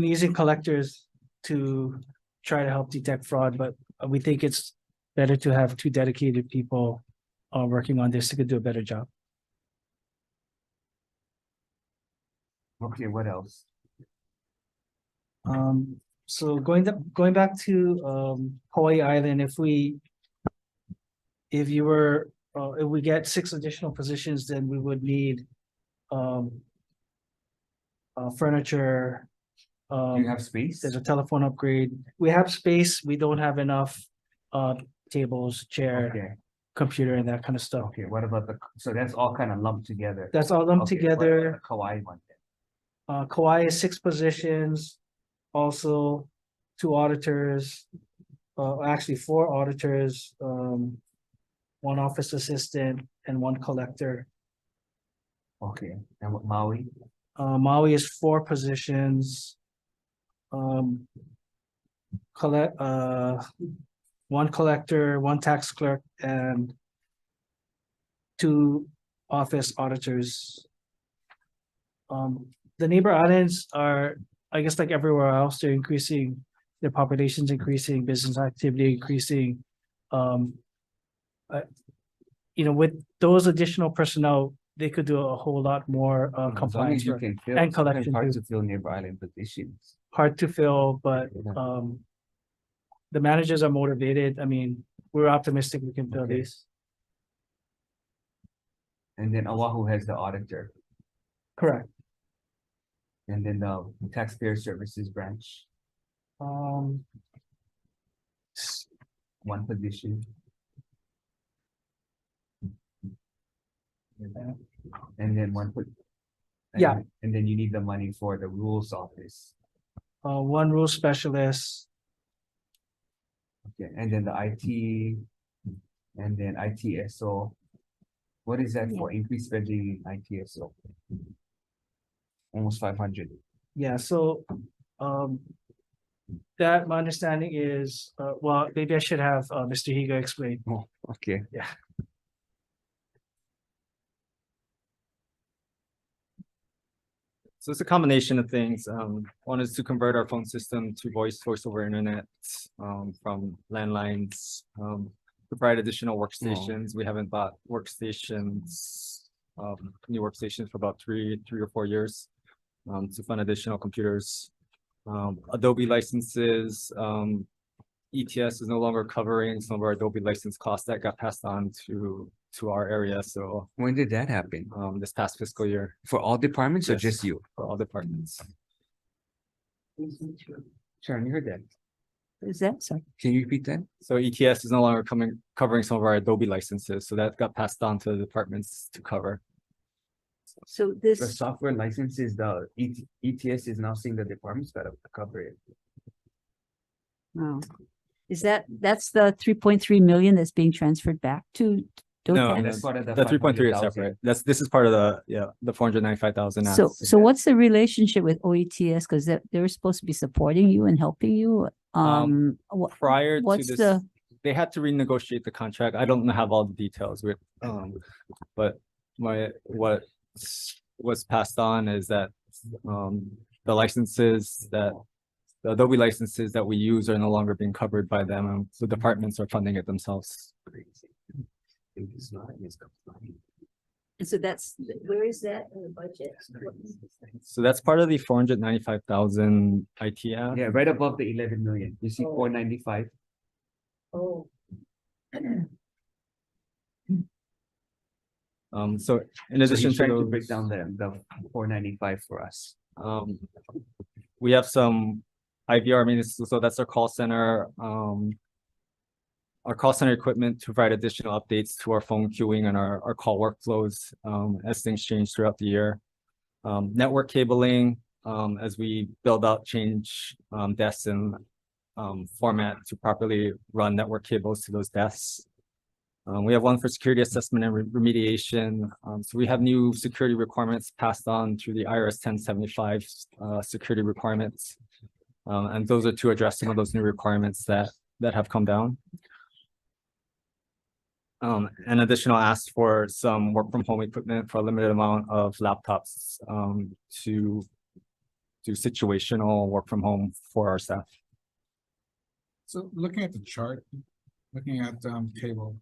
using collectors to try to help detect fraud, but we think it's better to have 2 dedicated people working on this to do a better job. Okay, what else? So going back to Hawaii Island, if we get 6 additional positions, then we would need furniture. Do you have space? There's a telephone upgrade. We have space. We don't have enough tables, chair, Okay, computer, and that kind of stuff. okay, what about so that's all kind of lumped together. That's all lumped Okay, what about together. the Kauai one then? Kauai is 6 positions, also 2 auditors, actually 4 auditors, 1 office assistant and 1 collector. Okay, and what Maui? Maui is 4 positions. Collect, 1 collector, 1 tax clerk, and 2 office auditors. The neighbor islands are, I guess, like everywhere else, they're increasing, their population's increasing, business activity increasing. With those additional personnel, they could do a whole lot more As long compliance as you work can fill, and sometimes collection hard too. to fill neighbor island positions. Hard to fill, but Yeah. the managers are motivated. I mean, we're optimistic we can fill Okay. these. And then Oahu has the auditor, Correct. and then the taxpayer services branch, Um, 1 position. And then 1 put. Yeah. And then you need the money for the rules office. 1 rule specialist, Okay, and then the IT, and then ITSO. What is that for? Increased spending in ITSO? Almost 500. yeah, so, that my understanding is, well, maybe I should have, Mr. Higa explain. Oh, okay. Yeah. So it's a combination of things. 1 is to convert our phone system to voice over internet, from landlines, provide additional workstations. We haven't bought workstations, new workstations for about 3 or 4 years, to fund additional computers. Adobe licenses, ETS is no longer covering some of our Adobe license costs that got passed on to our area. So When did that happen? this past fiscal year For all departments or Yes. just you? for all departments. Sharon, you heard that? Is that, sorry? Can you repeat that? So ETS is no longer covering some of our Adobe licenses. So that got passed on to the departments to cover. So The this, software licenses, the ETS is now seeing the departments gotta cover it. oh, is that's the 3.3 million that's being transferred back to No, DOTAC? That's part of The 3.3 is 500,000. separate. This is part of the 495,000. So what's the relationship with OETS? Because they're supposed to be supporting you and helping you. Prior to what's this, the- they had to renegotiate the contract. I don't have all the details with, but what was passed on is that, the licenses the Adobe licenses that we use are no longer being covered by them, and the departments are funding it themselves. And so that's, where is that in the budget? So that's part of the 495,000 ITF. Yeah, right above the 11 million. You see 495. Oh. So in So addition he's to trying to those, break down the 495 for us. we have some IVR, I mean, so that's our call center, equipment to provide additional updates to our phone queuing and our call workflows, as things change throughout the year. Network cabling, as we build out, change, desks and, format to properly run network cables to those desks. We have one for security assessment and remediation. So we have new security requirements passed on through the IRS 1075 security requirements. And those are to address some of those new requirements that have come down. An additional ask for some work from home equipment for a limited amount of laptops to do situational work from home for our staff. So looking at the chart, looking at table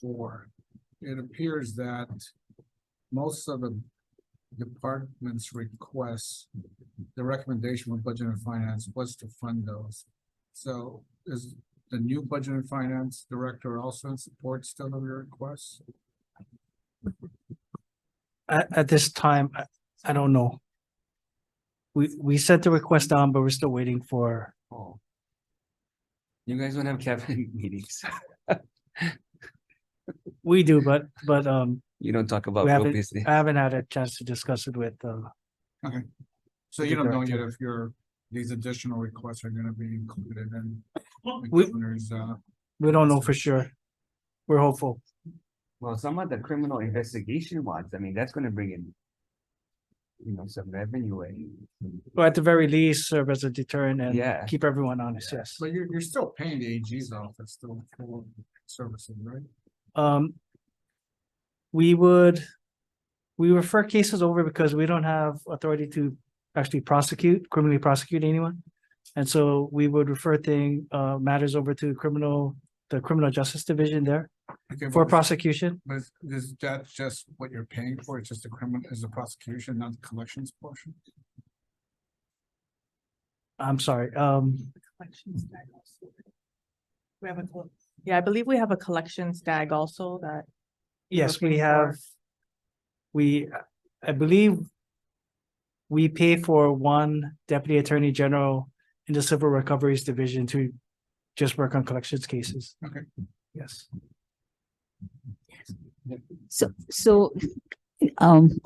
4, it appears that most of the department's requests, the recommendation for budget and finance was to fund those. So is the new budget and finance director also in support still of your requests? At this time, I don't know. We sent the request down, but we're still waiting for, Oh. You guys don't have cabinet meetings. we do, but You don't talk about we real haven't, business. I haven't had a chance to discuss it with, Okay. So With you the don't know yet director. if these additional requests are gonna be included in the We- governor's, we don't know for sure. We're hopeful. Well, some of the criminal investigation ones, I mean, that's gonna bring in, some revenue. But at the very least, serve as a deterrent and Yeah. keep everyone honest, yes. but you're still paying the AG's office still for services, right? We refer cases over because we don't have authority to actually criminally prosecute anyone. And so we would refer matters over to the criminal justice division there Okay, for but prosecution. is that just what you're paying for? It's just the criminal, is the prosecution, not the collections portion? I'm sorry, We have yeah, I believe we have a collections tag also that. you're yes, we looking have. for. I believe we pay for one deputy attorney general in the civil recoveries division to just work on collections cases. Okay. Yes. So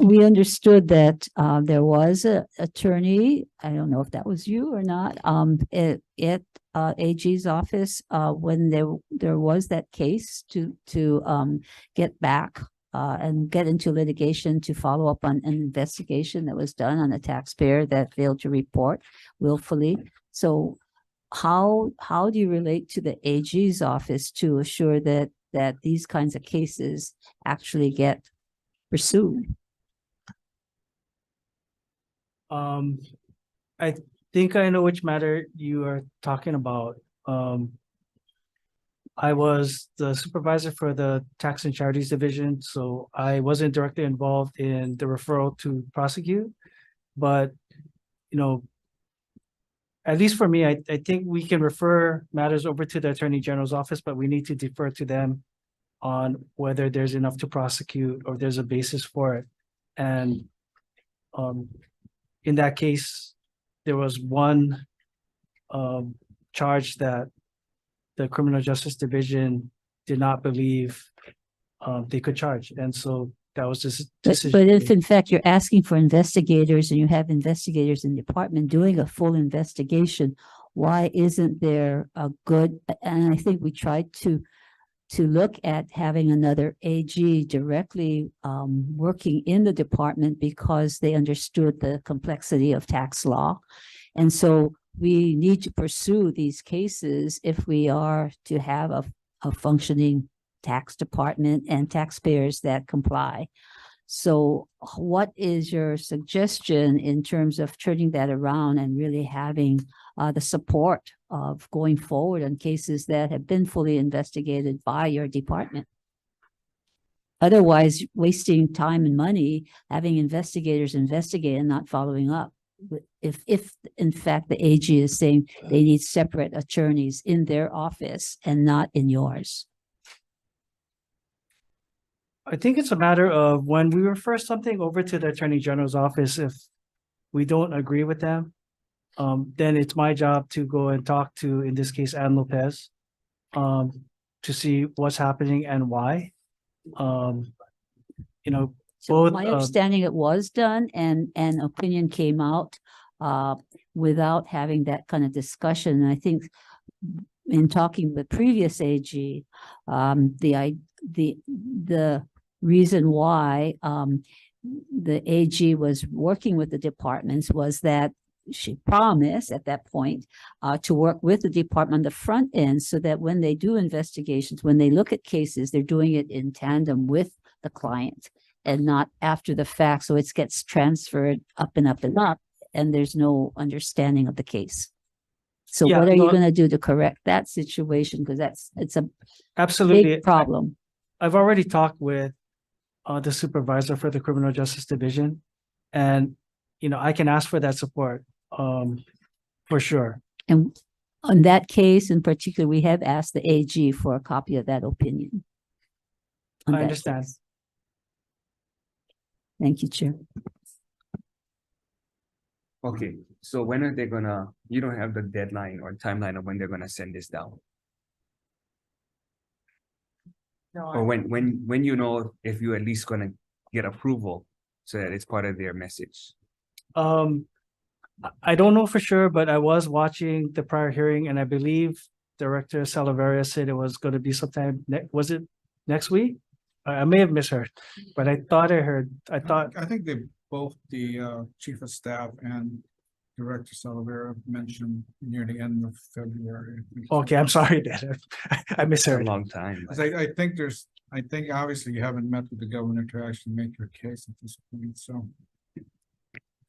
we understood that there was a attorney, I don't know if that was you or not, at AG's office, when there was that case to get back and get into litigation to follow up on an investigation that was done on a taxpayer that failed to report willfully. So how do you relate to the AG's office to assure that these kinds of cases actually get pursued? I think I know which matter you are talking about. I was the supervisor for the tax and charities division, so I wasn't directly involved in the referral to prosecute. But, at least for me, I think we can refer matters over to the Attorney General's office, but we need to defer to them on whether there's enough to prosecute or there's a basis for it. And in that case, there was one charge that the Criminal Justice Division did not believe they could charge. And so that was just. But if in fact you're asking for investigators and you have investigators in the department doing a full investigation, why isn't there a good, and I think we tried to look at having another AG directly working in the department because they understood the complexity of tax law. And so we need to pursue these cases if we are to have a functioning tax department and taxpayers that comply. So what is your suggestion in terms of turning that around and really having the support of going forward on cases that have been fully investigated by your department? Otherwise, wasting time and money, having investigators investigate and not following up. If in fact the AG is saying they need separate attorneys in their office and not in yours. I think it's a matter of when we refer something over to the Attorney General's office, if we don't agree with them, then it's my job to go and talk to, in this case, Ann Lopez, to see what's happening and why. So both, my understanding it was done and an opinion came out without having that kind of discussion. And I think in talking with previous AG, the reason why the AG was working with the departments was that she promised at that point to work with the department on the front end so that when they do investigations, when they look at cases, they're doing it in tandem with the client and not after the fact. So it gets transferred up and up and up, and there's no understanding of the case. So Yeah, what are you no- going to do to correct that situation? Because it's a absolutely big problem. I've already talked with the supervisor for the Criminal Justice Division, and I can ask for that support for sure. And on that case in particular, we have asked the AG for a copy of that opinion. on I that understand. case. Thank you, Chair. Okay, so when are they gonna, you don't have the deadline or timeline of when they're gonna send this down? Or when you know if you at least gonna get approval so that it's part of their message? I don't know for sure, but I was watching the prior hearing and I believe Director Salaveria said it was going to be sometime, was it next week? I may have misheard, but I thought I think they both, the chief of staff and Director Salvera mentioned near the end of February. I think. okay, I'm sorry that I It's a misheard. long time. 'Cause I think obviously you haven't met with the governor to actually make your case at this point, so.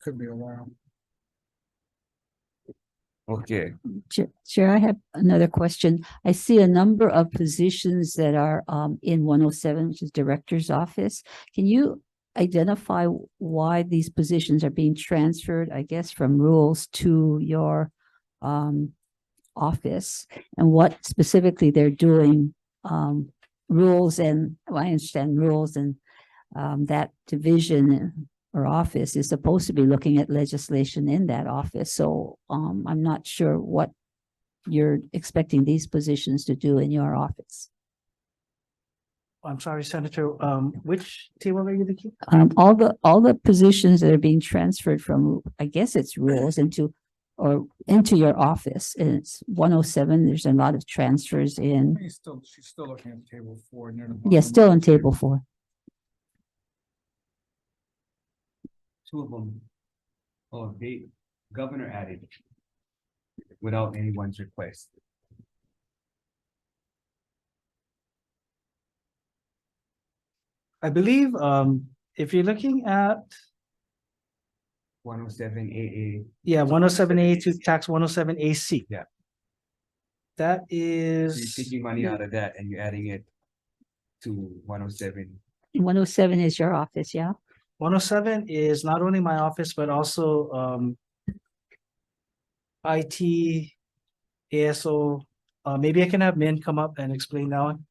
Could be a while. Okay, Chair, I have another question. I see a number of positions that are in 107, which is Director's Office. Can you identify why these positions are being transferred, I guess, from rules to your office? And what specifically they're doing, rules and, well, I understand rules and that division or office is supposed to be looking at legislation in that office. So I'm not sure what you're expecting these positions to do in your office. I'm sorry, Senator, which table are you looking? All the positions that are being transferred from, I guess it's rules into your office. And it's 107. There's a lot of transfers in. She's still looking at table 4 near the. Yes, bottom. still on table 4. two of them, oh, the governor added without anyone's request. I believe, if you're looking at, 107 AA. yeah, 107A to tax 107AC. Yeah. That So you're is, taking money out of that and you're adding it to 107. 107 is your office, yeah? 107 is not only my office, but also, IT, ASO. Maybe I can have Min come up and explain that one.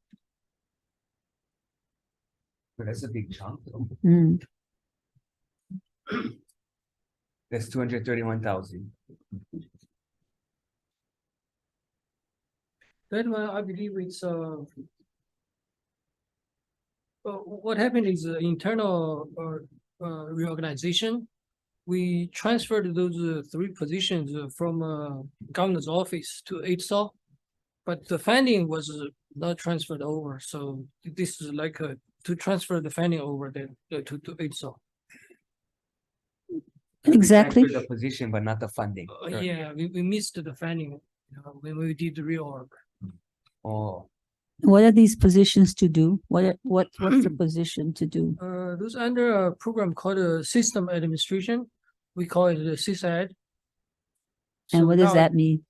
That's a big chunk. Mm. That's 231,000. That one, I believe it's, what happened is internal, reorganization. We transferred those three positions from, governor's office to HSO. But the funding was not transferred over, so this is like, to transfer the funding over then, to HSO. Exactly. Transfer the position, but not the funding. Yeah, we missed the funding, when we did the reorg. Oh, What are these positions to do? What's the position to do? Those under a program called System Administration, we call it the SysAd. And So what does now, that mean?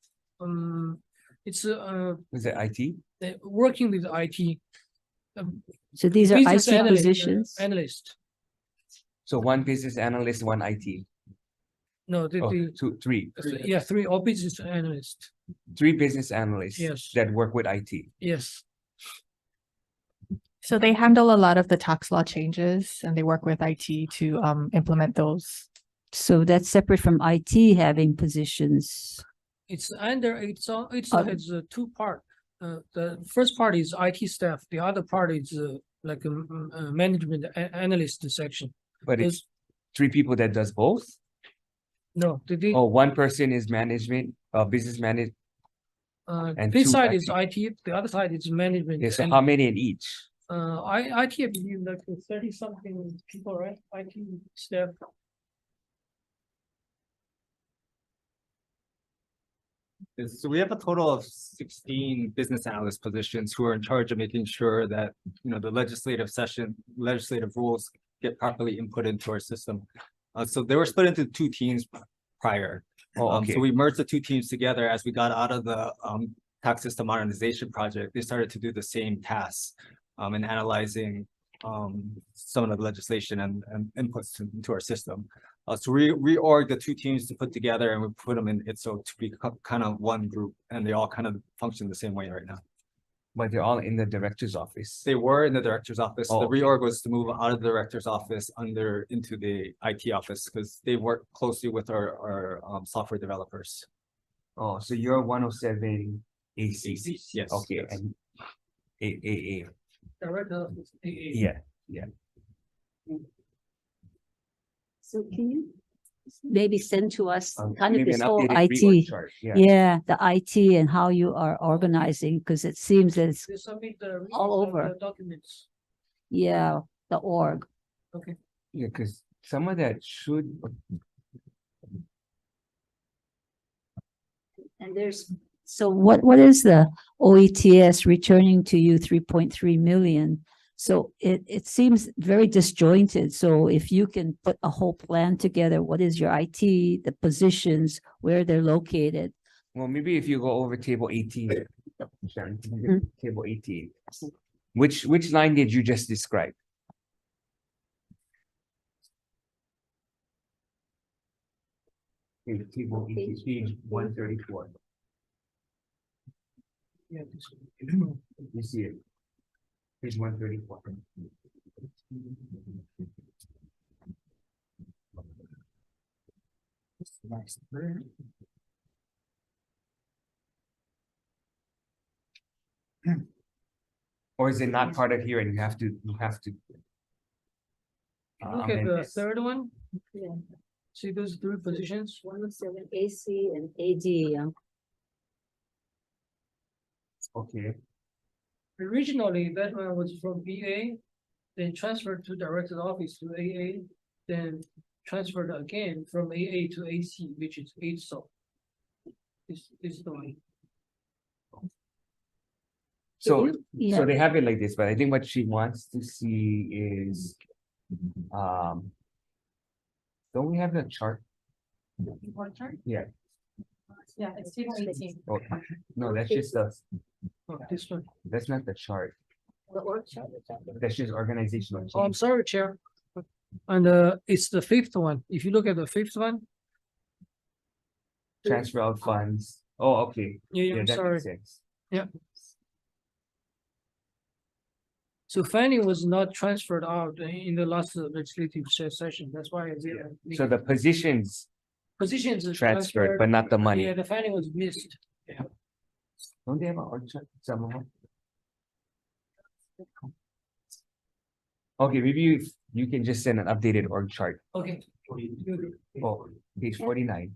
It's is it IT? working with IT. So these are business IT analyst, positions? Analyst. So one business analyst, one IT. No, Oh, three. yeah, three all business analysts. Three business analysts. Yes. That work with IT. Yes. So they handle a lot of the tax law changes and they work with IT to implement those. So that's separate from IT having positions. It's under HSO. Oh. HSO has a two part. The first part is IT staff. The other part is like a management analyst section. But it's three people that does both? No, Oh, one person is management, business manage. and this two side IT. is IT, the other side is management. Yeah, so and, how many in each? IT, I believe like 30 something people, right? IT staff. So we have a total of 16 business analyst positions who are in charge of making sure that, the legislative rules get properly input into our system. So they were split into two teams prior. Oh, okay. So we merged the two teams together as we got out of the tax system modernization project. They started to do the same tasks in analyzing some of the legislation and inputs into our system. So we reorged the two teams to put together and we put them in ITSO to be kind of one group, and they all kind of function the same way right now. But they're all in the director's office. They were in the director's office. Oh, The okay. reorg was to move out of the director's office into the IT office because they work closely with our software developers. Oh, so you're 107 AC. Yes. Okay, yes. and AA. Director of AA. Yeah. So can you maybe send to us kind of Maybe this an whole updated reorg IT? chart, Yeah, the IT and how you are organizing, because it seems that it's, They submit the All over. the documents. yeah, the org. Okay. Yeah, because some of that should, And so what is the OETS returning to you 3.3 million? So it seems very disjointed. So if you can put a whole plan together, what is your IT, the positions, where they're located? well, maybe if you go over table 18. Sharon, can you Hmm. get table 18. Which line did you just describe? Okay, table 18, page 134. Yeah. this one. You see it. Page 134. Next, three. Or is it not part of here and you have to? Look at amend the this? third one. Yeah. See those three positions? 107 AC and AD. Okay, Originally, that one was from BA, then transferred to director's office to AA, then transferred again from AA to AC, which is HSO. This the one. so Yeah. they have it like this, but I think what she wants to see is, don't we have the chart? Yeah. Yeah, it's table 18. Oh, no, that's just the, Oh, this one. that's not the chart. The org chart. That's just organizational. Oh, I'm change. sorry, Chair. And it's the fifth one. If you look at the fifth one. transfer out funds. Oh, okay. Yeah, Yeah, I'm that sorry. makes sense. So Fanny was not transferred out in the last legislative session. That's why. So the positions Positions is transferred, but not the money. Yeah, the Fanny was missed. Yeah. Don't they have an org chart somehow? Okay, maybe you can just send an updated org chart. Okay. Oh, page 49.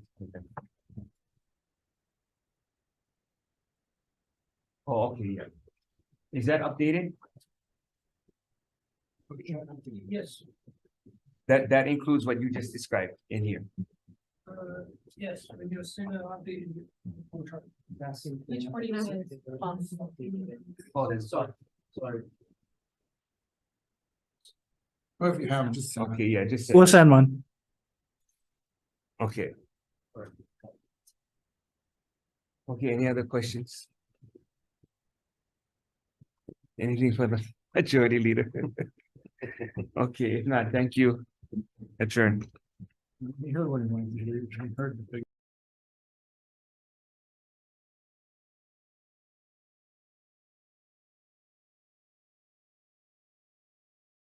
Oh, okay, yeah. Is that updated? Yes, That includes what you just described in here. yes, when you're sending an updated contract. Page 49 is Oh, that's sorry. Well, if you have, just. send it. Okay, yeah, just. We'll send one. Okay. Okay, any other questions? Anything for the majority leader? Okay, if not, thank you. Adjourn. You heard what he wanted to hear. You heard the big